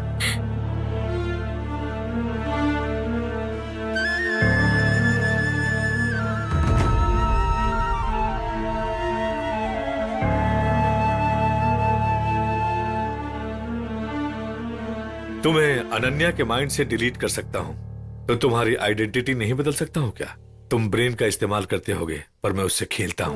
[SPEAKER 4] तुम्हें अनन्या के माइंड से डिलीट कर सकता हूं, तो तुम्हारी आइडेंटिटी नहीं बदल सकता हूं क्या? तुम ब्रेन का इस्तेमाल करते होगे, पर मैं उससे खेलता हूं।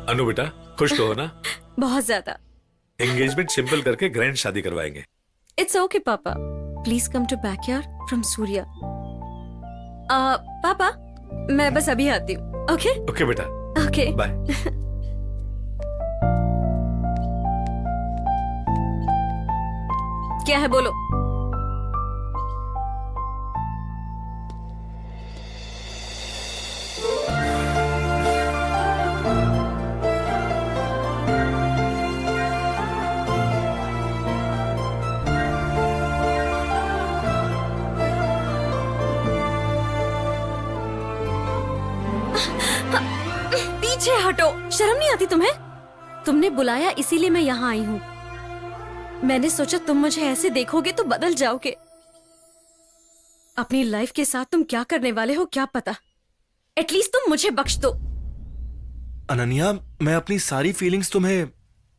[SPEAKER 4] अनु बेटा, खुश तो हो ना?
[SPEAKER 7] बहुत ज्यादा।
[SPEAKER 4] एंगेजमेंट सिंपल करके ग्रैंड शादी करवाएंगे।
[SPEAKER 7] इट्स ओके पापा, please come to backyard from Surya. पापा, मैं बस अभी आती हूँ। ओके
[SPEAKER 4] ओके बेटा,
[SPEAKER 7] ओके
[SPEAKER 4] बाय।
[SPEAKER 7] क्या है बोलो? पीछे हटो, शर्म नहीं आती तुम्हें? तुमने बुलाया इसीलिए मैं यहाँ आई हूँ। मैंने सोचा तुम मुझे ऐसे देखोगे तो बदल जाओगे। अपनी लाइफ के साथ तुम क्या करने वाले हो क्या पता। एटलीस्ट तुम मुझे बख्श दो।
[SPEAKER 2] अनन्या, मैं अपनी सारी फीलिंग्स तुम्हें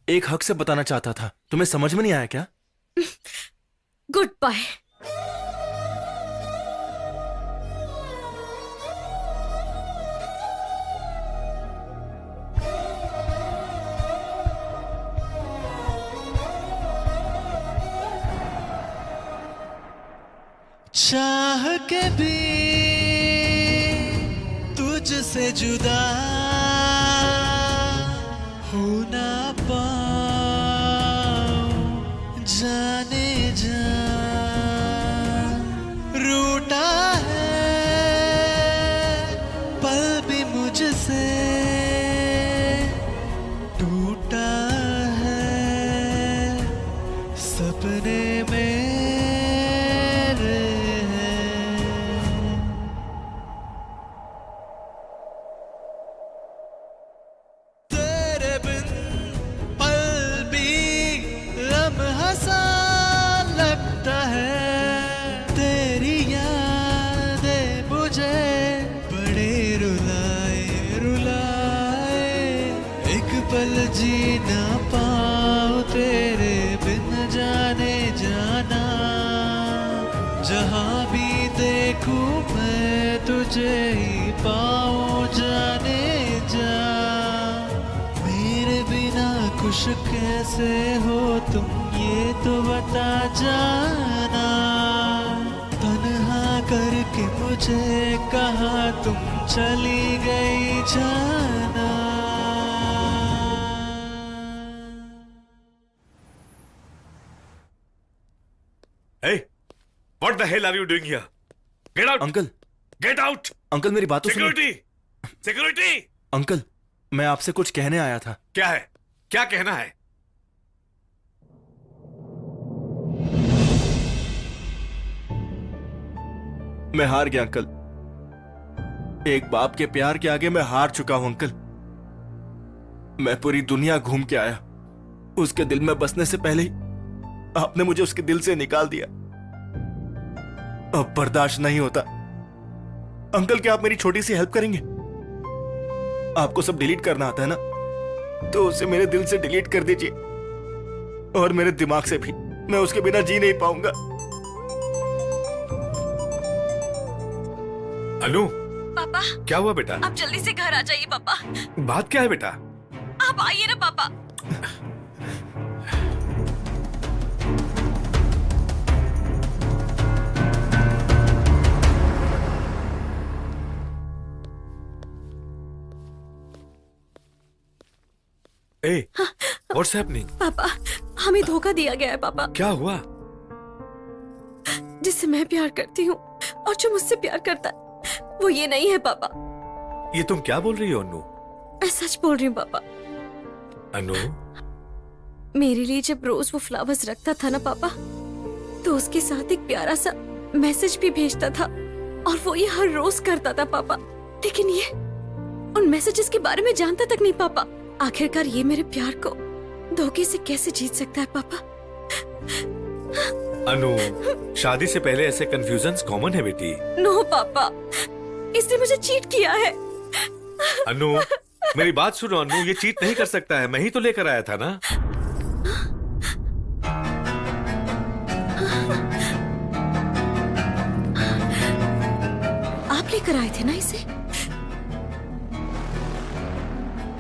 [SPEAKER 2] एक हक से बताना चाहता था, तुम्हें समझ में नहीं आया क्या?
[SPEAKER 7] Goodbye.
[SPEAKER 16] चाह के भी तुझसे जुदा हो ना पाऊं, जाने जा रूठा है पल भी मुझसे, टूटा है सपने में पल जी ना पाऊं तेरे बिन जाने जाना, जहाँ भी देखूं मैं तुझे ही पाऊं जाने जा। मेरे बिना खुश कैसे हो तुम ये तो बता जाना, तन्हा करके मुझे कहाँ तुम चली गई जाना।
[SPEAKER 4] Hey, what the hell are you doing here? Get out!
[SPEAKER 2] Uncle,
[SPEAKER 4] Get out!
[SPEAKER 2] Uncle मेरी बात तो सुनो।
[SPEAKER 4] Security! Security!
[SPEAKER 2] अंकल, मैं आपसे कुछ कहने आया था।
[SPEAKER 4] क्या है? क्या कहना है?
[SPEAKER 2] मैं हार गया अंकल। एक बाप के प्यार के आगे मैं हार चुका हूं अंकल। मैं पूरी दुनिया घूम के आया, उसके दिल में बसने से पहले ही आपने मुझे उसके दिल से निकाल दिया। अब बर्दाश्त नहीं होता। अंकल, क्या आप मेरी छोटी सी हेल्प करेंगे? आपको सब डिलीट करना आता है ना, तो उसे मेरे दिल से डिलीट कर दीजिए, और मेरे दिमाग से भी। मैं उसके बिना जी नहीं पाऊंगा।
[SPEAKER 4] अनु,
[SPEAKER 7] पापा,
[SPEAKER 4] क्या हुआ बेटा?
[SPEAKER 7] आप जल्दी से घर आ जाइए पापा।
[SPEAKER 4] बात क्या है बेटा?
[SPEAKER 7] आप आइए ना पापा।
[SPEAKER 4] Hey, what's happening?
[SPEAKER 7] पापा, हमें धोखा दिया गया है पापा।
[SPEAKER 4] क्या हुआ?
[SPEAKER 7] जिससे मैं प्यार करती हूँ और जो मुझसे प्यार करता है वो ये नहीं है पापा।
[SPEAKER 4] ये तुम क्या बोल रही हो अनु?
[SPEAKER 7] मैं सच बोल रही हूँ पापा।
[SPEAKER 4] अनु,
[SPEAKER 7] मेरे लिए जब रोज वो फ्लावर्स रखता था ना पापा, तो उसके साथ एक प्यारा सा मैसेज भी भेजता था, और वो ये हर रोज करता था पापा। लेकिन ये उन मैसेजेस के बारे में जानता तक नहीं पापा। आखिरकार ये मेरे प्यार को धोखे से कैसे जीत सकता है पापा?
[SPEAKER 4] अनु, शादी से पहले ऐसे कंफ्यूजन्स कॉमन है बेटी।
[SPEAKER 7] नो पापा, इसने मुझे चीट किया है।
[SPEAKER 4] अनु, मेरी बात सुनो अनु, ये चीट नहीं कर सकता है, मैं ही तो लेकर आया था ना।
[SPEAKER 7] आप लेकर आए थे ना इसे?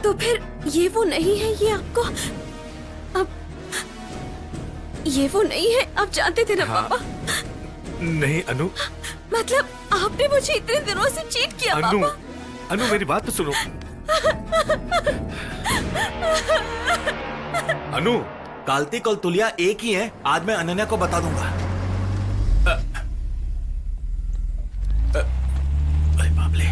[SPEAKER 7] तो फिर ये वो नहीं है, ये आपको अब ये वो नहीं है, आप जानते थे ना पापा?
[SPEAKER 4] नहीं अनु।
[SPEAKER 7] मतलब आपने मुझे इतने दिनों से चीट किया
[SPEAKER 4] अनु,
[SPEAKER 7] पापा।
[SPEAKER 4] अनु मेरी बात तो सुनो। अनु,
[SPEAKER 1] कालती कल तुलिया एक ही है। आज मैं अनन्या को बता दूंगा। अरे बाप ले।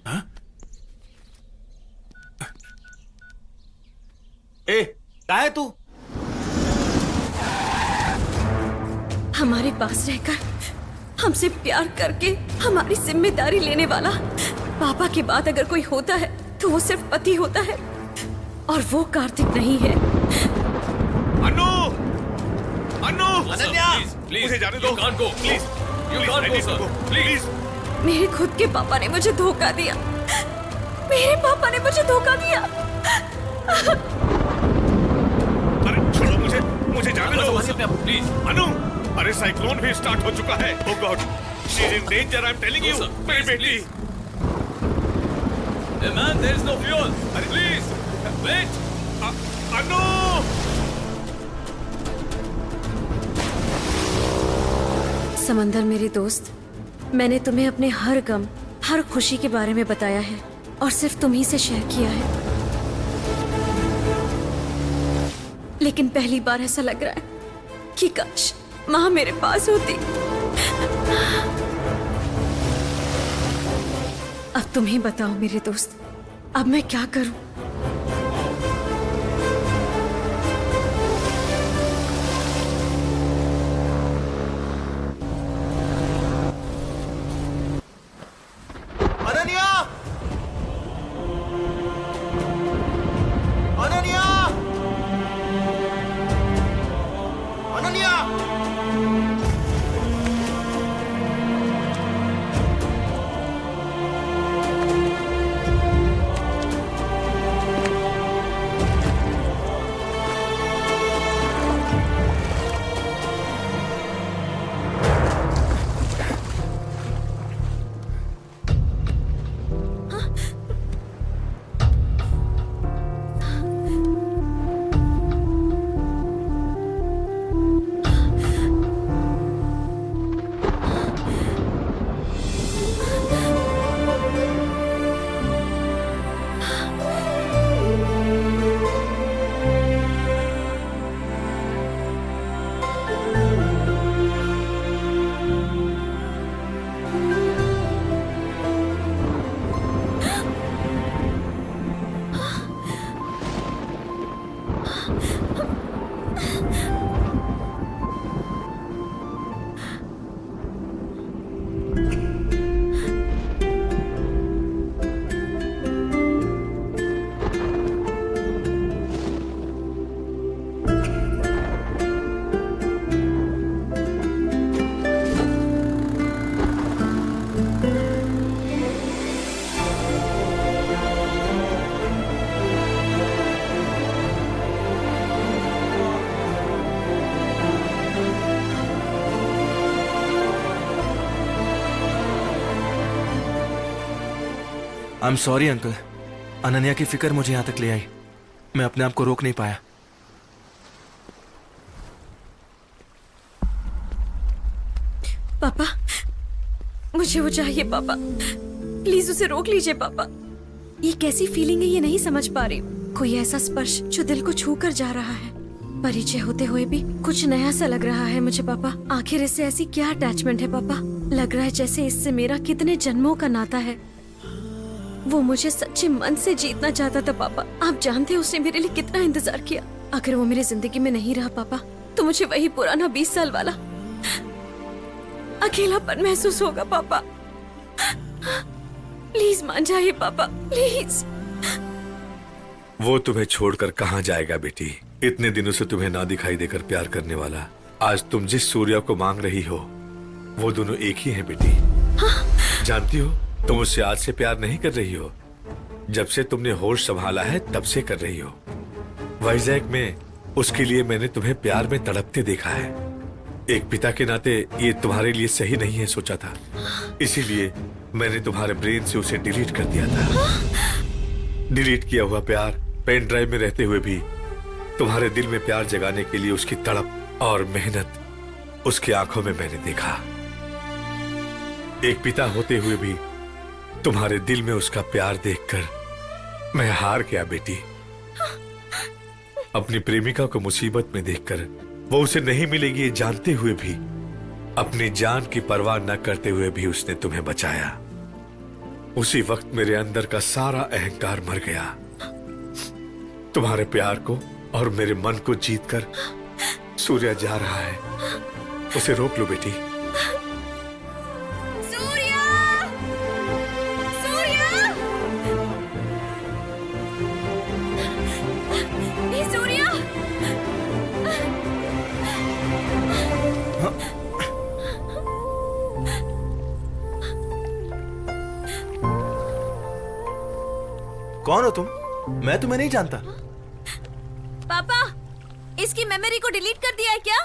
[SPEAKER 1] हाँ? ए, क्या है तू?
[SPEAKER 7] हमारे पास रहकर, हमसे प्यार करके हमारी जिम्मेदारी लेने वाला पापा के बाद अगर कोई होता है तो वो सिर्फ पति होता है, और वो कार्तिक नहीं है।
[SPEAKER 4] अनु, अनु,
[SPEAKER 3] अनन्या,
[SPEAKER 4] मुझे जाने दो।
[SPEAKER 3] You can't go, please. You can't go, sir. Please.
[SPEAKER 7] मेरे खुद के पापा ने मुझे धोखा दिया। मेरे पापा ने मुझे धोखा दिया।
[SPEAKER 4] अरे छोड़ो मुझे, मुझे जाने दो।
[SPEAKER 3] प्लीज।
[SPEAKER 4] अनु, अरे साइक्लोन भी स्टार्ट हो चुका है। Oh God, she's in danger. I'm telling you, मेरी बेटी।
[SPEAKER 3] Hey man, there is no fuel. Please, wait.
[SPEAKER 4] अनु,
[SPEAKER 7] समंदर मेरे दोस्त, मैंने तुम्हें अपने हर गम, हर खुशी के बारे में बताया है, और सिर्फ तुम ही से शेयर किया है। लेकिन पहली बार ऐसा लग रहा है कि काश माँ मेरे पास होती। अब तुम ही बताओ मेरे दोस्त, अब मैं क्या करूं?
[SPEAKER 1] अनन्या! अनन्या! अनन्या!
[SPEAKER 2] आई एम सॉरी अंकल, अनन्या की फिक्र मुझे यहां तक ले आई। मैं अपने आप को रोक नहीं पाया।
[SPEAKER 7] पापा, मुझे वो चाहिए पापा। प्लीज उसे रोक लीजिए पापा। ये कैसी फीलिंग है ये नहीं समझ पा रही हूँ। कोई ऐसा स्पर्श जो दिल को छू कर जा रहा है। परिचय होते हुए भी कुछ नया सा लग रहा है मुझे पापा। आखिर इससे ऐसी क्या अटैचमेंट है पापा? लग रहा है जैसे इससे मेरा कितने जन्मों का नाता है। वो मुझे सच्चे मन से जीतना चाहता था पापा। आप जानते हैं उसने मेरे लिए कितना इंतजार किया। अगर वो मेरी जिंदगी में नहीं रहा पापा तो मुझे वही पुराना 20 साल वाला अकेलापन महसूस होगा पापा। प्लीज मान जाइए पापा, प्लीज।
[SPEAKER 4] वो तुम्हें छोड़कर कहाँ जाएगा बेटी? इतने दिनों से तुम्हें ना दिखाई देकर प्यार करने वाला, आज तुम जिस सूर्या को मांग रही हो वो दोनों एक ही हैं बेटी।
[SPEAKER 7] हाँ?
[SPEAKER 4] जानती हो तुम उससे आज से प्यार नहीं कर रही हो, जब से तुमने होश संभाला है तब से कर रही हो। वाइजैक में उसके लिए मैंने तुम्हें प्यार में तड़पते देखा है। एक पिता के नाते ये तुम्हारे लिए सही नहीं है सोचा था, इसीलिए मैंने तुम्हारे ब्रेन से उसे डिलीट कर दिया था। डिलीट किया हुआ प्यार पेन ड्राइव में रहते हुए भी तुम्हारे दिल में प्यार जगाने के लिए उसकी तड़प और मेहनत उसकी आंखों में मैंने देखा। एक पिता होते हुए भी तुम्हारे दिल में उसका प्यार देखकर मैं हार गया बेटी। अपनी प्रेमिका को मुसीबत में देखकर वो उसे नहीं मिलेगी ये जानते हुए भी, अपनी जान की परवाह न करते हुए भी उसने तुम्हें बचाया। उसी वक्त मेरे अंदर का सारा अहंकार मर गया। तुम्हारे प्यार को और मेरे मन को जीतकर सूर्या जा रहा है, उसे रोक लो बेटी।
[SPEAKER 7] सूर्या! सूर्या! हे सूर्या!
[SPEAKER 2] कौन हो तुम? मैं तुम्हें नहीं जानता।
[SPEAKER 7] पापा, इसकी मेमोरी को डिलीट कर दिया है क्या?